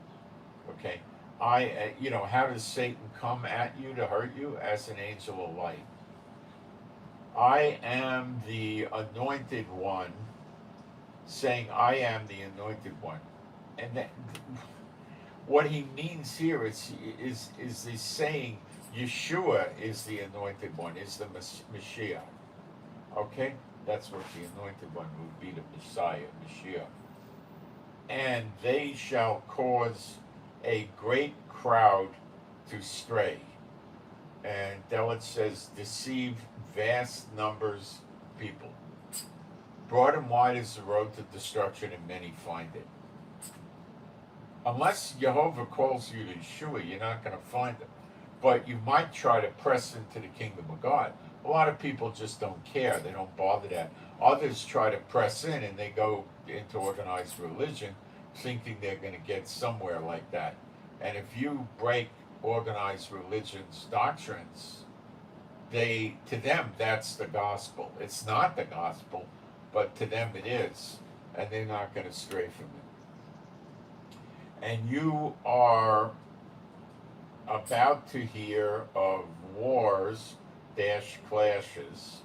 A: Okay, how does Satan come at you to hurt you? As an angel of light. I am the anointed one, saying I am the anointed one, and that, what he means here is he's saying Yeshua is the anointed one, is the Mashiach. Okay, that's what the anointed one would be, the Messiah, Mashiach. And they shall cause a great crowd to stray. And then it says, deceive vast numbers of people. Broad and wide is the road to destruction, and many find it. Unless Jehovah calls you to Yeshua, you're not going to find it. But you might try to press into the kingdom of God. A lot of people just don't care. They don't bother that. Others try to press in, and they go into organized religion thinking they're going to get somewhere like that. And if you break organized religion's doctrines, to them that's the gospel. It's not the gospel, but to them it is, and they're not going to stray from it. And you are about to hear of wars - clashes,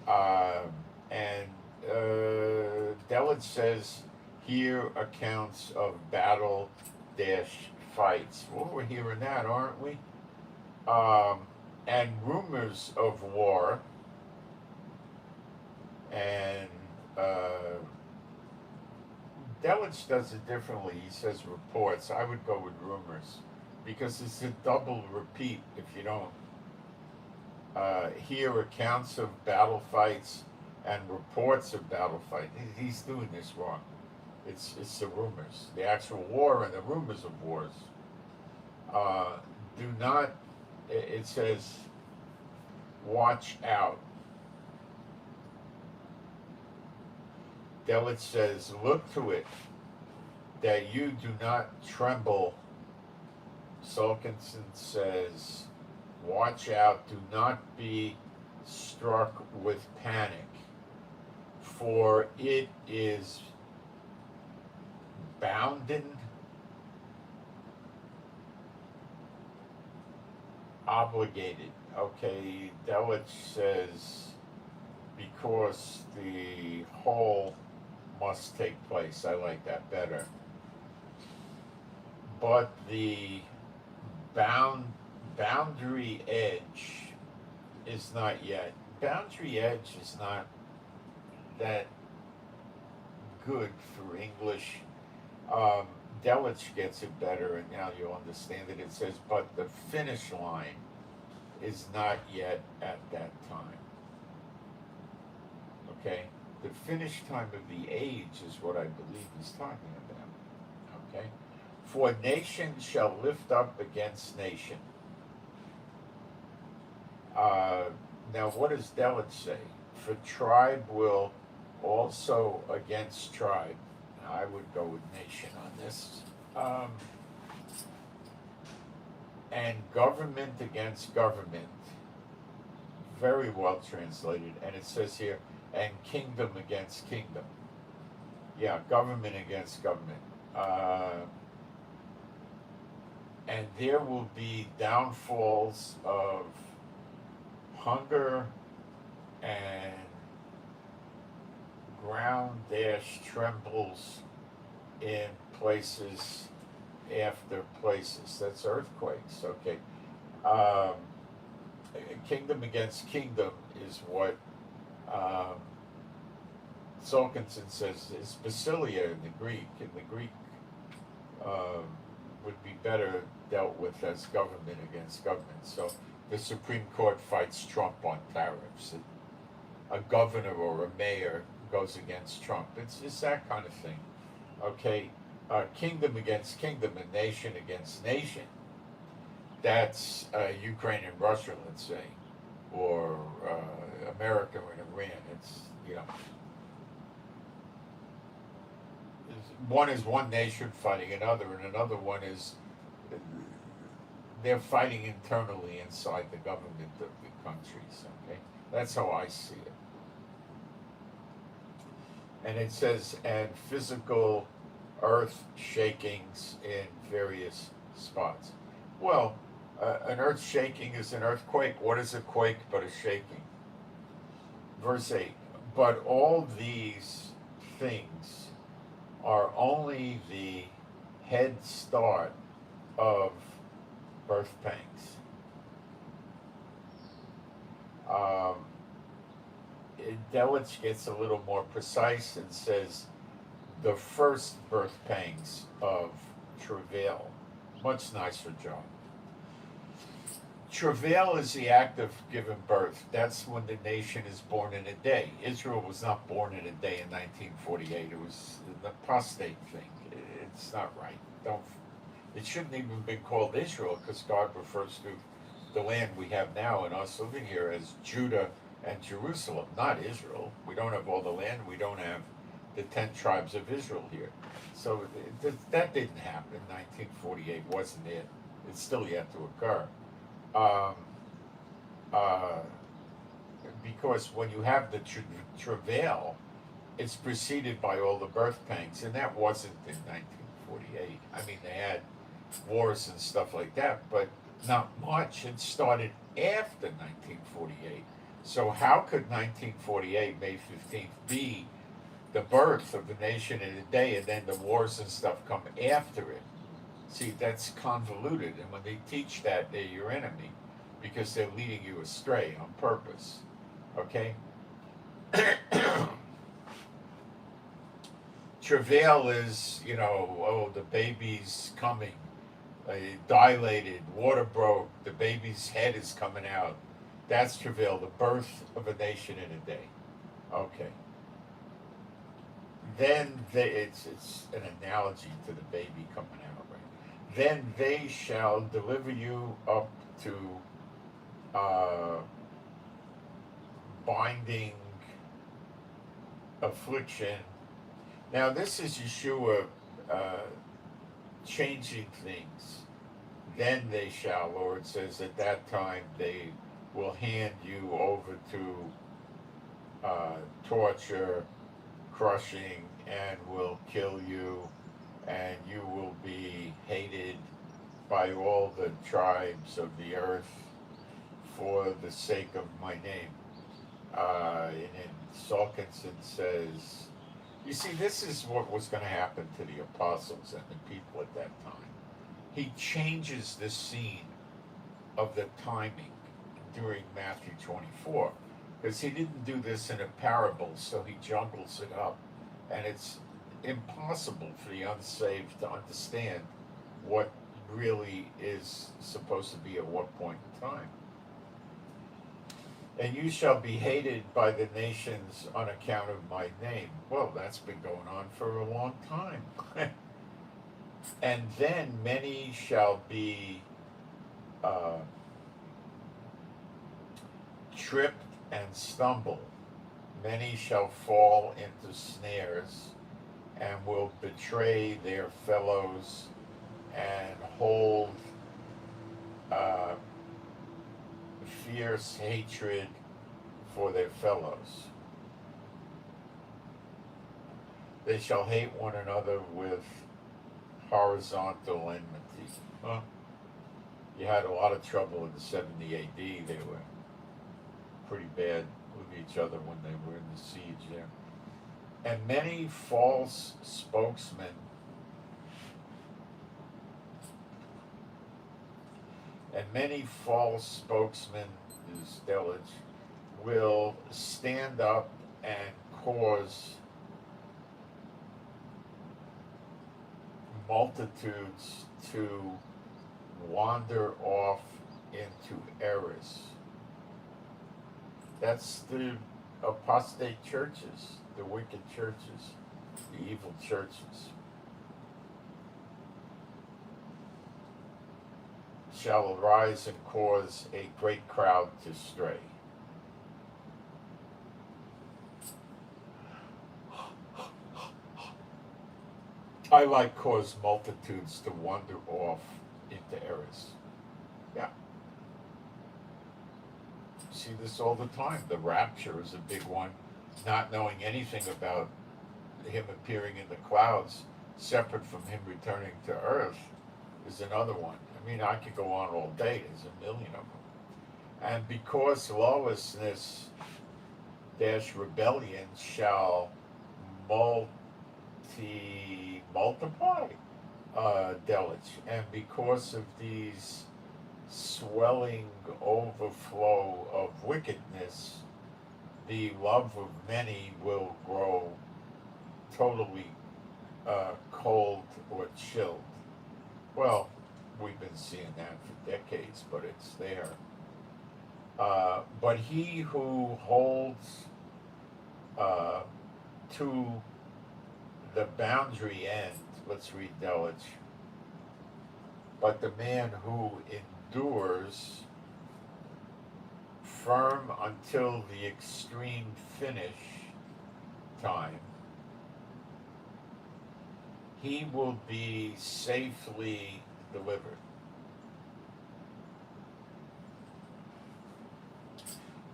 A: and Delit says here accounts of battle - fights. Well, we're hearing that, aren't we? And rumors of war, and Delich does it differently. He says reports. I would go with rumors because it's a double repeat if you don't hear accounts of battle fights and reports of battle fights. He's doing this wrong. It's the rumors, the actual war and the rumors of wars. Do not. It says, watch out. Delit says, look to it that you do not tremble. Sulkinson says, watch out, do not be struck with panic, for it is bounden, obligated. Okay, Delich says, because the whole must take place. I like that better. But the boundary edge is not yet. Boundary edge is not that good for English. Delich gets it better, and now you'll understand it. It says, but the finish line is not yet at that time. Okay? The finish time of the age is what I believe he's talking about. Okay? For nation shall lift up against nation. Now, what does Delit say? For tribe will also against tribe. Now, I would go with nation on this. And government against government. Very well translated. And it says here, and kingdom against kingdom. Yeah, government against government. And there will be downfalls of hunger and ground dash trembles in places after places. That's earthquakes, okay. Kingdom against kingdom is what Salkinson says is basilia in the Greek. In the Greek, would be better dealt with as government against government. So the Supreme Court fights Trump on tariffs. A governor or a mayor goes against Trump. It's that kind of thing. Okay, kingdom against kingdom and nation against nation. That's Ukraine and Russia, let's say, or America and Iran. It's, one is one nation fighting another, and another one is they're fighting internally inside the government of the countries. Okay, that's how I see it. And it says, and physical earth shakings in various spots. Well, an earth shaking is an earthquake. What is a quake but a shaking? Verse 8, but all these things are only the head start of birth pangs. Delich gets a little more precise and says the first birth pangs of travail. Much nicer job. Travail is the act of giving birth. That's when the nation is born in a day. Israel was not born in a day in 1948. It was the apostate thing. It's not right. It shouldn't even been called Israel, because God refers to the land we have now and us living here as Judah and Jerusalem, not Israel. We don't have all the land. We don't have the 10 tribes of Israel here. So that didn't happen. 1948 wasn't it. It's still yet to occur. Because when you have the travail, it's preceded by all the birth pangs, and that wasn't in 1948. I mean, they had wars and stuff like that, but not much. It started after 1948. So how could 1948, May 15th, be the birth of the nation in a day, and then the wars and stuff come after it? See, that's convoluted, and when they teach that, they're your enemy, because they're leading you astray on purpose. Okay? Travail is, the baby's coming, dilated, water broke, the baby's head is coming out. That's travail, the birth of a nation in a day. Okay. Then it's an analogy to the baby coming out, right? Then they shall deliver you up to binding affliction. Now this is Yeshua changing things. Then they shall, Lord says, at that time they will hand you over to torture, crushing, and will kill you, and you will be hated by all the tribes of the earth for the sake of my name. And Salkinson says, you see, this is what was going to happen to the apostles and the people at that time. He changes the scene of the timing during Matthew 24, because he didn't do this in a parable, so he juggles it up, and it's impossible for the unsaved to understand what really is supposed to be at what point in time. And you shall be hated by the nations on account of my name. Well, that's been going on for a long time. And then many shall be tripped and stumble. Many shall fall into snares and will betray their fellows and hold uh, fierce hatred for their fellows. They shall hate one another with horizontal enmity. Huh? You had a lot of trouble in the 70 AD. They were pretty bad with each other when they were in the siege there. And many false spokesmen is deluge, will stand up and cause multitudes to wander off into errors. That's the apostate churches, the wicked churches, the evil churches. Shall arise and cause a great crowd to stray. I like cause multitudes to wander off into errors. Yeah. See this all the time. The rapture is a big one. Not knowing anything about him appearing in the clouds, separate from him returning to earth, is another one. I mean, I could go on all day. There's a million of them. And because lawlessness - rebellion shall multiply, deluge, and because of these swelling overflow of wickedness, the love of many will grow totally cold or chilled. Well, we've been seeing that for decades, but it's there. But he who holds to the boundary end, let's read deluge. But the man who endures firm until the extreme finish time, he will be safely delivered.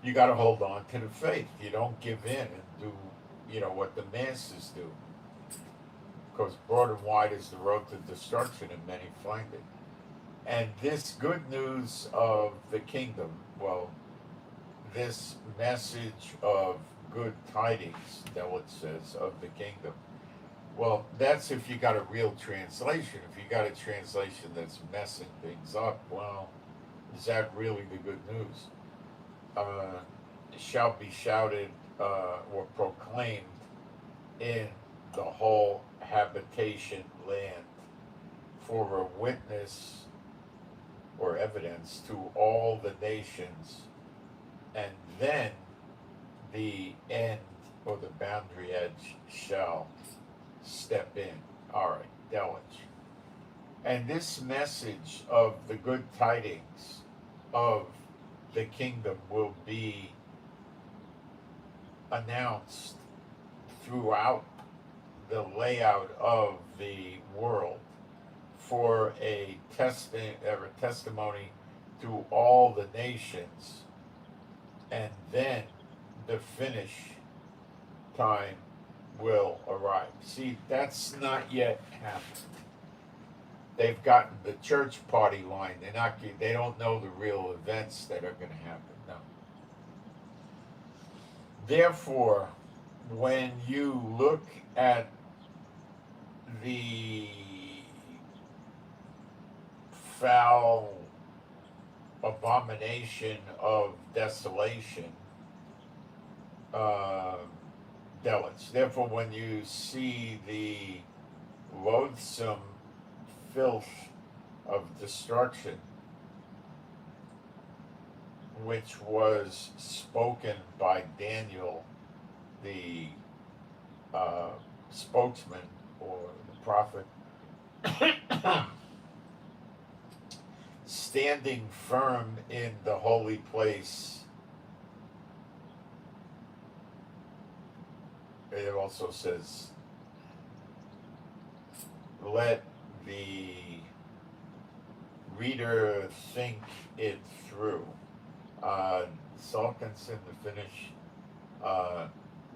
A: You got to hold on to the faith. You don't give in and do, what the masses do. Because broad and wide is the road to destruction, and many find it. And this good news of the kingdom, well, this message of good tidings, Deluge says, of the kingdom. Well, that's if you got a real translation. If you got a translation that's messing things up, well, is that really the good news? Shall be shouted or proclaimed in the whole habitation land for a witness or evidence to all the nations, and then the end or the boundary edge shall step in. All right, deluge. And this message of the good tidings of the kingdom will be announced throughout the layout of the world for a testimony to all the nations, and then the finish time will arrive. See, that's not yet happened. They've gotten the church party line. They don't know the real events that are going to happen. No. Therefore, when you look at the foul abomination of desolation, deluge. Therefore, when you see the loathsome filth of destruction, which was spoken by Daniel, the spokesman or the prophet, standing firm in the holy place. It also says, let the reader think it through. Salkinson to finish,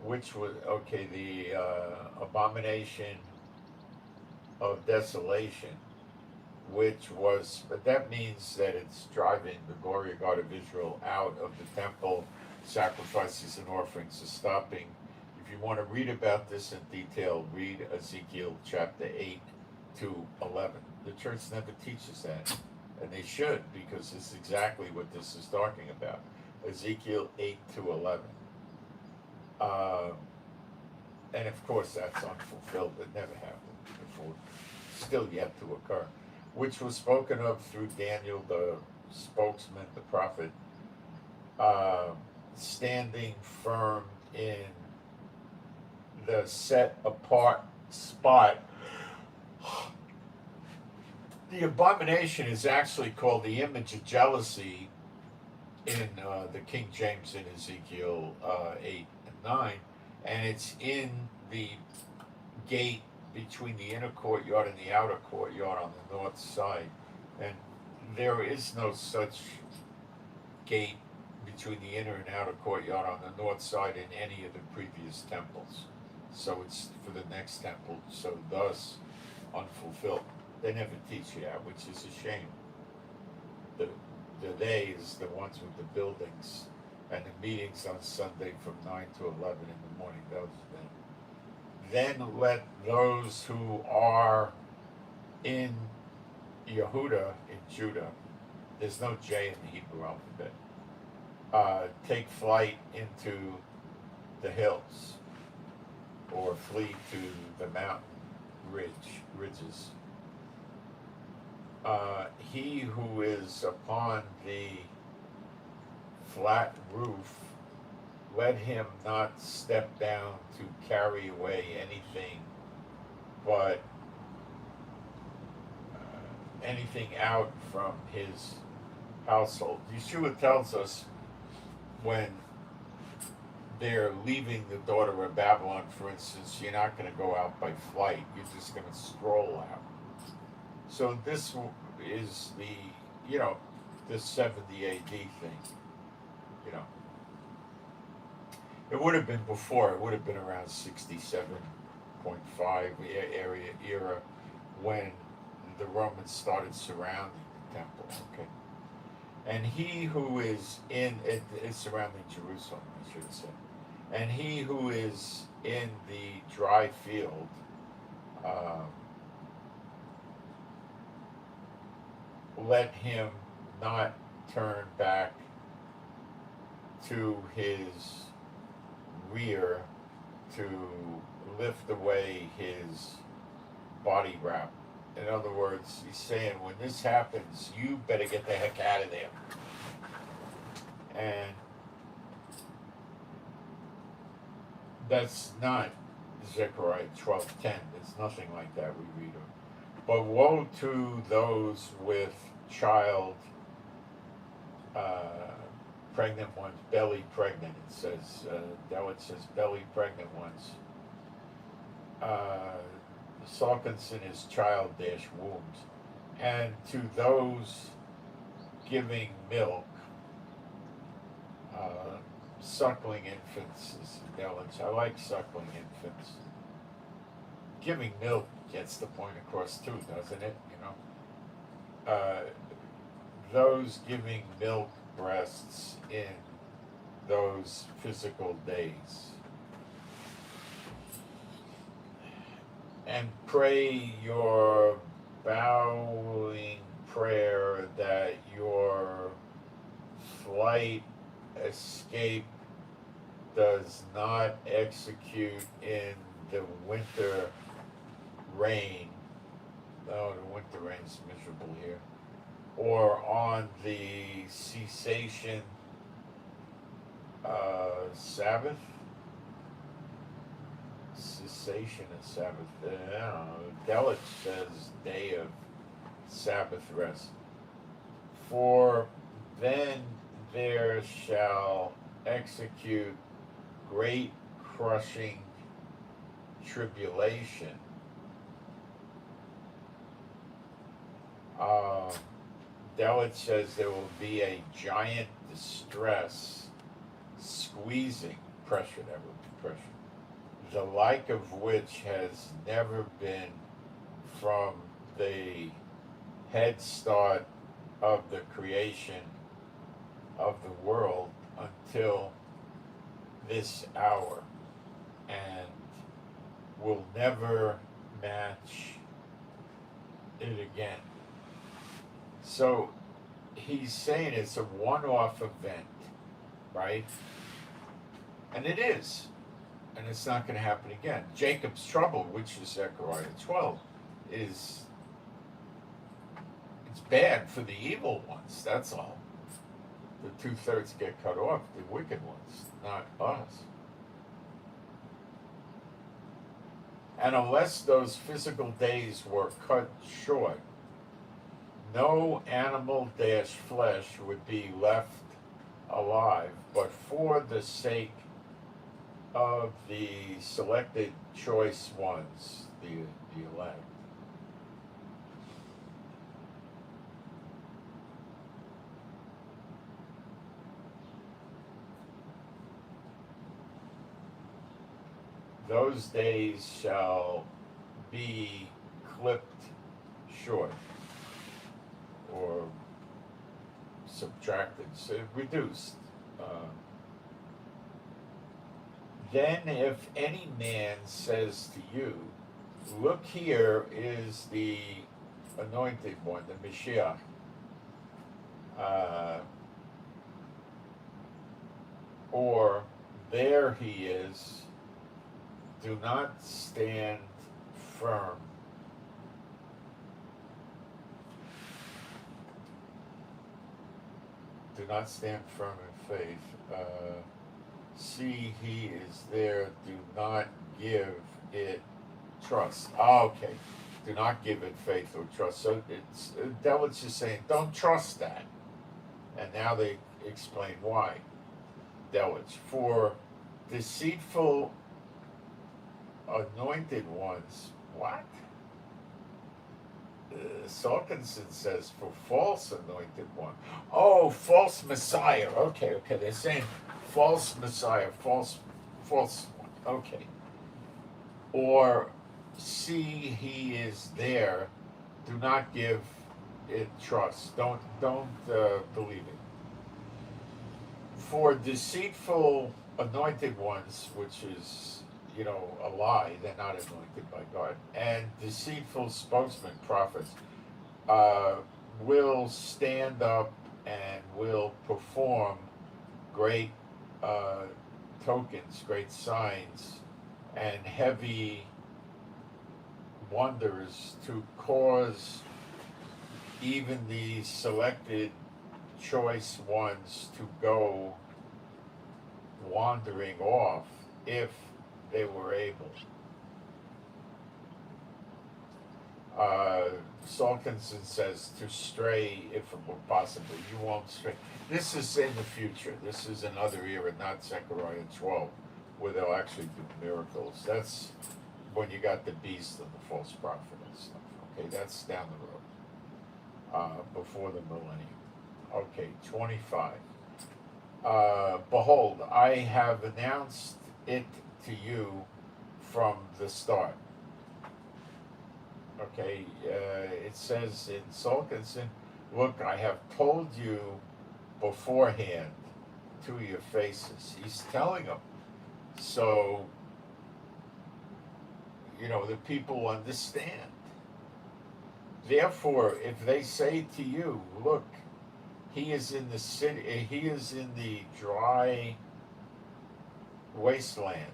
A: which was, okay, the abomination of desolation, which was, but that means that it's driving the glory of God of Israel out of the temple. Sacrifices and offerings are stopping. If you want to read about this in detail, read Ezekiel chapter 8 to 11. The church never teaches that, and they should, because it's exactly what this is talking about. Ezekiel 8 to 11. And of course, that's unfulfilled. It never happened before. Still yet to occur. Which was spoken of through Daniel, the spokesman, the prophet, standing firm in the set apart spot. The abomination is actually called the image of jealousy in the King James in Ezekiel 8 and 9, and it's in the gate between the inner courtyard and the outer courtyard on the north side. And there is no such gate between the inner and outer courtyard on the north side in any of the previous temples. So it's for the next temple, so thus unfulfilled. They never teach you that, which is a shame. The they is the ones with the buildings and the meetings on Sunday from 9 to 11 in the morning, those things. Then let those who are in Yehuda, in Judah, there's no J in the Hebrew alphabet, take flight into the hills or flee to the mountain ridges. He who is upon the flat roof, let him not step down to carry away anything but anything out from his household. Yeshua tells us when they're leaving the daughter of Babylon, for instance, you're not going to go out by flight, you're just going to stroll out. So this is the 70 AD thing, It would have been before, it would have been around 67.5 era when the Romans started surrounding the temple, okay? And he who is in, it is surrounding Jerusalem, I should say. And he who is in the dry field, let him not turn back to his rear to lift away his body wrap. In other words, he's saying when this happens, you better get the heck out of there. And that's not Zechariah 12:10. There's nothing like that we read of. But woe to those with child, pregnant ones, belly pregnant. It says, it says belly pregnant ones. Salkinson is child - wombs. And to those giving milk, suckling infants is Delitzsch. I like suckling infants. Giving milk gets the point across too, doesn't it? Those giving milk breasts in those physical days. And pray your bowing prayer that your flight escape does not execute in the winter rain. Oh, the winter rain's miserable here. Or on the cessation Sabbath. Cessation of Sabbath. I don't know. Delitzsch says day of Sabbath rest. For then there shall execute great crushing tribulation. Delitzsch says there will be a giant distress, squeezing pressure, that would be pressure, the like of which has never been from the head start of the creation of the world until this hour, and will never match it again. So he's saying it's a one-off event, right? And it is. And it's not going to happen again. Jacob's trouble, which is Zechariah 12, it's bad for the evil ones, that's all. The 2/3 get cut off, the wicked ones, not us. And unless those physical days were cut short, no animal flesh would be left alive, but for the sake of the selected choice ones, the elect. Those days shall be clipped short, or subtracted, so reduced. Then if any man says to you, look, here is the anointed one, the Mashiach, or there he is, do not stand firm. Do not stand firm in faith. See, he is there. Do not give it trust. Okay. Do not give it faith or trust. So it's that was just saying, don't trust that. And now they explain why. Delitzsch, for deceitful anointed ones. What? Salkinson says for false anointed one. Oh, false Messiah. Okay. They're saying false Messiah, false one. Okay. Or see, he is there. Do not give it trust. Don't believe it. For deceitful anointed ones, which is a lie, they're not anointed by God, and deceitful spokesmen, prophets, will stand up and will perform great tokens, great signs, and heavy wonders to cause even the selected choice ones to go wandering off if they were able. Salkinson says to stray if it were possible. You won't stray. This is in the future. This is another era, not Zechariah 12, where they'll actually do miracles. That's when you got the beast and the false prophet and stuff. Okay, that's down the road, before the millennium. Okay, 25. Behold, I have announced it to you from the start. Okay, it says in Salkinson, look, I have told you beforehand to your faces. He's telling them. So, the people understand. Therefore, if they say to you, look, he is in the city, he is in the dry wasteland,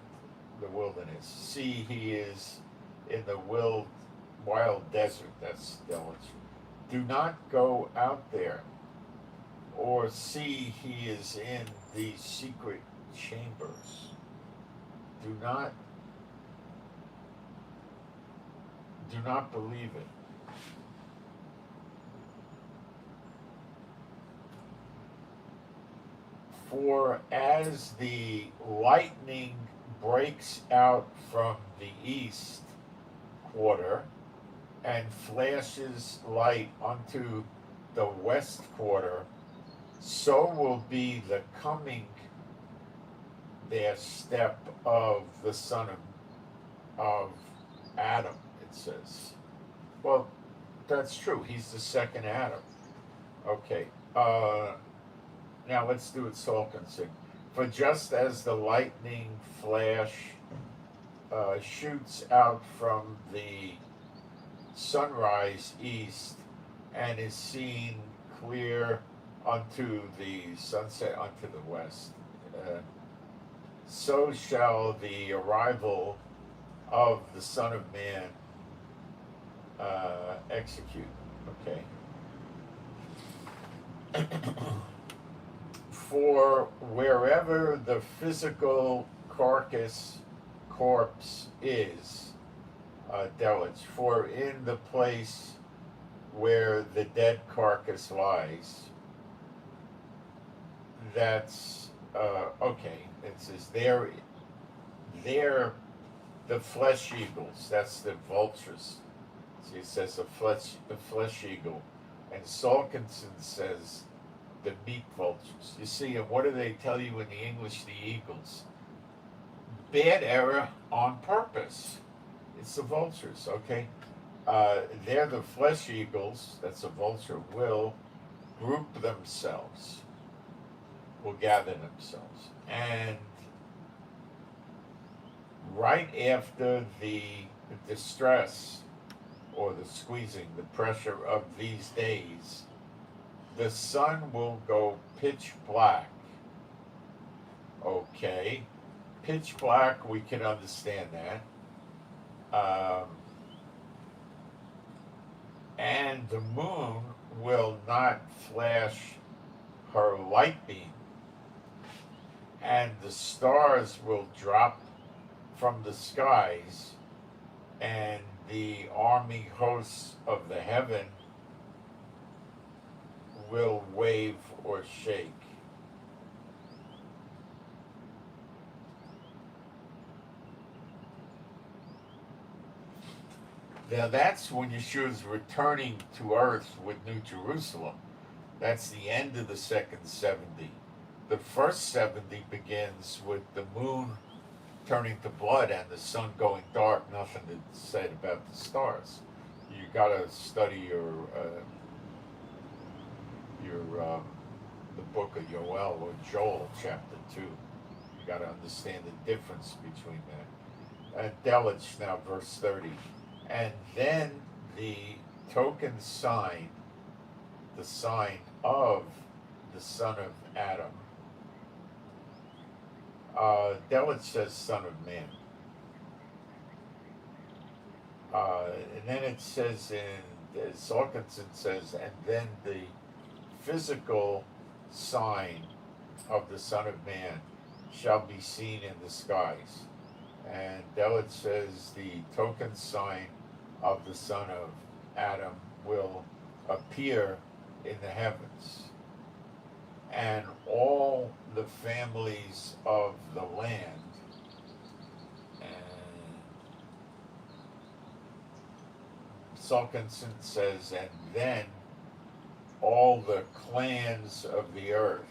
A: the wilderness. See, he is in the wild desert. That's Delitzsch. Do not go out there. Or see, he is in the secret chambers. Do not believe it. For as the lightning breaks out from the east quarter and flashes light unto the west quarter, so will be the coming there step of the son of Adam, it says. Well, that's true. He's the second Adam. Okay. Now let's do it Salkinson. For just as the lightning flash shoots out from the sunrise east and is seen clear unto the sunset unto the west, so shall the arrival of the Son of Man execute. Okay. For wherever the physical corpse is, delich, for in the place where the dead carcass lies, that's, okay, it says there, the flesh eagles, that's the vultures. See, it says the flesh eagle, and Salkinson says the meat vultures. You see, and what do they tell you in the English, the eagles? Bad error on purpose. It's the vultures, okay? They're the flesh eagles, that's a vulture, will group themselves, will gather themselves. And right after the distress or the squeezing, the pressure of these days, the sun will go pitch black. Okay, pitch black, we can understand that. And the moon will not flash her light beam, and the stars will drop from the skies, and the army hosts of the heaven will wave or shake. Now that's when Yeshua's returning to earth with New Jerusalem. That's the end of the second 70. The first 70 begins with the moon turning to blood and the sun going dark. Nothing to say about the stars. You gotta study the book of Yoel or Joel chapter 2. You gotta understand the difference between that. Delich now verse 30. And then the token sign, the sign of the son of Adam. Delich says son of man. And then it says Salkinson says, and then the physical sign of the Son of Man shall be seen in the skies. And Delit says the token sign of the Son of Adam will appear in the heavens. And all the families of the land, and Salkinson says, and then all the clans of the earth.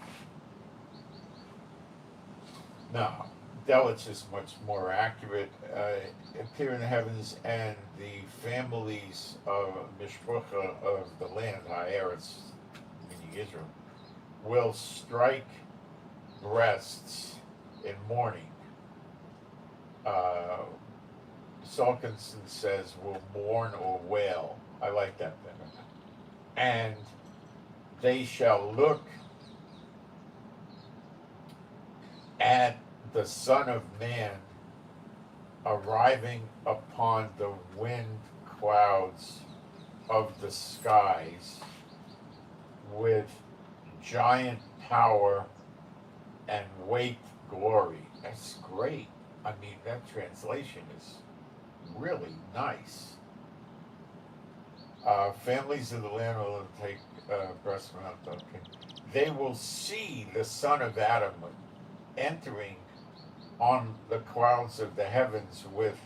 A: Now, Delich is much more accurate. Appear in the heavens, and the families of Mishpucha of the land, Haaretz, meaning Israel, will strike breasts in mourning. Salkinson says will mourn or wail. I like that better. And they shall look at the Son of Man arriving upon the wind clouds of the skies with giant power and weight glory. That's great. I mean, that translation is really nice. Families of the land will take breast milk. Okay. they will see the Son of Adam entering on the clouds of the heavens with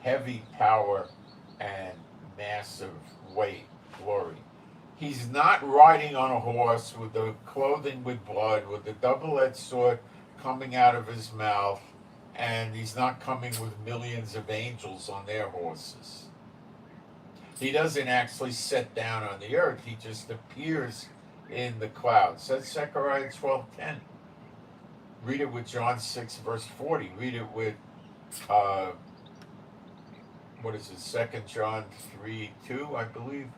A: heavy power and massive weight, glory. He's not riding on a horse with the clothing with blood, with the double-edged sword coming out of his mouth, and he's not coming with millions of angels on their horses. He doesn't actually sit down on the earth. He just appears in the clouds. That's Zechariah 12:10. Read it with John 6, verse 40. Read it with, what is it, 2 John 3:2, I believe?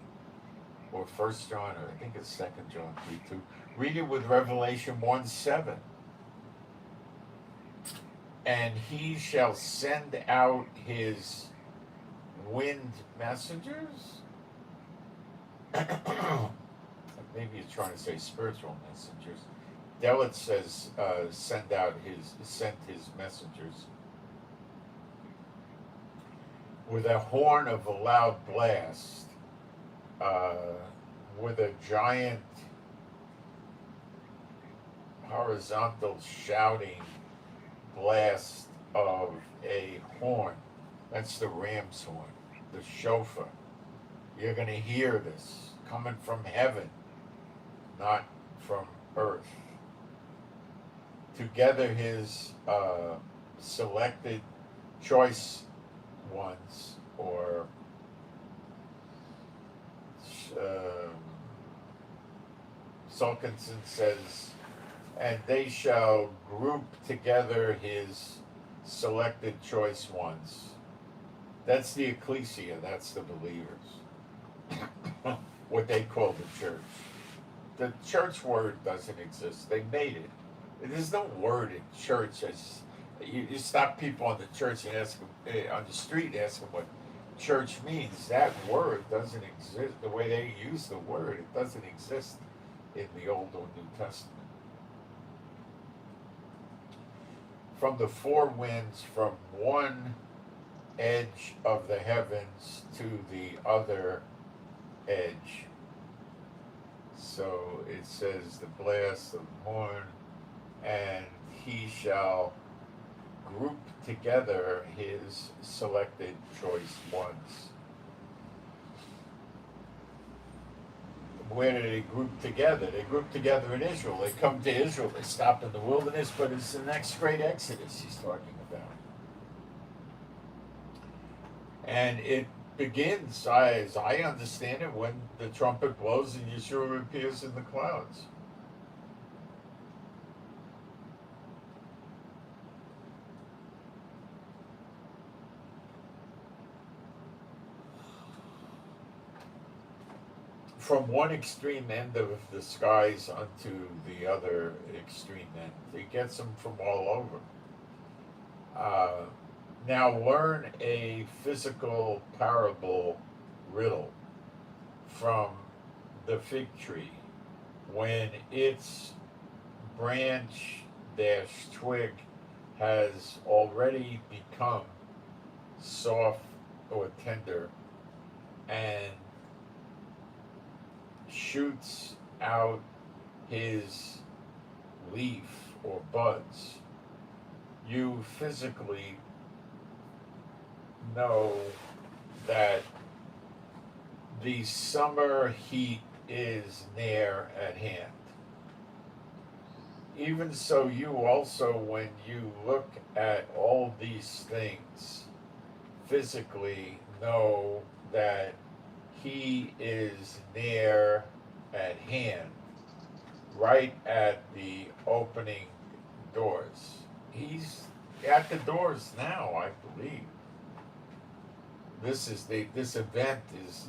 A: Or 1 John, or I think it's 2 John 3:2. Read it with Revelation 1:7. And he shall send out his wind messengers? Maybe he's trying to say spiritual messengers. Delit says sent his messengers with a horn of a loud blast, with a giant horizontal shouting blast of a horn. That's the ram's horn, the shofar. You're going to hear this coming from heaven, not from earth. Together his selected choice ones, or Sulkinson says, and they shall group together his selected choice ones. That's the ecclesia, that's the believers. What they call the church. The church word doesn't exist. They made it. There's no word in church. You stop people on the church and ask them, on the street and ask them what church means. That word doesn't exist. The way they use the word, it doesn't exist in the Old or New Testament. From the four winds, from one edge of the heavens to the other edge. So it says the blast of the horn, and he shall group together his selected choice ones. Where do they group together? They group together in Israel. They come to Israel. They stop in the wilderness, but it's the next great Exodus he's talking about. And it begins, as I understand it, when the trumpet blows and Yeshua appears in the clouds. From one extreme end of the skies unto the other extreme end. He gets them from all over. Now learn a physical parable riddle from the fig tree. When its branch - twig has already become soft or tender and shoots out his leaf or buds, you physically know that the summer heat is near at hand. Even so, you also, when you look at all these things, physically know that he is near at hand, right at the opening doors. He's at the doors now, I believe. This event is,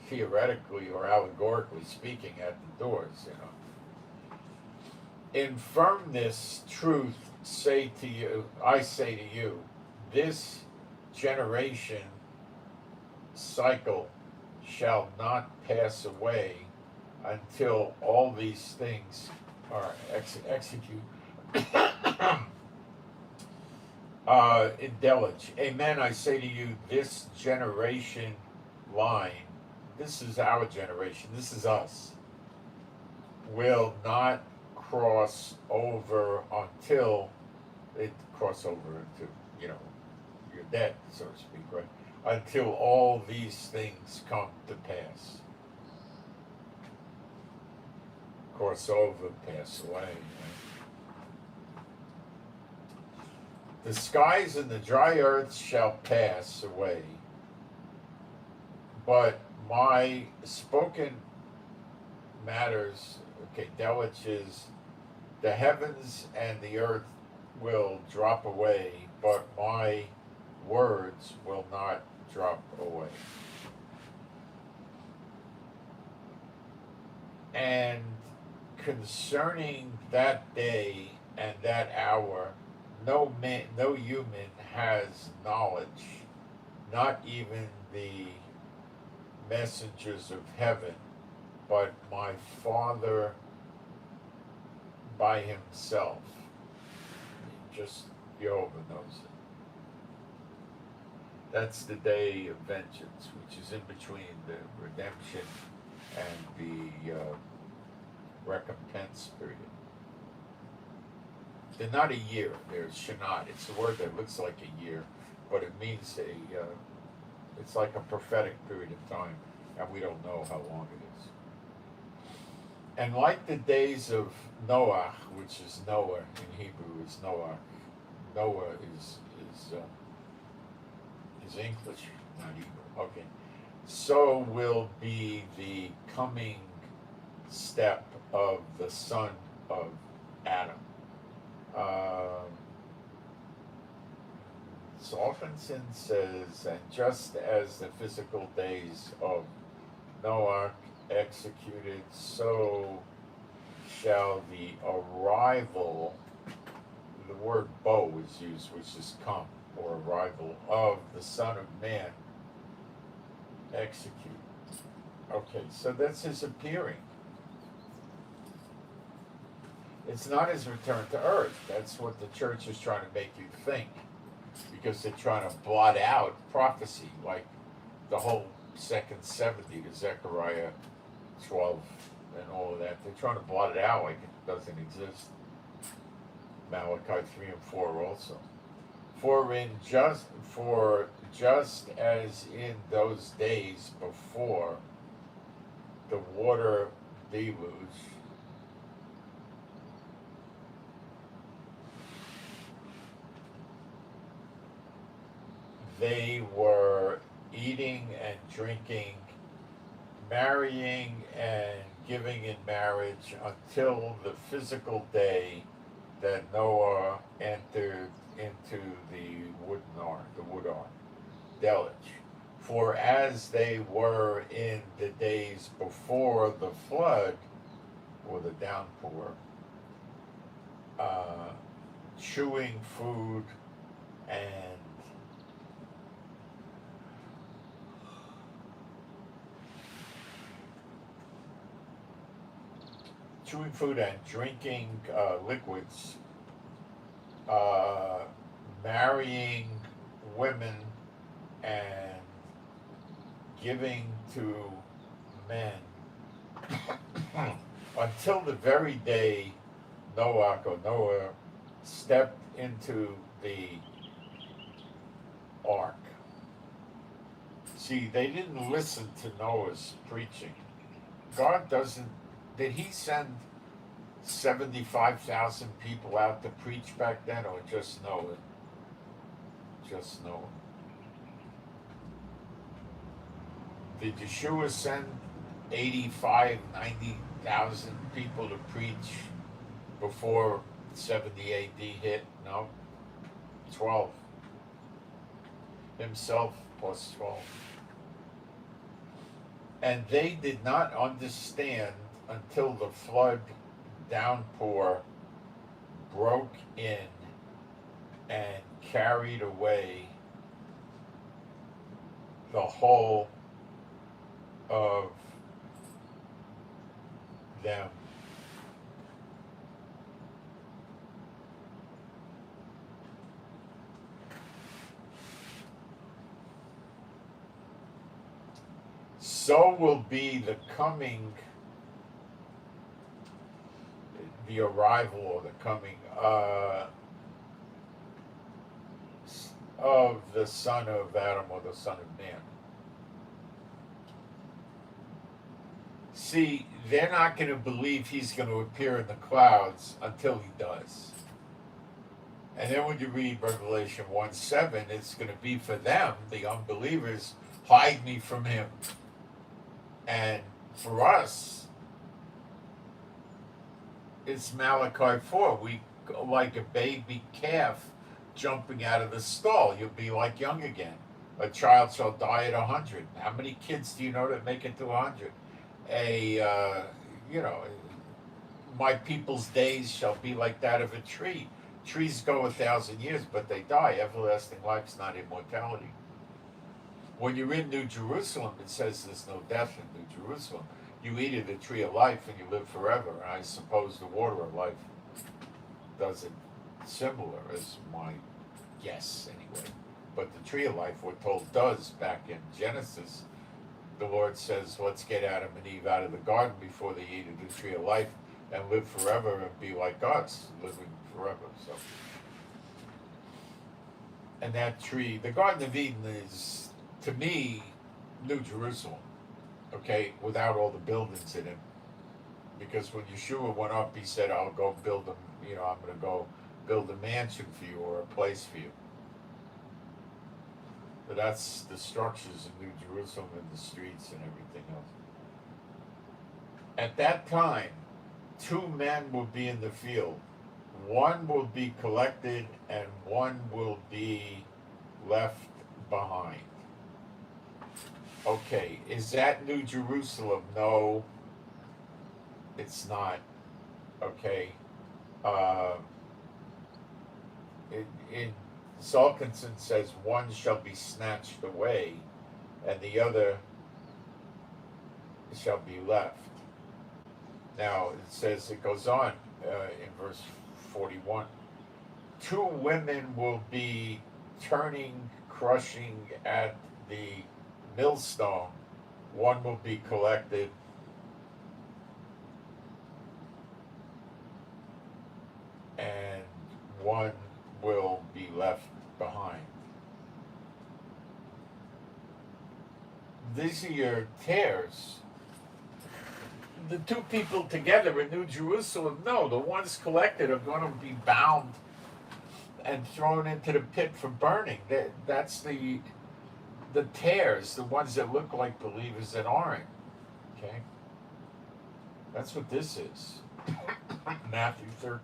A: theoretically or allegorically speaking, at the doors, In firmness, truth, I say to you, this generation cycle shall not pass away until all these things are executed. In Delich, amen, I say to you, this generation line, this is our generation, this is us, will not cross over until it cross over into, you're dead, so to speak, right? Until all these things come to pass. Cross over, pass away. Right? The skies and the dry earth shall pass away, but my spoken matters, okay, that which is the heavens and the earth will drop away, but my words will not drop away. And concerning that day and that hour, no man, no human has knowledge, not even the messengers of heaven, but my Father by himself. Just Jehovah knows it. That's the day of vengeance, which is in between the redemption and the recompense period. They're not a year. There's shanat. It's a word that looks like a year, but it means it's like a prophetic period of time, and we don't know how long it is. And like the days of Noah, which is Noah in Hebrew is Noah. Noah is English, not Hebrew. Okay. So will be the coming step of the son of Adam. Solvenson says, and just as the physical days of Noah executed, so shall the arrival, the word bo is used, which is come, or arrival, of the Son of Man execute. Okay, so that's his appearing. It's not his return to earth. That's what the church is trying to make you think, because they're trying to blot out prophecy, like the whole second 70 to Zechariah 12 and all of that. They're trying to blot it out like it doesn't exist. Malachi 3 and 4 also. For just as in those days before the water deluge, they were eating and drinking, marrying and giving in marriage until the physical day that Noah entered into the wood ark, deluge. For as they were in the days before the flood, or the downpour, chewing food and drinking liquids, marrying women and giving to men until the very day Noah stepped into the ark. See, they didn't listen to Noah's preaching. Did he send 75,000 people out to preach back then, or just Noah? Just Noah. Did Yeshua send 85, 90,000 people to preach before 70 AD hit? No. 12. Himself plus 12. And they did not understand until the flood downpour broke in and carried away the whole of them. So will be the coming the arrival or the coming of the son of Adam or the son of man. See, they're not going to believe he's going to appear in the clouds until he does. And then when you read Revelation 1:7, it's going to be for them, the unbelievers, hide me from him. And for us, it's Malachi 4. We like a baby calf jumping out of the stall. You'll be like young again. A child shall die at 100. How many kids do you know that make it to 100? My people's days shall be like that of a tree. Trees go 1,000 years, but they die. Everlasting life's not immortality. When you're in New Jerusalem, it says there's no death in New Jerusalem. You eat of the tree of life and you live forever. I suppose the water of life does it similar, is my guess anyway. But the tree of life, we're told, does back in Genesis. The Lord says, let's get Adam and Eve out of the garden before they eat of the tree of life and live forever and be like us, living forever. So, and that tree, the Garden of Eden is, to me, New Jerusalem, okay, without all the buildings in it. Because when Yeshua went up, he said, I'll go build them, I'm going to go build a mansion for you or a place for you. But that's the structures in New Jerusalem and the streets and everything else. At that time, 2 men will be in the field. One will be collected and one will be left behind. Okay, is that New Jerusalem? No, it's not. Okay. In Salkinson says one shall be snatched away and the other shall be left. Now it says, it goes on in verse 41, 2 women will be crushing at the millstone. One will be collected and one will be left behind. These are your tares. The 2 people together in New Jerusalem, no, the ones collected are going to be bound and thrown into the pit for burning. That's the tares, the ones that look like believers that aren't. Okay? That's what this is. Matthew 13.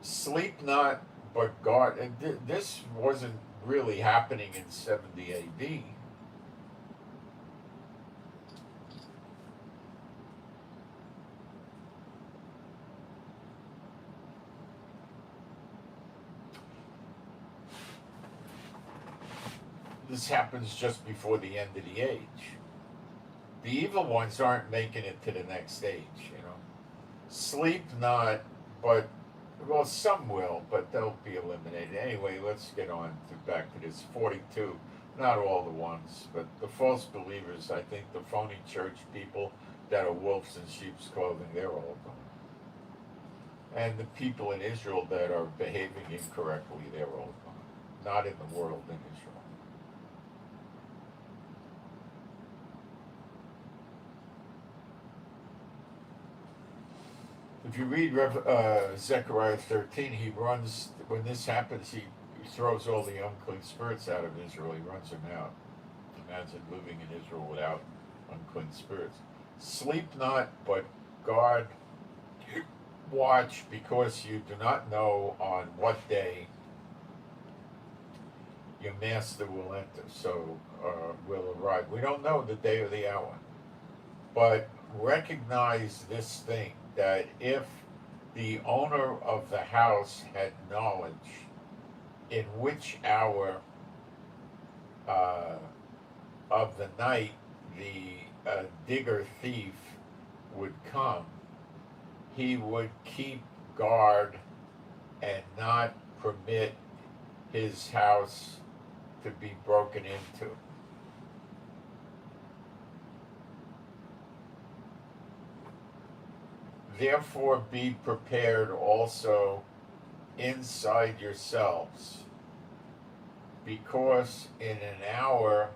A: Sleep not, but guard. And this wasn't really happening in 70 AD. This happens just before the end of the age. The evil ones aren't making it to the next stage, Sleep not, but, well, some will, but they'll be eliminated. Anyway, let's get on back to this 42. Not all the ones, but the false believers, I think the phony church people that are wolves in sheep's clothing, they're all gone. And the people in Israel that are behaving incorrectly, they're all gone. Not in the world, in Israel. If you read Zechariah 13, he runs, when this happens, he throws all the unclean spirits out of Israel. He runs them out. Imagine living in Israel without unclean spirits. Sleep not, but guard, watch, because you do not know on what day your master will enter, will arrive. We don't know the day or the hour. But recognize this thing, that if the owner of the house had knowledge in which hour of the night the digger thief would come, he would keep guard and not permit his house to be broken into. Therefore be prepared also inside yourselves, because in an hour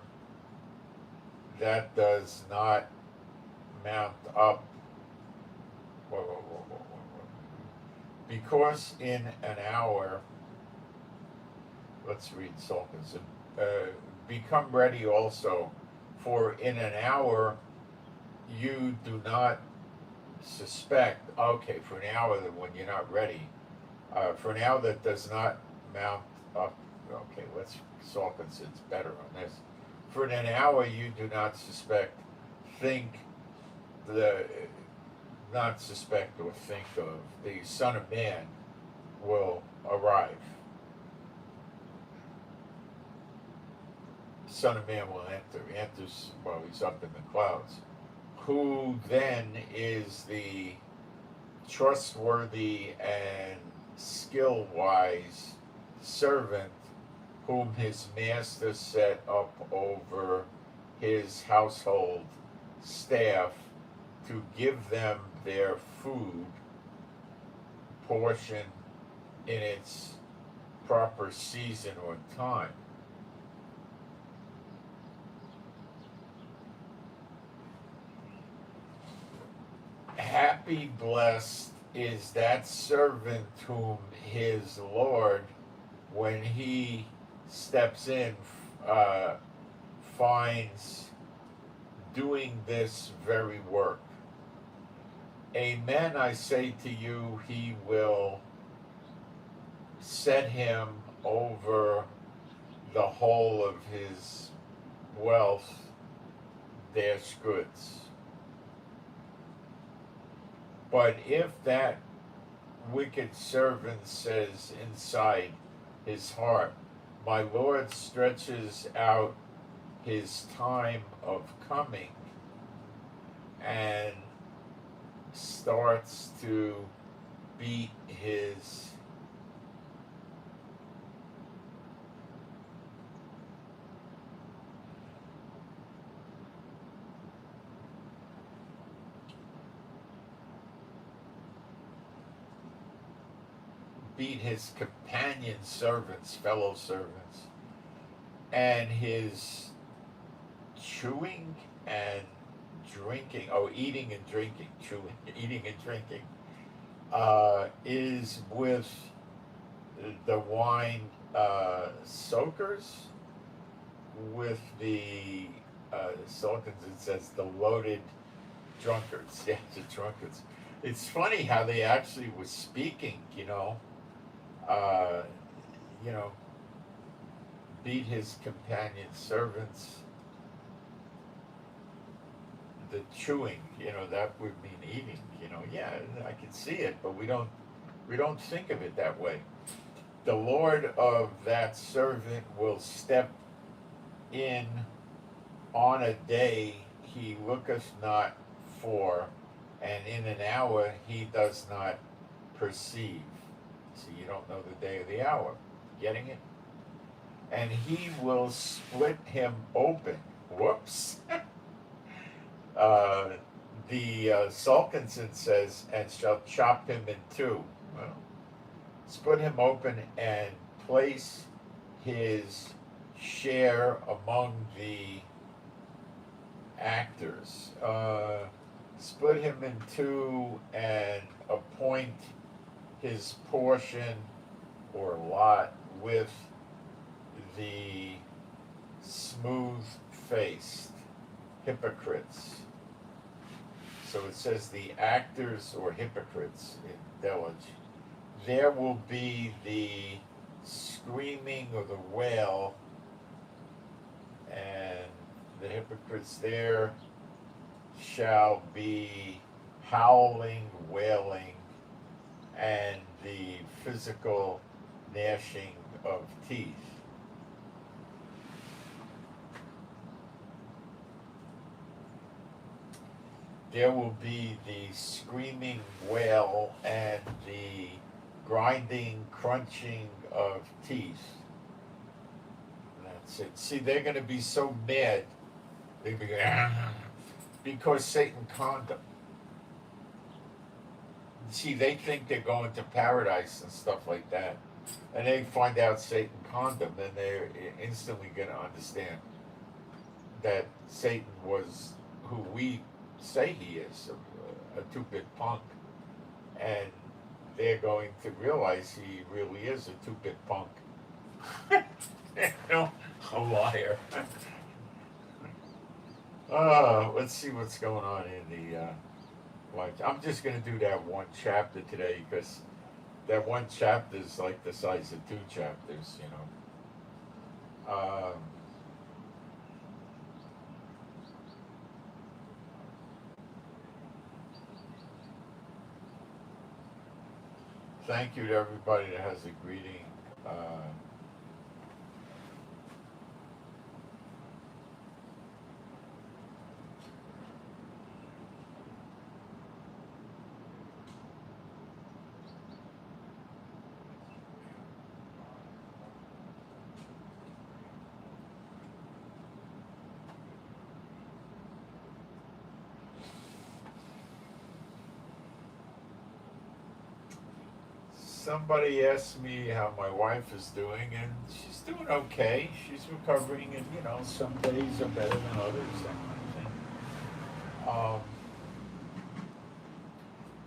A: that does not mount up. Because in an hour, let's read Salkinson. Become ready also, for in an hour you do not suspect. Okay, for an hour when you're not ready. For an hour that does not mount up. Okay, let's Salkinson's better on this. For in an hour you do not suspect, think the not suspect or think of the Son of Man will arrive. Son of Man will enter. He enters while he's up in the clouds. Who then is the trustworthy and skill-wise servant whom his master set up over his household staff to give them their food portion in its proper season or time? Happy, blessed is that servant whom his Lord, when he steps in, finds doing this very work. Amen, I say to you, he will set him over the whole of his wealth dash goods. But if that wicked servant says inside his heart, my Lord stretches out his time of coming and starts to beat his companion servants, fellow servants, and his chewing and drinking, eating and drinking, eating and drinking, is with the wine soakers, with the Sultans, it says the loaded drunkards. Yeah, the drunkards. It's funny how they actually were speaking, beat his companion servants. The chewing, that would mean eating, yeah, I can see it, but we don't think of it that way. The Lord of that servant will step in on a day he looketh not for, and in an hour he does not perceive. See, you don't know the day or the hour. Getting it? And he will split him open. Whoops. The Sulkinson says, and shall chop him in two. Well, split him open and place his share among the actors. Split him in two and appoint his portion or lot with the smooth-faced hypocrites. So it says the actors or hypocrites in Delage. There will be the screaming of the wail, and the hypocrites there shall be howling, wailing, and the physical gnashing of teeth. There will be the screaming wail and the grinding, crunching of teeth. That's it. See, they're going to be so mad. They're going to be because Satan conned them. See, they think they're going to paradise and stuff like that, and they find out Satan conned them, then they're instantly going to understand that Satan was who we say he is, a two-bit punk, and they're going to realize he really is a two-bit punk. You know, a liar. Let's see what's going on in the life. I'm just going to do that one chapter today because that one chapter is like the size of two chapters, you know. Thank you to everybody that has a greeting. Somebody asked me how my wife is doing, and she's doing okay. She's recovering, and you know, some days are better than others, that kind of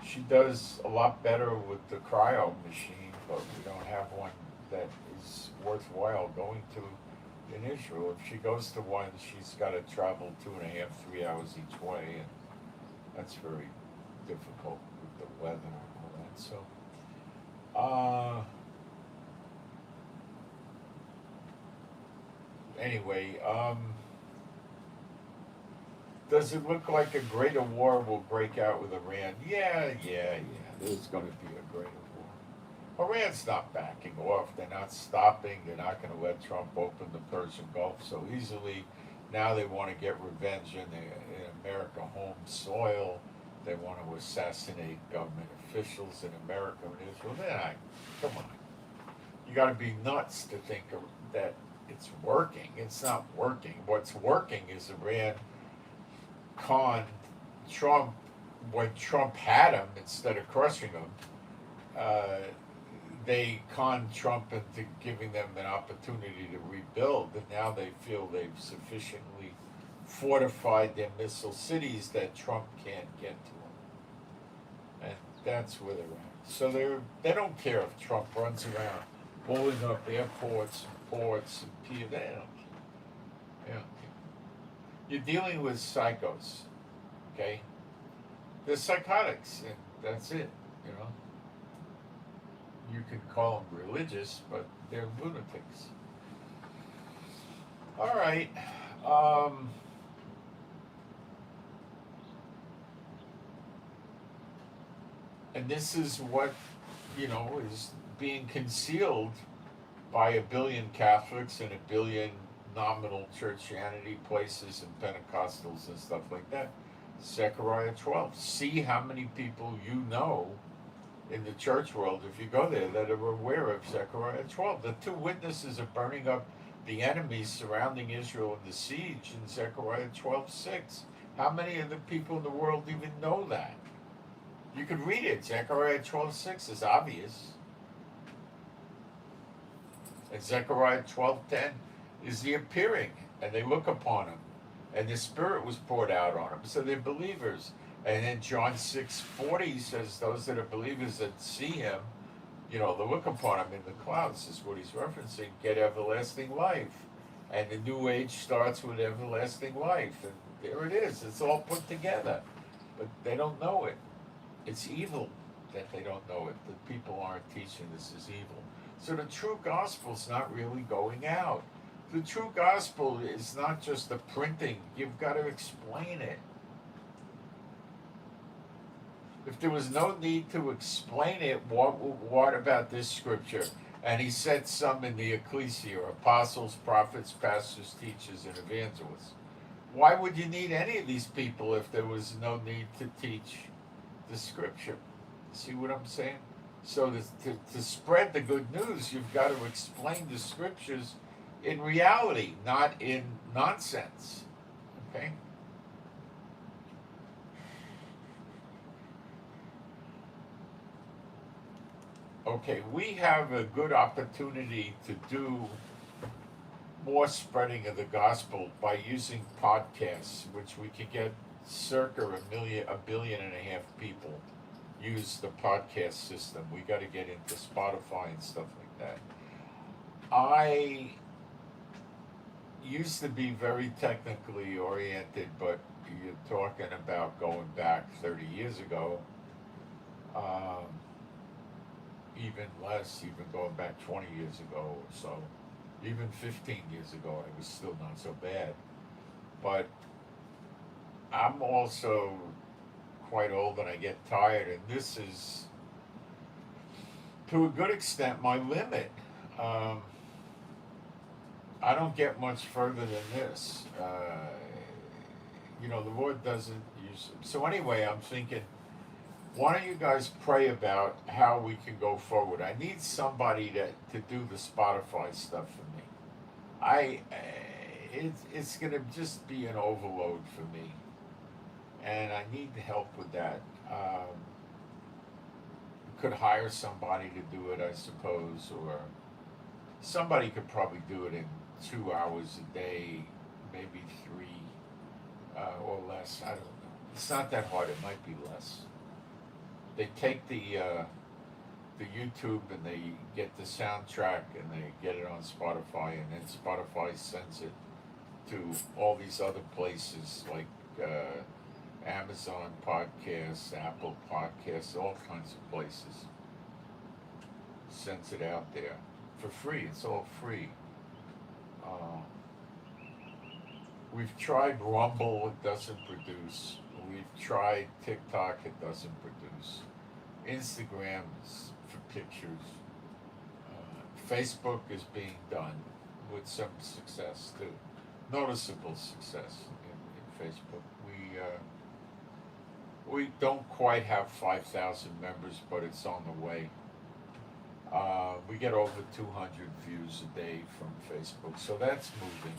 A: thing. She does a lot better with the cryo machine, but we don't have one that is worthwhile going to in Israel. If she goes to one, she's got to travel 2.5, 3 hours each way, and that's very difficult with the weather and all that. So. Anyway, does it look like a greater war will break out with Iran? Yeah. There's going to be a greater war. Iran's not backing off. They're not stopping. They're not going to let Trump open the Persian Gulf so easily. Now they want to get revenge in American home soil. They want to assassinate government officials in America and Israel. Come on. You got to be nuts to think that it's working. It's not working. What's working is Iran conned Trump when Trump had him instead of crushing him. They conned Trump into giving them an opportunity to rebuild, and now they feel they've sufficiently fortified their missile cities that Trump can't get to them. And that's where they're at. So they don't care if Trump runs around blowing up airports and ports and people. They don't care. You're dealing with psychos, okay? They're psychotics, and that's it, you know? You can call them religious, but they're lunatics. All right. And this is what, you know, is being concealed by 1 billion Catholics and 1 billion nominal churchianity places and Pentecostals and stuff like that. Zechariah 12. See how many people you know in the church world, if you go there, that are aware of Zechariah 12. The two witnesses are burning up the enemies surrounding Israel in the siege in Zechariah 12:6. How many of the people in the world even know that? You could read it. Zechariah 12:6 is obvious. And Zechariah 12:10 is the appearing, and they look upon him, and the Spirit was poured out on them, so they're believers. And then John 6:40 says those that are believers that see him, you know, they look upon him in the clouds, is what he's referencing, get everlasting life. And the new age starts with everlasting life. And there it is. It's all put together. But they don't know it. It's evil that they don't know it. The people aren't teaching this is evil. So the true gospel's not really going out. The true gospel is not just the printing. You've got to explain it. If there was no need to explain it, what about this scripture? And he set some in the ecclesia, apostles, prophets, pastors, teachers, and evangelists. Why would you need any of these people if there was no need to teach the scripture? See what I'm saying? So to spread the good news, you've got to explain the scriptures in reality, not in nonsense. Okay? Okay, we have a good opportunity to do more spreading of the gospel by using podcasts, which we could get circa a billion and a half people use the podcast system. We got to get into Spotify and stuff like that. I used to be very technically oriented, but you're talking about going back 30 years ago, um, even less, even going back 20 years ago or so, even 15 years ago, it was still not so bad. But I'm also quite old and I get tired, and this is, to a good extent, my limit. Um, I don't get much further than this. The Lord doesn't use it. So anyway, I'm thinking, why don't you guys pray about how we can go forward? I need somebody to do the Spotify stuff for me. It's gonna just be an overload for me, and I need help with that. Could hire somebody to do it, I suppose, or somebody could probably do it in 2 hours a day, maybe three, or less. I don't know. It's not that hard. It might be less. They take the YouTube and they get the soundtrack and they get it on Spotify, and then Spotify sends it to all these other places like Amazon Podcasts, Apple Podcasts, all kinds of places. Sends it out there for free. It's all free. We've tried Rumble, it doesn't produce. We've tried TikTok, it doesn't produce. Instagram is for pictures. Facebook is being done with some success too, noticeable success in Facebook. We don't quite have 5,000 members, but it's on the way. We get over 200 views a day from Facebook, so that's moving.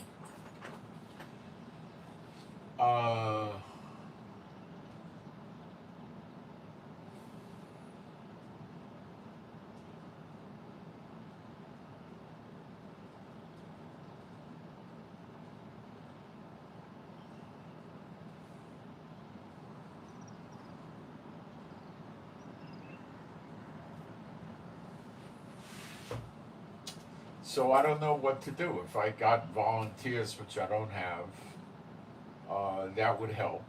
A: So I don't know what to do. If I got volunteers, which I don't have, that would help.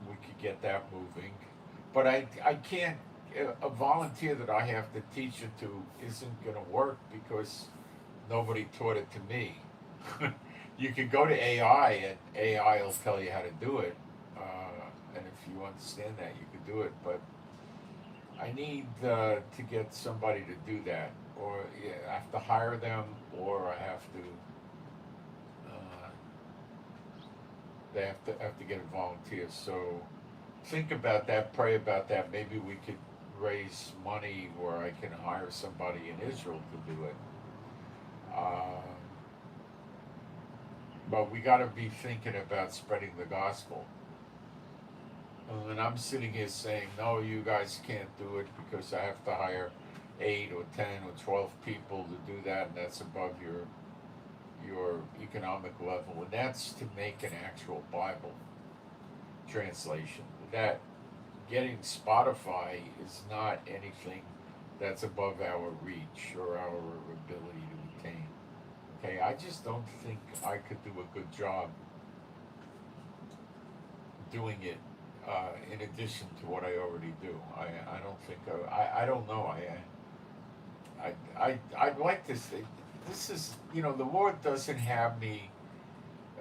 A: We could get that moving. But I can't, a volunteer that I have to teach it to isn't going to work because nobody taught it to me. You can go to AI and AI will tell you how to do it. And if you understand that, you can do it. But I need to get somebody to do that. Or I have to hire them, or I have to. They have to get volunteers. So think about that. Pray about that. Maybe we could raise money where I can hire somebody in Israel to do it. But we got to be thinking about spreading the gospel. And I'm sitting here saying, no, you guys can't do it because I have to hire 8 or 10 or 12 people to do that, and that's above your economic level, and that's to make an actual Bible translation. That getting Spotify is not anything that's above our reach or our ability to attain. Okay, I just don't think I could do a good job doing it in addition to what I already do. I don't think I don't know. I'd like to say, this is, the Lord doesn't have me.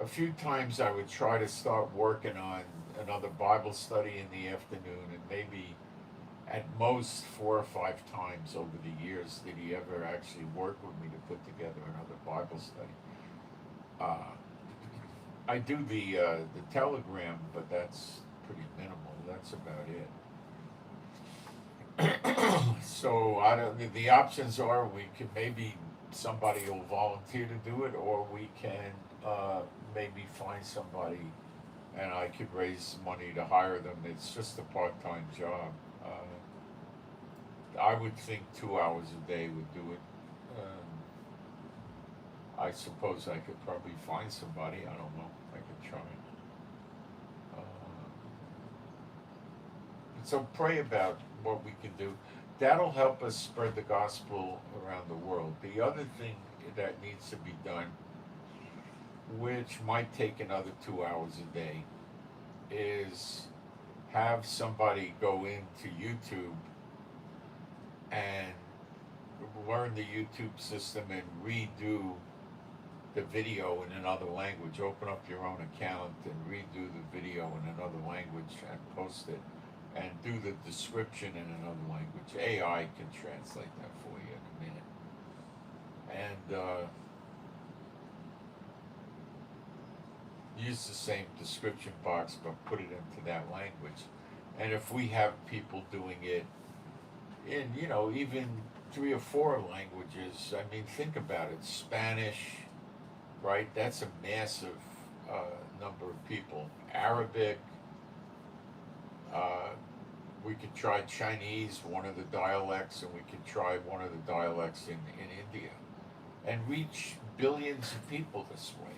A: A few times I would try to start working on another Bible study in the afternoon, and maybe at most 4 or 5 times over the years did he ever actually work with me to put together another Bible study. I do the Telegram, but that's pretty minimal. That's about it. So I don't. The options are we can maybe somebody will volunteer to do it, or we can maybe find somebody, and I could raise money to hire them. It's just a part-time job. I would think 2 hours a day would do it. I suppose I could probably find somebody. I don't know. I could try. So pray about what we can do. That'll help us spread the gospel around the world. The other thing that needs to be done, which might take another 2 hours a day, is have somebody go into YouTube and learn the YouTube system and redo the video in another language. Open up your own account and redo the video in another language and post it, and do the description in another language. AI can translate that for you in a minute. And use the same description box but put it into that language. And if we have people doing it in, even 3 or 4 languages, I mean, think about it. Spanish, right? That's a massive number of people. Arabic, we could try Chinese, one of the dialects, and we could try one of the dialects in India, and reach billions of people this way.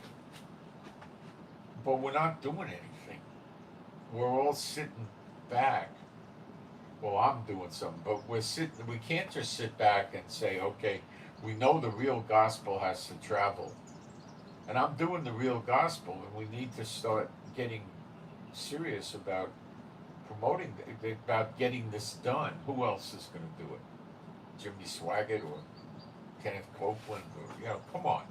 A: But we're not doing anything. We're all sitting back. Well, I'm doing something, but we can't just sit back and say, okay, we know the real gospel has to travel. And I'm doing the real gospel, and we need to start getting serious about promoting, about getting this done. Who else is going to do it? Jimmy Swaggart or Kenneth Copeland? Or, come on.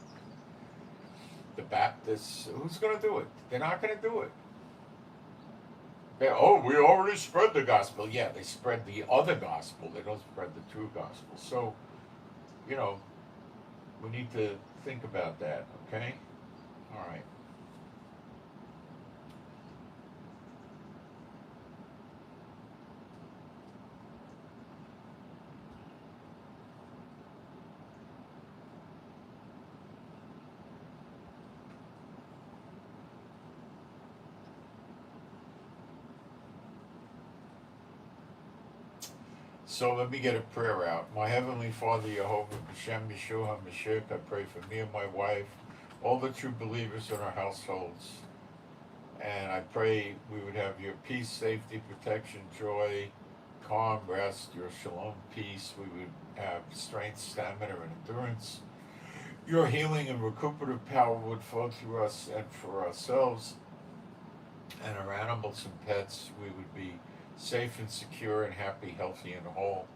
A: The Baptists, who's going to do it? They're not going to do it. We already spread the gospel. Yeah, they spread the other gospel. They don't spread the true gospel. So, we need to think about that, okay? All right. So let me get a prayer out. My Heavenly Father, Yehovah, B'Shem Yeshua HaMashiach, I pray for me and my wife, all the true believers in our households. And I pray we would have your peace, safety, protection, joy, calm, rest, your shalom, peace. We would have strength, stamina, and endurance. Your healing and recuperative power would flow through us and for ourselves and our animals and pets. We would be safe and secure and happy, healthy and whole.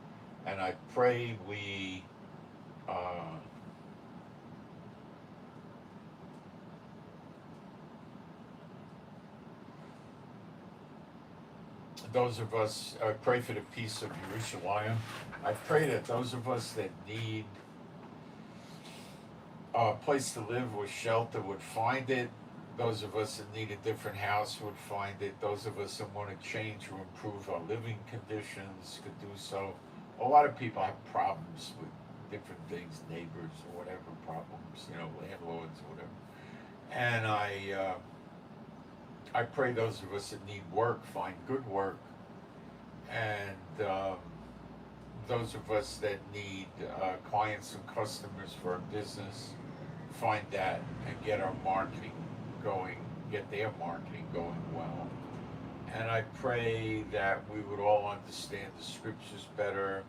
A: And I pray we I pray for the peace of Jerusalem. I pray that those of us that need a place to live or shelter would find it. Those of us that need a different house would find it. Those of us that want to change or improve our living conditions could do so. A lot of people have problems with different things, neighbors or whatever problems, landlords or whatever. And I pray those of us that need work find good work. And those of us that need clients and customers for our business find that and get our marketing going, get their marketing going well. And I pray that we would all understand the scriptures better,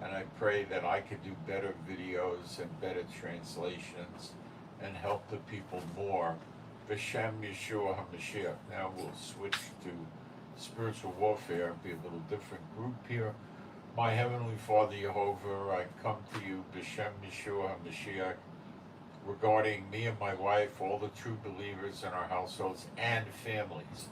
A: and I pray that I could do better videos and better translations and help the people more. B'Shem Yeshua HaMashiach. Now we'll switch to spiritual warfare, be a little different group here. My Heavenly Father Yehovah, I come to you, B'Shem Yeshua HaMashiach, regarding me and my wife, all the true believers in our households and families.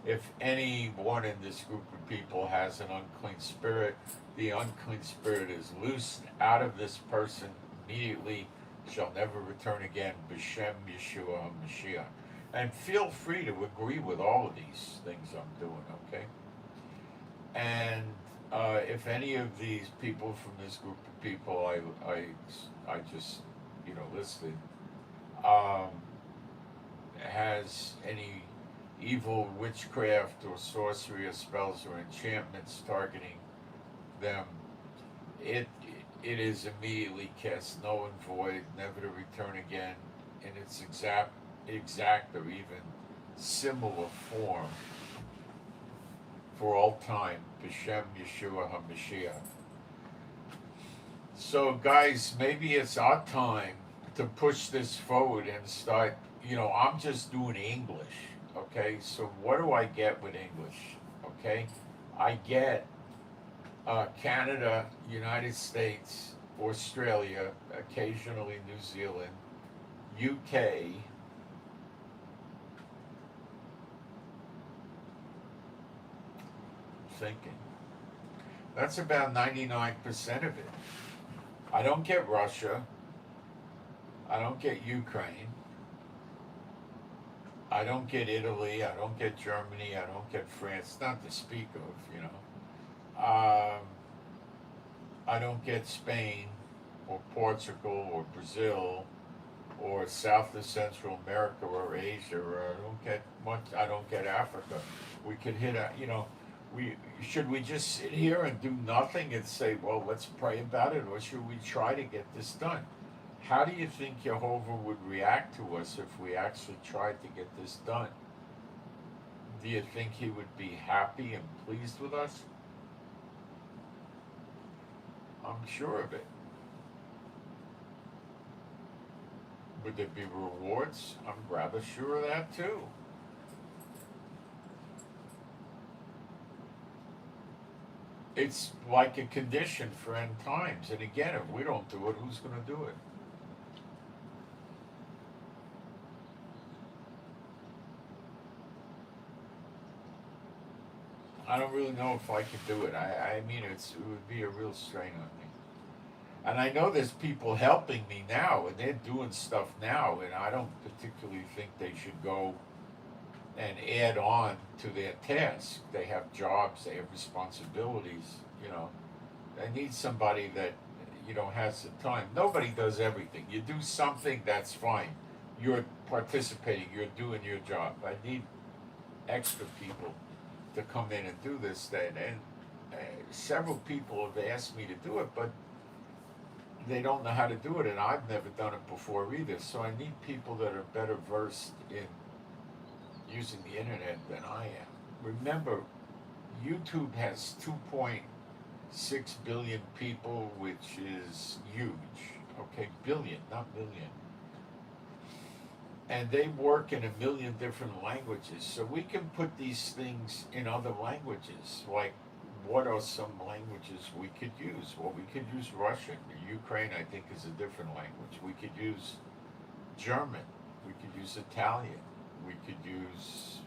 A: If anyone in this group of people has an unclean spirit, the unclean spirit is loosed out of this person immediately, shall never return again, B'Shem Yeshua HaMashiach. And feel free to agree with all of these things I'm doing, okay? And if any of these people from this group of people I just listed has any evil witchcraft or sorcery or spells or enchantments targeting them, it it is immediately cast null and void, never to return again in its exact or even similar form for all time. B'Shem Yeshua HaMashiach. So, guys, maybe it's our time to push this forward and start. I'm just doing English, okay? So, what do I get with English? Okay, I get Canada, United States, Australia, occasionally New Zealand, UK, thinking. That's about 99% of it. I don't get Russia. I don't get Ukraine. I don't get Italy. I don't get Germany. I don't get France. Not to speak of. I don't get Spain or Portugal or Brazil or South or Central America or Asia, or I don't get much. I don't get Africa. We could hit we just sit here and do nothing and say, well, let's pray about it, or should we try to get this done? How do you think Jehovah would react to us if we actually tried to get this done? Do you think he would be happy and pleased with us? I'm sure of it. Would there be rewards? I'm rather sure of that too. It's like a condition for end times. And again, if we don't do it, who's going to do it? I don't really know if I could do it. I mean, it would be a real strain on me. And I know there's people helping me now, and they're doing stuff now, and I don't particularly think they should go and add on to their task. They have jobs, they have responsibilities, They need somebody that, has the time. Nobody does everything. You do something, that's fine. You're participating, you're doing your job. I need extra people to come in and do this thing. And several people have asked me to do it, but they don't know how to do it, and I've never done it before either. So I need people that are better versed in using the internet than I am. Remember, YouTube has 2.6 billion people, which is huge. Okay, billion, not million. And they work in a million different languages. So we can put these things in other languages. Like, what are some languages we could use? Well, we could use Russian. Ukraine, I think, is a different language. We could use German. We could use Italian. We could use,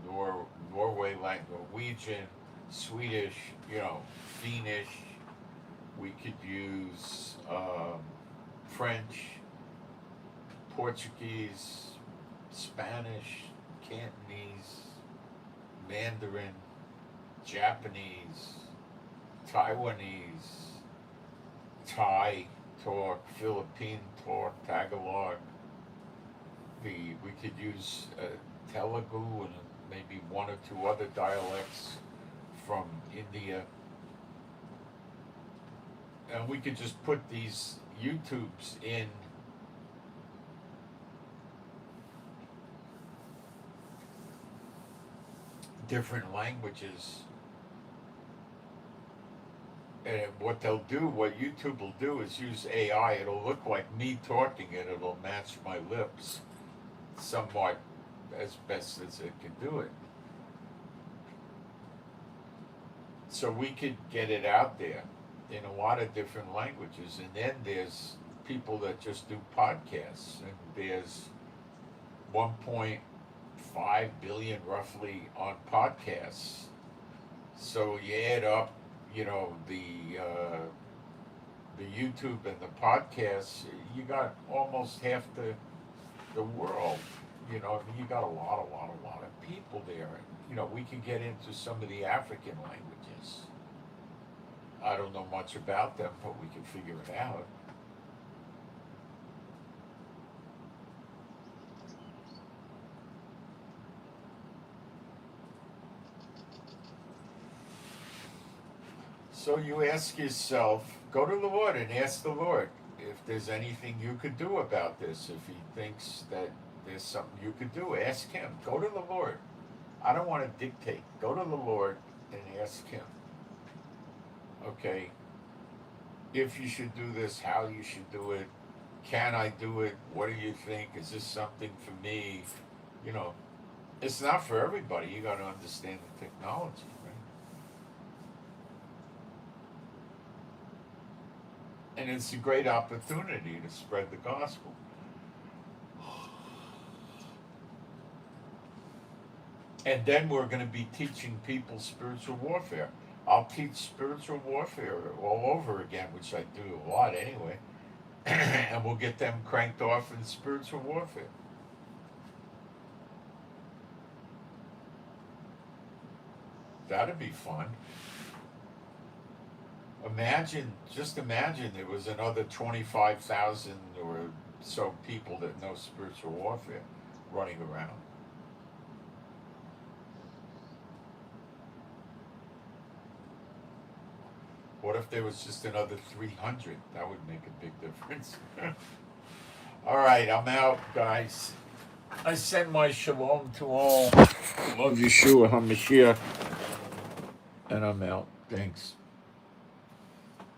A: Norway language, Norwegian, Swedish, Finnish. We could use French, Portuguese, Spanish, Cantonese, Mandarin, Japanese, Taiwanese, Thai talk, Philippine talk, Tagalog. We could use Telugu and maybe one or two other dialects from India. And we could just put these YouTubes in different languages. And what YouTube will do is use AI. It'll look like me talking and it'll match my lips somewhat as best as it can do it. So we could get it out there in a lot of different languages. And then there's people that just do podcasts, and there's 1.5 billion roughly on podcasts. So you add up, the YouTube and the podcasts, you got almost half the world. You got a lot of people there. We can get into some of the African languages. I don't know much about them, but we can figure it out. So you ask yourself, go to the Lord and ask the Lord if there's anything you could do about this. If he thinks that there's something you could do, ask him. Go to the Lord. I don't want to dictate. Go to the Lord and ask him. Okay, if you should do this, how you should do it. Can I do it? What do you think? Is this something for me? You know, it's not for everybody. You got to understand the technology, right? And it's a great opportunity to spread the gospel. And then we're going to be teaching people spiritual warfare. I'll teach spiritual warfare all over again, which I do a lot anyway. And we'll get them cranked off in spiritual warfare. That'd be fun. Just imagine there was another 25,000 or so people that know spiritual warfare running around. What if there was just another 300? That would make a big difference. All right, I'm out, guys. I send my shalom to all. Love Yeshua HaMashiach. And I'm out. Thanks.